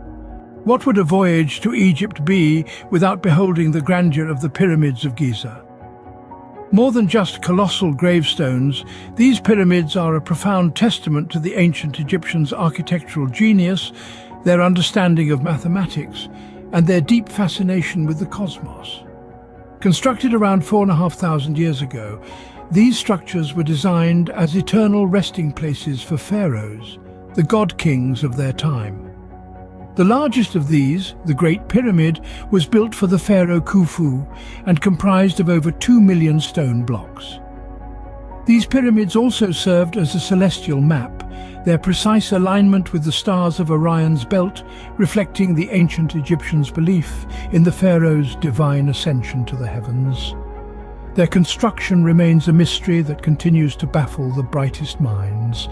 What would a voyage to Egypt be without beholding the grandeur of the pyramids of Giza? More than just colossal gravestones, these pyramids are a profound testament to the ancient Egyptians' architectural genius, their understanding of mathematics, and their deep fascination with the cosmos. Constructed around 4,500 years ago, these structures were designed as eternal resting places for pharaohs, the god-kings of their time. The largest of these, the Great Pyramid, was built for the pharaoh Khufu and comprised of over 2 million stone blocks. These pyramids also served as a celestial map, their precise alignment with the stars of Orion's belt reflecting the ancient Egyptians' belief in the pharaoh's divine ascension to the heavens. Their construction remains a mystery that continues to baffle the brightest minds.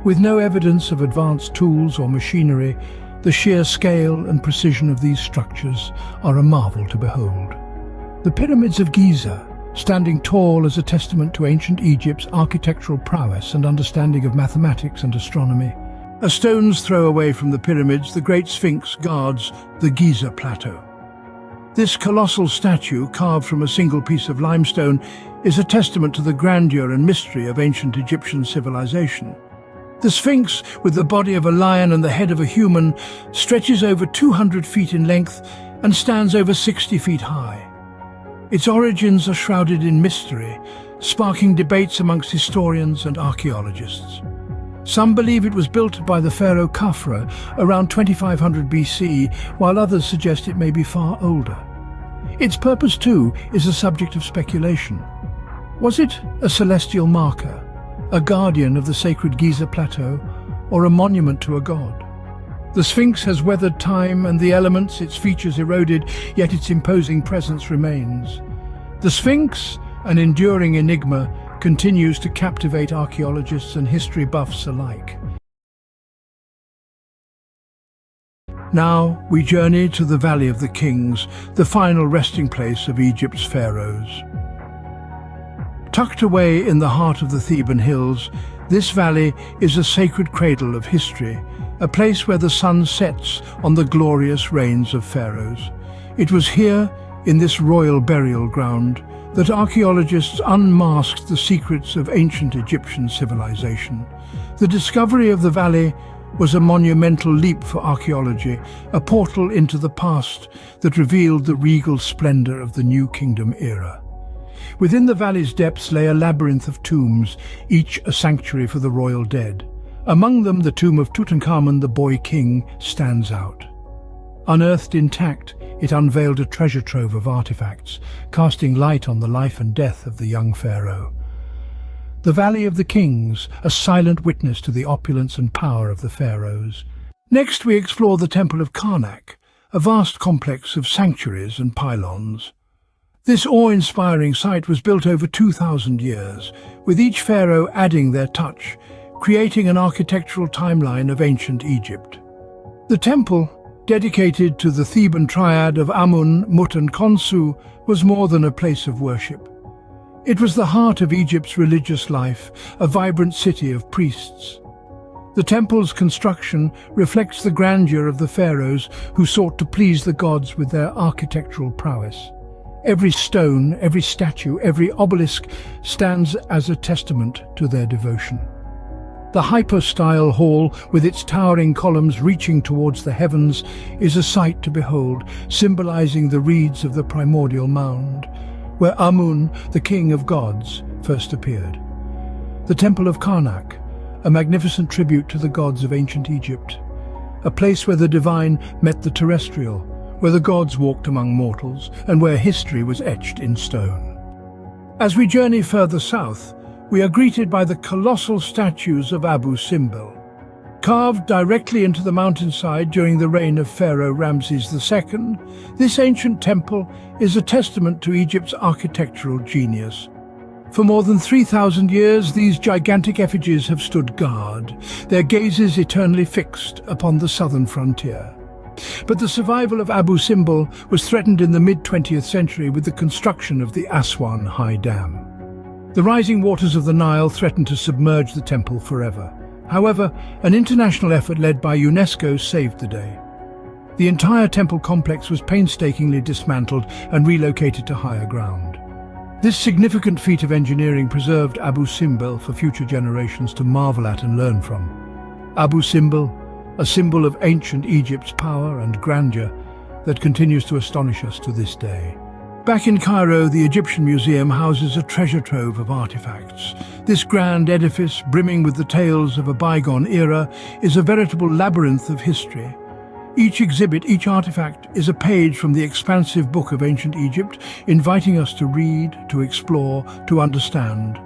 With no evidence of advanced tools or machinery, the sheer scale and precision of these structures are a marvel to behold. The pyramids of Giza, standing tall as a testament to ancient Egypt's architectural prowess and understanding of mathematics and astronomy. A stone's throw away from the pyramids, the Great Sphinx guards the Giza Plateau. This colossal statue, carved from a single piece of limestone, is a testament to the grandeur and mystery of ancient Egyptian civilization. The Sphinx, with the body of a lion and the head of a human, stretches over 200 feet in length and stands over 60 feet high. Its origins are shrouded in mystery, sparking debates amongst historians and archaeologists. Some believe it was built by the pharaoh Khafra around 2500 BC, while others suggest it may be far older. Its purpose, too, is a subject of speculation. Was it a celestial marker, a guardian of the sacred Giza Plateau, or a monument to a god? The Sphinx has weathered time and the elements, its features eroded, yet its imposing presence remains. The Sphinx, an enduring enigma, continues to captivate archaeologists and history buffs alike. Now we journey to the Valley of the Kings, the final resting place of Egypt's pharaohs. Tucked away in the heart of the Theban hills, this valley is a sacred cradle of history, a place where the sun sets on the glorious reigns of pharaohs. It was here, in this royal burial ground, that archaeologists unmasked the secrets of ancient Egyptian civilization. The discovery of the valley was a monumental leap for archaeology, a portal into the past that revealed the regal splendor of the New Kingdom era. Within the valley's depths lay a labyrinth of tombs, each a sanctuary for the royal dead. Among them, the tomb of Tutankhamun, the boy king, stands out. Unearthed intact, it unveiled a treasure trove of artifacts, casting light on the life and death of the young pharaoh. The Valley of the Kings, a silent witness to the opulence and power of the pharaohs. Next, we explore the Temple of Karnak, a vast complex of sanctuaries and pylons. This awe-inspiring site was built over 2,000 years, with each pharaoh adding their touch, creating an architectural timeline of ancient Egypt. The temple, dedicated to the Theban triad of Amun, Mut and Khonsu, was more than a place of worship. It was the heart of Egypt's religious life, a vibrant city of priests. The temple's construction reflects the grandeur of the pharaohs who sought to please the gods with their architectural prowess. Every stone, every statue, every obelisk stands as a testament to their devotion. The hypostyle hall, with its towering columns reaching towards the heavens, is a sight to behold, symbolizing the reeds of the primordial mound, where Amun, the king of gods, first appeared. The Temple of Karnak, a magnificent tribute to the gods of ancient Egypt, a place where the divine met the terrestrial, where the gods walked among mortals, and where history was etched in stone. As we journey further south, we are greeted by the colossal statues of Abu Simbel. Carved directly into the mountainside during the reign of Pharaoh Ramses II, this ancient temple is a testament to Egypt's architectural genius. For more than 3,000 years, these gigantic effigies have stood guard, their gazes eternally fixed upon the southern frontier. But the survival of Abu Simbel was threatened in the mid-20th century with the construction of the Aswan High Dam. The rising waters of the Nile threatened to submerge the temple forever. However, an international effort led by UNESCO saved the day. The entire temple complex was painstakingly dismantled and relocated to higher ground. This significant feat of engineering preserved Abu Simbel for future generations to marvel at and learn from. Abu Simbel, a symbol of ancient Egypt's power and grandeur that continues to astonish us to this day. Back in Cairo, the Egyptian Museum houses a treasure trove of artifacts. This grand edifice, brimming with the tales of a bygone era, is a veritable labyrinth of history. Each exhibit, each artifact, is a page from the expansive book of ancient Egypt, inviting us to read, to explore, to understand.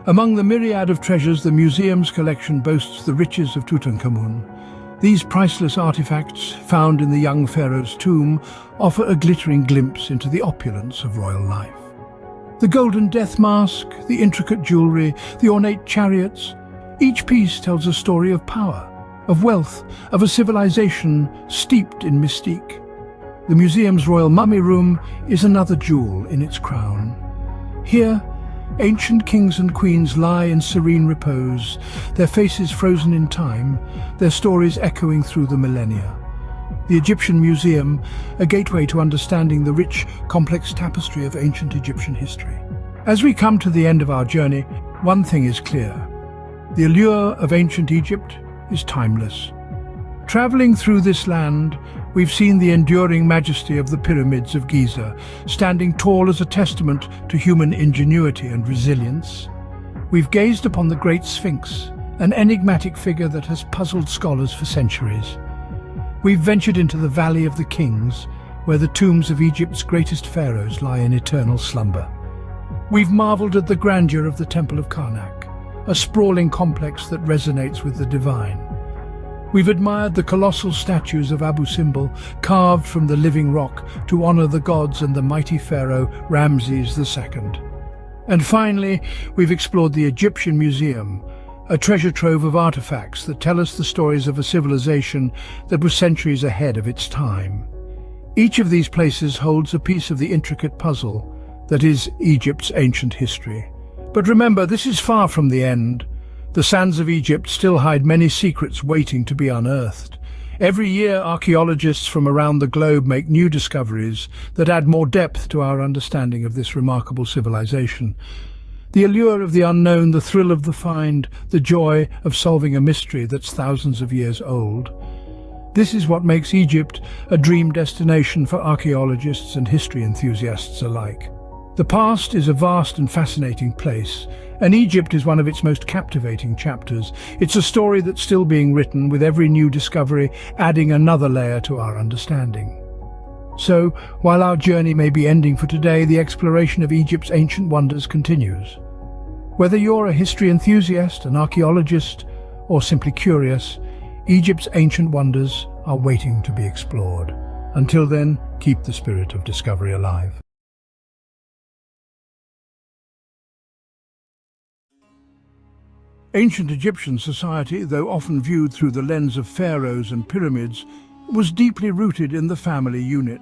Among the myriad of treasures, the museum's collection boasts the riches of Tutankhamun. These priceless artifacts, found in the young pharaoh's tomb, offer a glittering glimpse into the opulence of royal life. The golden death mask, the intricate jewelry, the ornate chariots, each piece tells a story of power, of wealth, of a civilization steeped in mystique. The museum's royal mummy room is another jewel in its crown. Here, ancient kings and queens lie in serene repose, their faces frozen in time, their stories echoing through the millennia. The Egyptian Museum, a gateway to understanding the rich, complex tapestry of ancient Egyptian history. As we come to the end of our journey, one thing is clear. The allure of ancient Egypt is timeless. Traveling through this land, we've seen the enduring majesty of the pyramids of Giza, standing tall as a testament to human ingenuity and resilience. We've gazed upon the Great Sphinx, an enigmatic figure that has puzzled scholars for centuries. We've ventured into the Valley of the Kings, where the tombs of Egypt's greatest pharaohs lie in eternal slumber. We've marveled at the grandeur of the Temple of Karnak, a sprawling complex that resonates with the divine. We've admired the colossal statues of Abu Simbel, carved from the living rock to honor the gods and the mighty pharaoh Ramses II. And finally, we've explored the Egyptian Museum, a treasure trove of artifacts that tell us the stories of a civilization that was centuries ahead of its time. Each of these places holds a piece of the intricate puzzle that is Egypt's ancient history. But remember, this is far from the end. The sands of Egypt still hide many secrets waiting to be unearthed. Every year, archaeologists from around the globe make new discoveries that add more depth to our understanding of this remarkable civilization. The allure of the unknown, the thrill of the find, the joy of solving a mystery that's thousands of years old. This is what makes Egypt a dream destination for archaeologists and history enthusiasts alike. The past is a vast and fascinating place, and Egypt is one of its most captivating chapters. It's a story that's still being written, with every new discovery adding another layer to our understanding. So, while our journey may be ending for today, the exploration of Egypt's ancient wonders continues. Whether you're a history enthusiast, an archaeologist, or simply curious, Egypt's ancient wonders are waiting to be explored. Until then, keep the spirit of discovery alive. Ancient Egyptian society, though often viewed through the lens of pharaohs and pyramids, was deeply rooted in the family unit.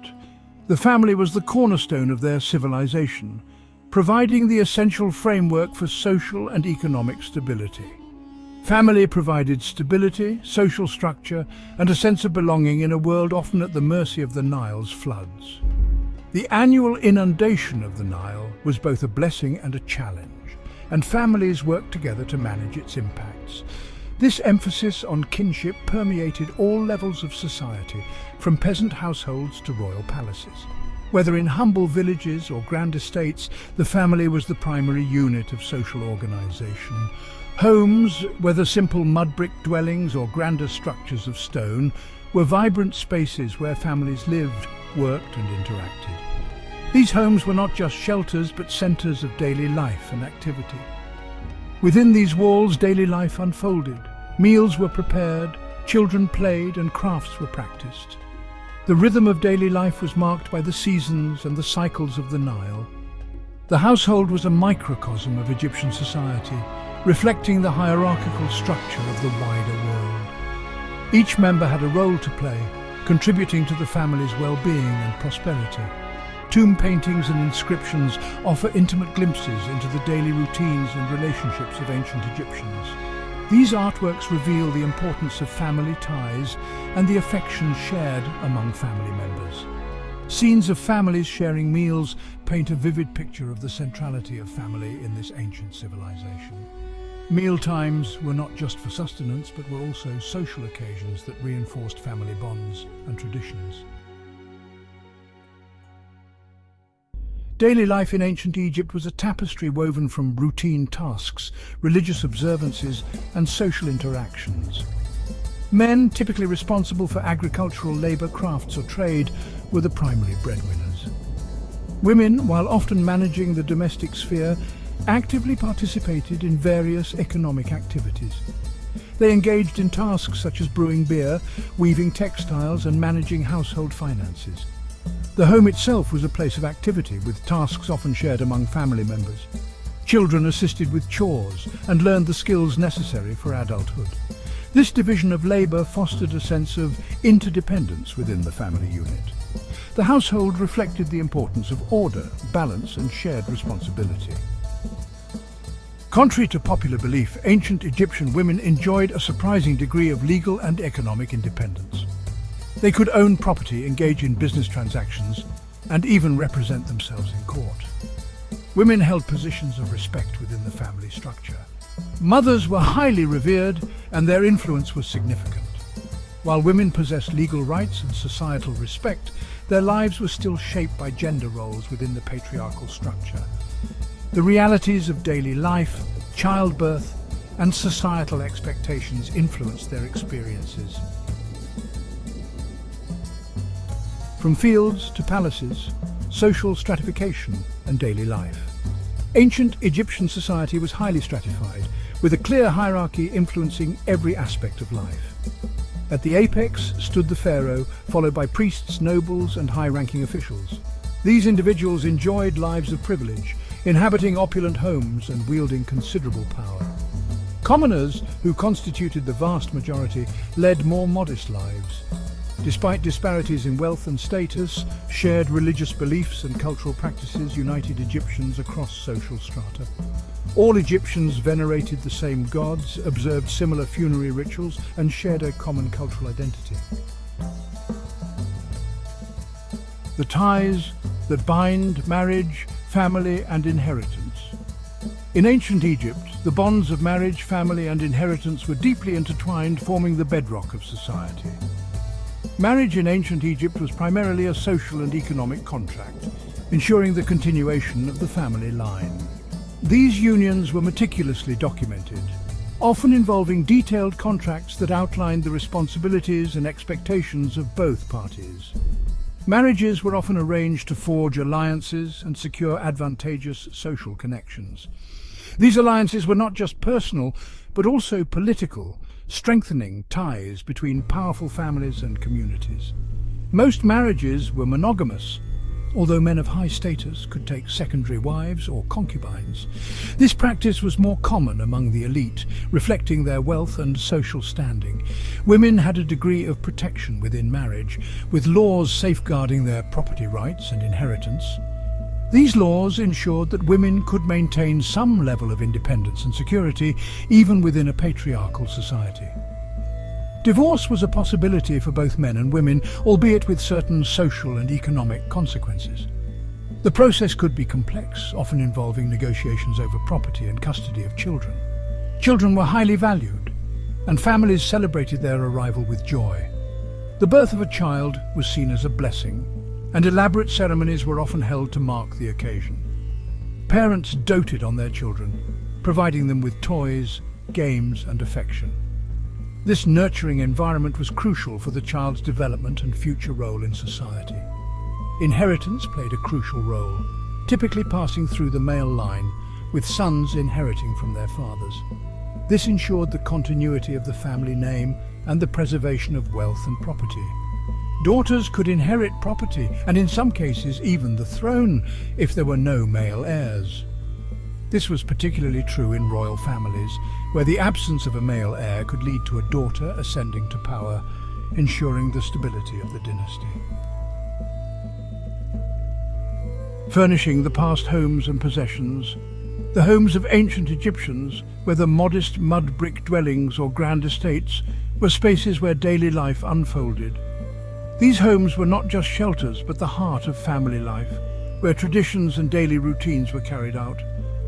The family was the cornerstone of their civilization, providing the essential framework for social and economic stability. Family provided stability, social structure, and a sense of belonging in a world often at the mercy of the Nile's floods. The annual inundation of the Nile was both a blessing and a challenge, and families worked together to manage its impacts. This emphasis on kinship permeated all levels of society, from peasant households to royal palaces. Whether in humble villages or grand estates, the family was the primary unit of social organization. Homes, whether simple mud-brick dwellings or grander structures of stone, were vibrant spaces where families lived, worked and interacted. These homes were not just shelters but centers of daily life and activity. Within these walls, daily life unfolded. Meals were prepared, children played and crafts were practiced. The rhythm of daily life was marked by the seasons and the cycles of the Nile. The household was a microcosm of Egyptian society, reflecting the hierarchical structure of the wider world. Each member had a role to play, contributing to the family's well-being and prosperity. Tomb paintings and inscriptions offer intimate glimpses into the daily routines and relationships of ancient Egyptians. These artworks reveal the importance of family ties and the affection shared among family members. Scenes of families sharing meals paint a vivid picture of the centrality of family in this ancient civilization. Meal times were not just for sustenance, but were also social occasions that reinforced family bonds and traditions. Daily life in ancient Egypt was a tapestry woven from routine tasks, religious observances, and social interactions. Men, typically responsible for agricultural labor, crafts, or trade, were the primary breadwinners. Women, while often managing the domestic sphere, actively participated in various economic activities. They engaged in tasks such as brewing beer, weaving textiles, and managing household finances. The home itself was a place of activity, with tasks often shared among family members. Children assisted with chores and learned the skills necessary for adulthood. This division of labor fostered a sense of interdependence within the family unit. The household reflected the importance of order, balance, and shared responsibility. Contrary to popular belief, ancient Egyptian women enjoyed a surprising degree of legal and economic independence. They could own property, engage in business transactions, and even represent themselves in court. Women held positions of respect within the family structure. Mothers were highly revered, and their influence was significant. While women possessed legal rights and societal respect, their lives were still shaped by gender roles within the patriarchal structure. The realities of daily life, childbirth, and societal expectations influenced their experiences. From fields to palaces, social stratification and daily life. Ancient Egyptian society was highly stratified, with a clear hierarchy influencing every aspect of life. At the apex stood the pharaoh, followed by priests, nobles, and high-ranking officials. These individuals enjoyed lives of privilege, inhabiting opulent homes and wielding considerable power. Commoners, who constituted the vast majority, led more modest lives. Despite disparities in wealth and status, shared religious beliefs and cultural practices united Egyptians across social strata. All Egyptians venerated the same gods, observed similar funerary rituals, and shared a common cultural identity. The ties that bind marriage, family, and inheritance. In ancient Egypt, the bonds of marriage, family, and inheritance were deeply intertwined, forming the bedrock of society. Marriage in ancient Egypt was primarily a social and economic contract, ensuring the continuation of the family line. These unions were meticulously documented, often involving detailed contracts that outlined the responsibilities and expectations of both parties. Marriages were often arranged to forge alliances and secure advantageous social connections. These alliances were not just personal, but also political, strengthening ties between powerful families and communities. Most marriages were monogamous, although men of high status could take secondary wives or concubines. This practice was more common among the elite, reflecting their wealth and social standing. Women had a degree of protection within marriage, with laws safeguarding their property rights and inheritance. These laws ensured that women could maintain some level of independence and security even within a patriarchal society. Divorce was a possibility for both men and women, albeit with certain social and economic consequences. The process could be complex, often involving negotiations over property and custody of children. Children were highly valued, and families celebrated their arrival with joy. The birth of a child was seen as a blessing, and elaborate ceremonies were often held to mark the occasion. Parents doted on their children, providing them with toys, games, and affection. This nurturing environment was crucial for the child's development and future role in society. Inheritance played a crucial role, typically passing through the male line, with sons inheriting from their fathers. This ensured the continuity of the family name and the preservation of wealth and property. Daughters could inherit property, and in some cases even the throne, if there were no male heirs. This was particularly true in royal families, where the absence of a male heir could lead to a daughter ascending to power, ensuring the stability of the dynasty. Furnishing the past homes and possessions, the homes of ancient Egyptians, whether modest mud brick dwellings or grand estates, were spaces where daily life unfolded. These homes were not just shelters, but the heart of family life, where traditions and daily routines were carried out.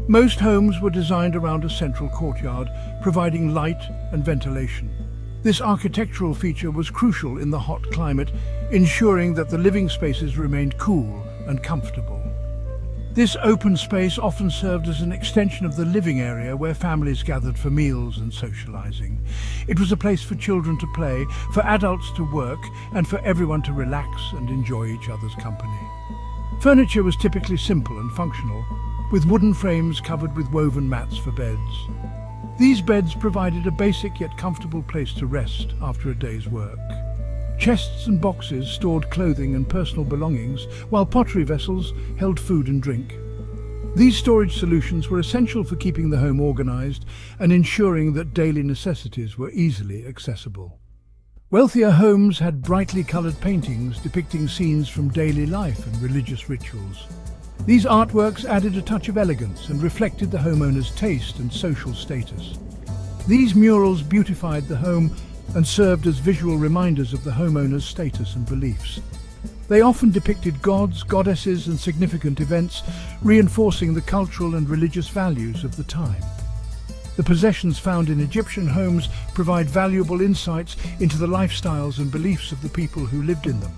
Most homes were designed around a central courtyard, providing light and ventilation. This architectural feature was crucial in the hot climate, ensuring that the living spaces remained cool and comfortable. This open space often served as an extension of the living area where families gathered for meals and socializing. It was a place for children to play, for adults to work, and for everyone to relax and enjoy each other's company. Furniture was typically simple and functional, with wooden frames covered with woven mats for beds. These beds provided a basic yet comfortable place to rest after a day's work. Chests and boxes stored clothing and personal belongings, while pottery vessels held food and drink. These storage solutions were essential for keeping the home organized and ensuring that daily necessities were easily accessible. Wealthier homes had brightly colored paintings depicting scenes from daily life and religious rituals. These artworks added a touch of elegance and reflected the homeowner's taste and social status. These murals beautified the home and served as visual reminders of the homeowner's status and beliefs. They often depicted gods, goddesses, and significant events, reinforcing the cultural and religious values of the time. The possessions found in Egyptian homes provide valuable insights into the lifestyles and beliefs of the people who lived in them.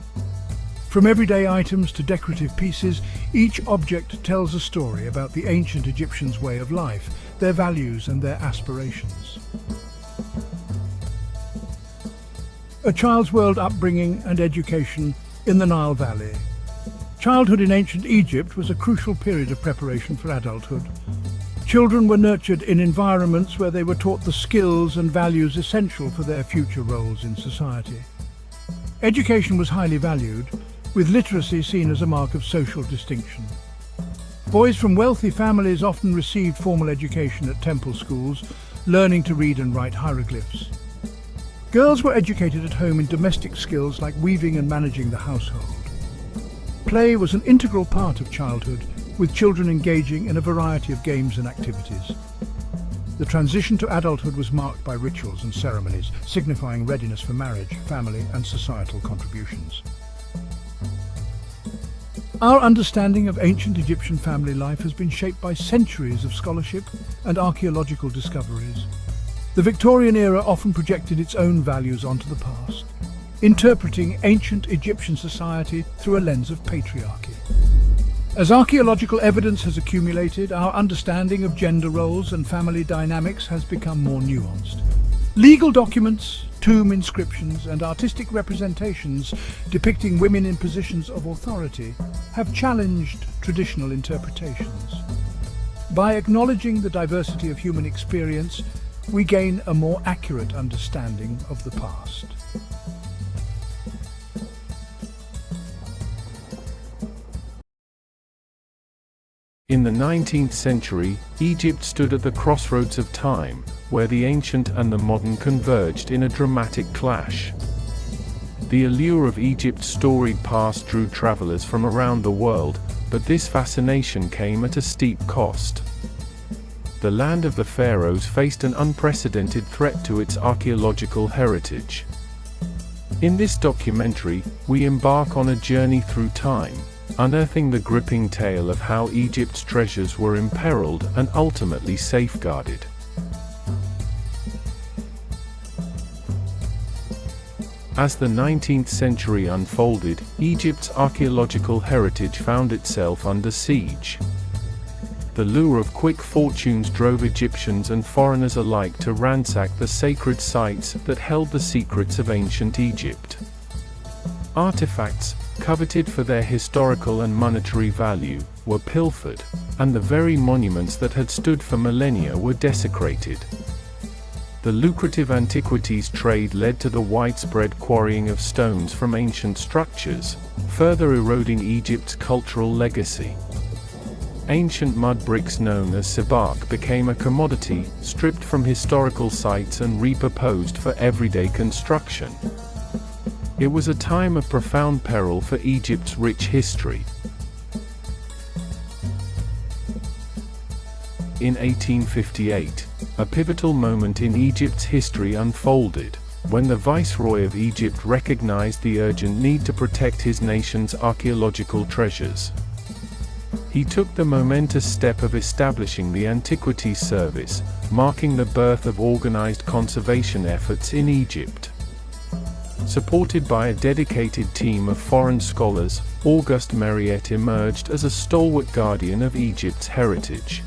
From everyday items to decorative pieces, each object tells a story about the ancient Egyptians' way of life, their values and their aspirations. A child's world upbringing and education in the Nile Valley. Childhood in ancient Egypt was a crucial period of preparation for adulthood. Children were nurtured in environments where they were taught the skills and values essential for their future roles in society. Education was highly valued, with literacy seen as a mark of social distinction. Boys from wealthy families often received formal education at temple schools, learning to read and write hieroglyphs. Girls were educated at home in domestic skills like weaving and managing the household. Play was an integral part of childhood, with children engaging in a variety of games and activities. The transition to adulthood was marked by rituals and ceremonies, signifying readiness for marriage, family, and societal contributions. Our understanding of ancient Egyptian family life has been shaped by centuries of scholarship and archaeological discoveries. The Victorian era often projected its own values onto the past, interpreting ancient Egyptian society through a lens of patriarchy. As archaeological evidence has accumulated, our understanding of gender roles and family dynamics has become more nuanced. Legal documents, tomb inscriptions, and artistic representations depicting women in positions of authority have challenged traditional interpretations. By acknowledging the diversity of human experience, we gain a more accurate understanding of the past. In the 19th century, Egypt stood at the crossroads of time, where the ancient and the modern converged in a dramatic clash. The allure of Egypt's storied past drew travelers from around the world, but this fascination came at a steep cost. The land of the pharaohs faced an unprecedented threat to its archaeological heritage. In this documentary, we embark on a journey through time, unearthing the gripping tale of how Egypt's treasures were imperiled and ultimately safeguarded. As the 19th century unfolded, Egypt's archaeological heritage found itself under siege. The lure of quick fortunes drove Egyptians and foreigners alike to ransack the sacred sites that held the secrets of ancient Egypt. Artifacts, coveted for their historical and monetary value, were pilfered, and the very monuments that had stood for millennia were desecrated. The lucrative antiquities trade led to the widespread quarrying of stones from ancient structures, further eroding Egypt's cultural legacy. Ancient mud bricks known as sebaq became a commodity, stripped from historical sites and repurposed for everyday construction. It was a time of profound peril for Egypt's rich history. In 1858, a pivotal moment in Egypt's history unfolded, when the Viceroy of Egypt recognized the urgent need to protect his nation's archaeological treasures. He took the momentous step of establishing the Antiquities Service, marking the birth of organized conservation efforts in Egypt. Supported by a dedicated team of foreign scholars, Auguste Mariette emerged as a stalwart guardian of Egypt's heritage.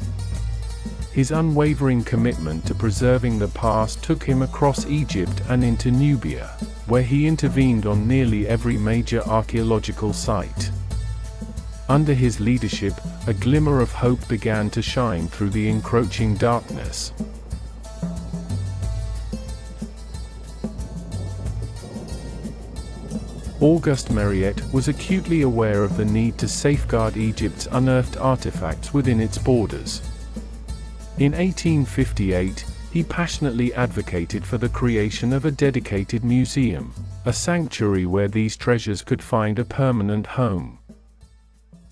His unwavering commitment to preserving the past took him across Egypt and into Nubia, where he intervened on nearly every major archaeological site. Under his leadership, a glimmer of hope began to shine through the encroaching darkness. Auguste Mariette was acutely aware of the need to safeguard Egypt's unearthed artifacts within its borders. In 1858, he passionately advocated for the creation of a dedicated museum, a sanctuary where these treasures could find a permanent home.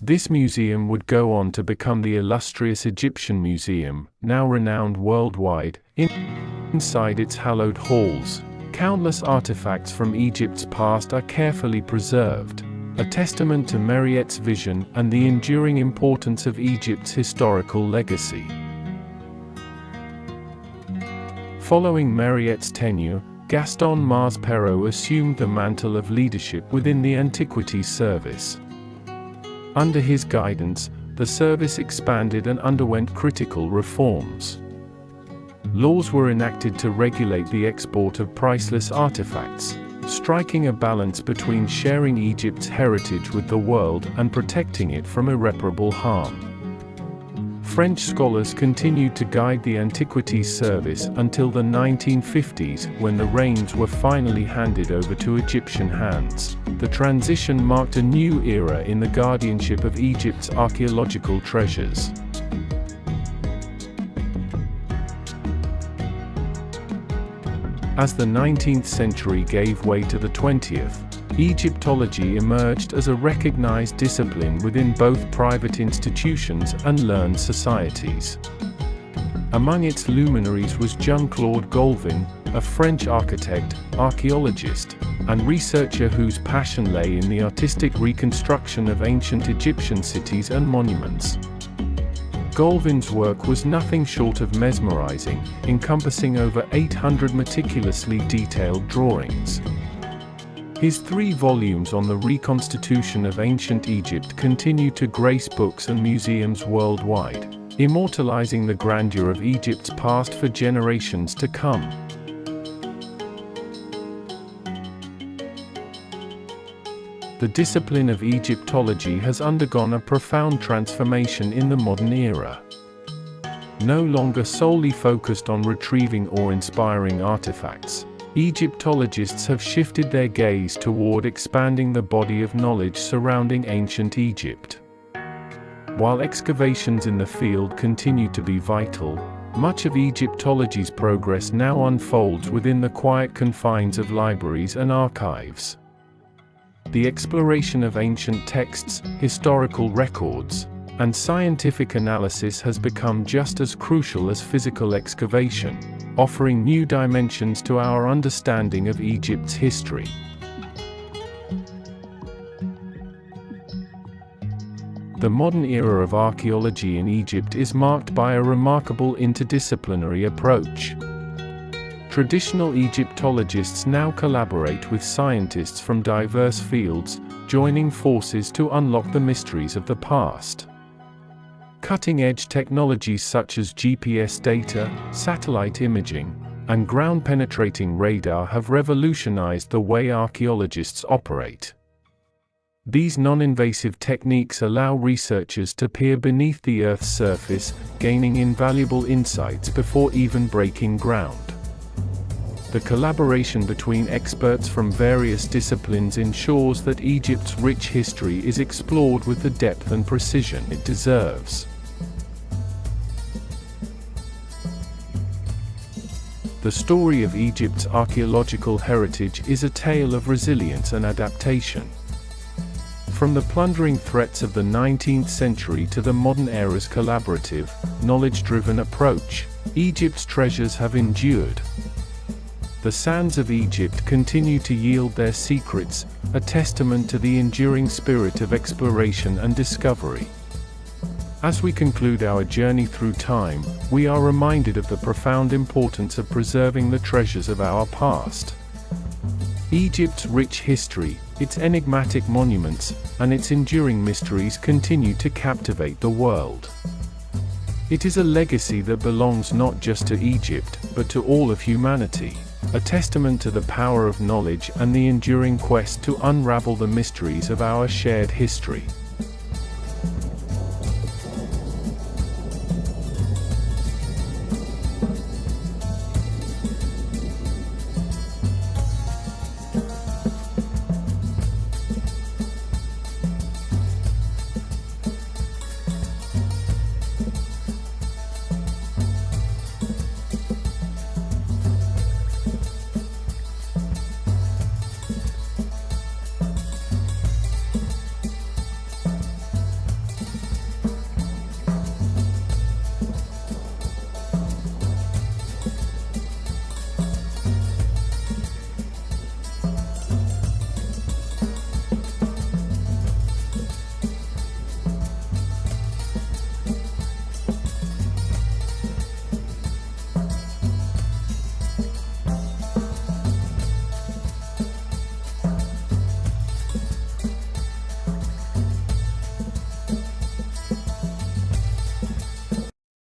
This museum would go on to become the illustrious Egyptian Museum, now renowned worldwide. Inside its hallowed halls, countless artifacts from Egypt's past are carefully preserved, a testament to Mariette's vision and the enduring importance of Egypt's historical legacy. Following Mariette's tenure, Gaston Mars Perrault assumed the mantle of leadership within the Antiquities Service. Under his guidance, the service expanded and underwent critical reforms. Laws were enacted to regulate the export of priceless artifacts, striking a balance between sharing Egypt's heritage with the world and protecting it from irreparable harm. French scholars continued to guide the Antiquities Service until the 1950s, when the reins were finally handed over to Egyptian hands. The transition marked a new era in the guardianship of Egypt's archaeological treasures. As the 19th century gave way to the 20th, Egyptology emerged as a recognized discipline within both private institutions and learned societies. Among its luminaries was Jean-Claude Golvin, a French architect, archaeologist, and researcher whose passion lay in the artistic reconstruction of ancient Egyptian cities and monuments. Golvin's work was nothing short of mesmerizing, encompassing over 800 meticulously detailed drawings. His 3 volumes on the reconstitution of ancient Egypt continue to grace books and museums worldwide, immortalizing the grandeur of Egypt's past for generations to come. The discipline of Egyptology has undergone a profound transformation in the modern era. No longer solely focused on retrieving or inspiring artifacts, Egyptologists have shifted their gaze toward expanding the body of knowledge surrounding ancient Egypt. While excavations in the field continue to be vital, much of Egyptology's progress now unfolds within the quiet confines of libraries and archives. the exploration of ancient texts, historical records, and scientific analysis has become just as crucial as physical excavation, offering new dimensions to our understanding of Egypt's history. The modern era of archaeology in Egypt is marked by a remarkable interdisciplinary approach. Traditional Egyptologists now collaborate with scientists from diverse fields, joining forces to unlock the mysteries of the past. Cutting-edge technologies such as GPS data, satellite imaging, and ground-penetrating radar have revolutionized the way archaeologists operate. These non-invasive techniques allow researchers to peer beneath the Earth's surface, gaining invaluable insights before even breaking ground. The collaboration between experts from various disciplines ensures that Egypt's rich history is explored with the depth and precision it deserves. The story of Egypt's archaeological heritage is a tale of resilience and adaptation. From the plundering threats of the 19th century to the modern era's collaborative, knowledge-driven approach, Egypt's treasures have endured. The sands of Egypt continue to yield their secrets, a testament to the enduring spirit of exploration and discovery. As we conclude our journey through time, we are reminded of the profound importance of preserving the treasures of our past. Egypt's rich history, its enigmatic monuments, and its enduring mysteries continue to captivate the world. It is a legacy that belongs not just to Egypt, but to all of humanity, a testament to the power of knowledge and the enduring quest to unravel the mysteries of our shared history.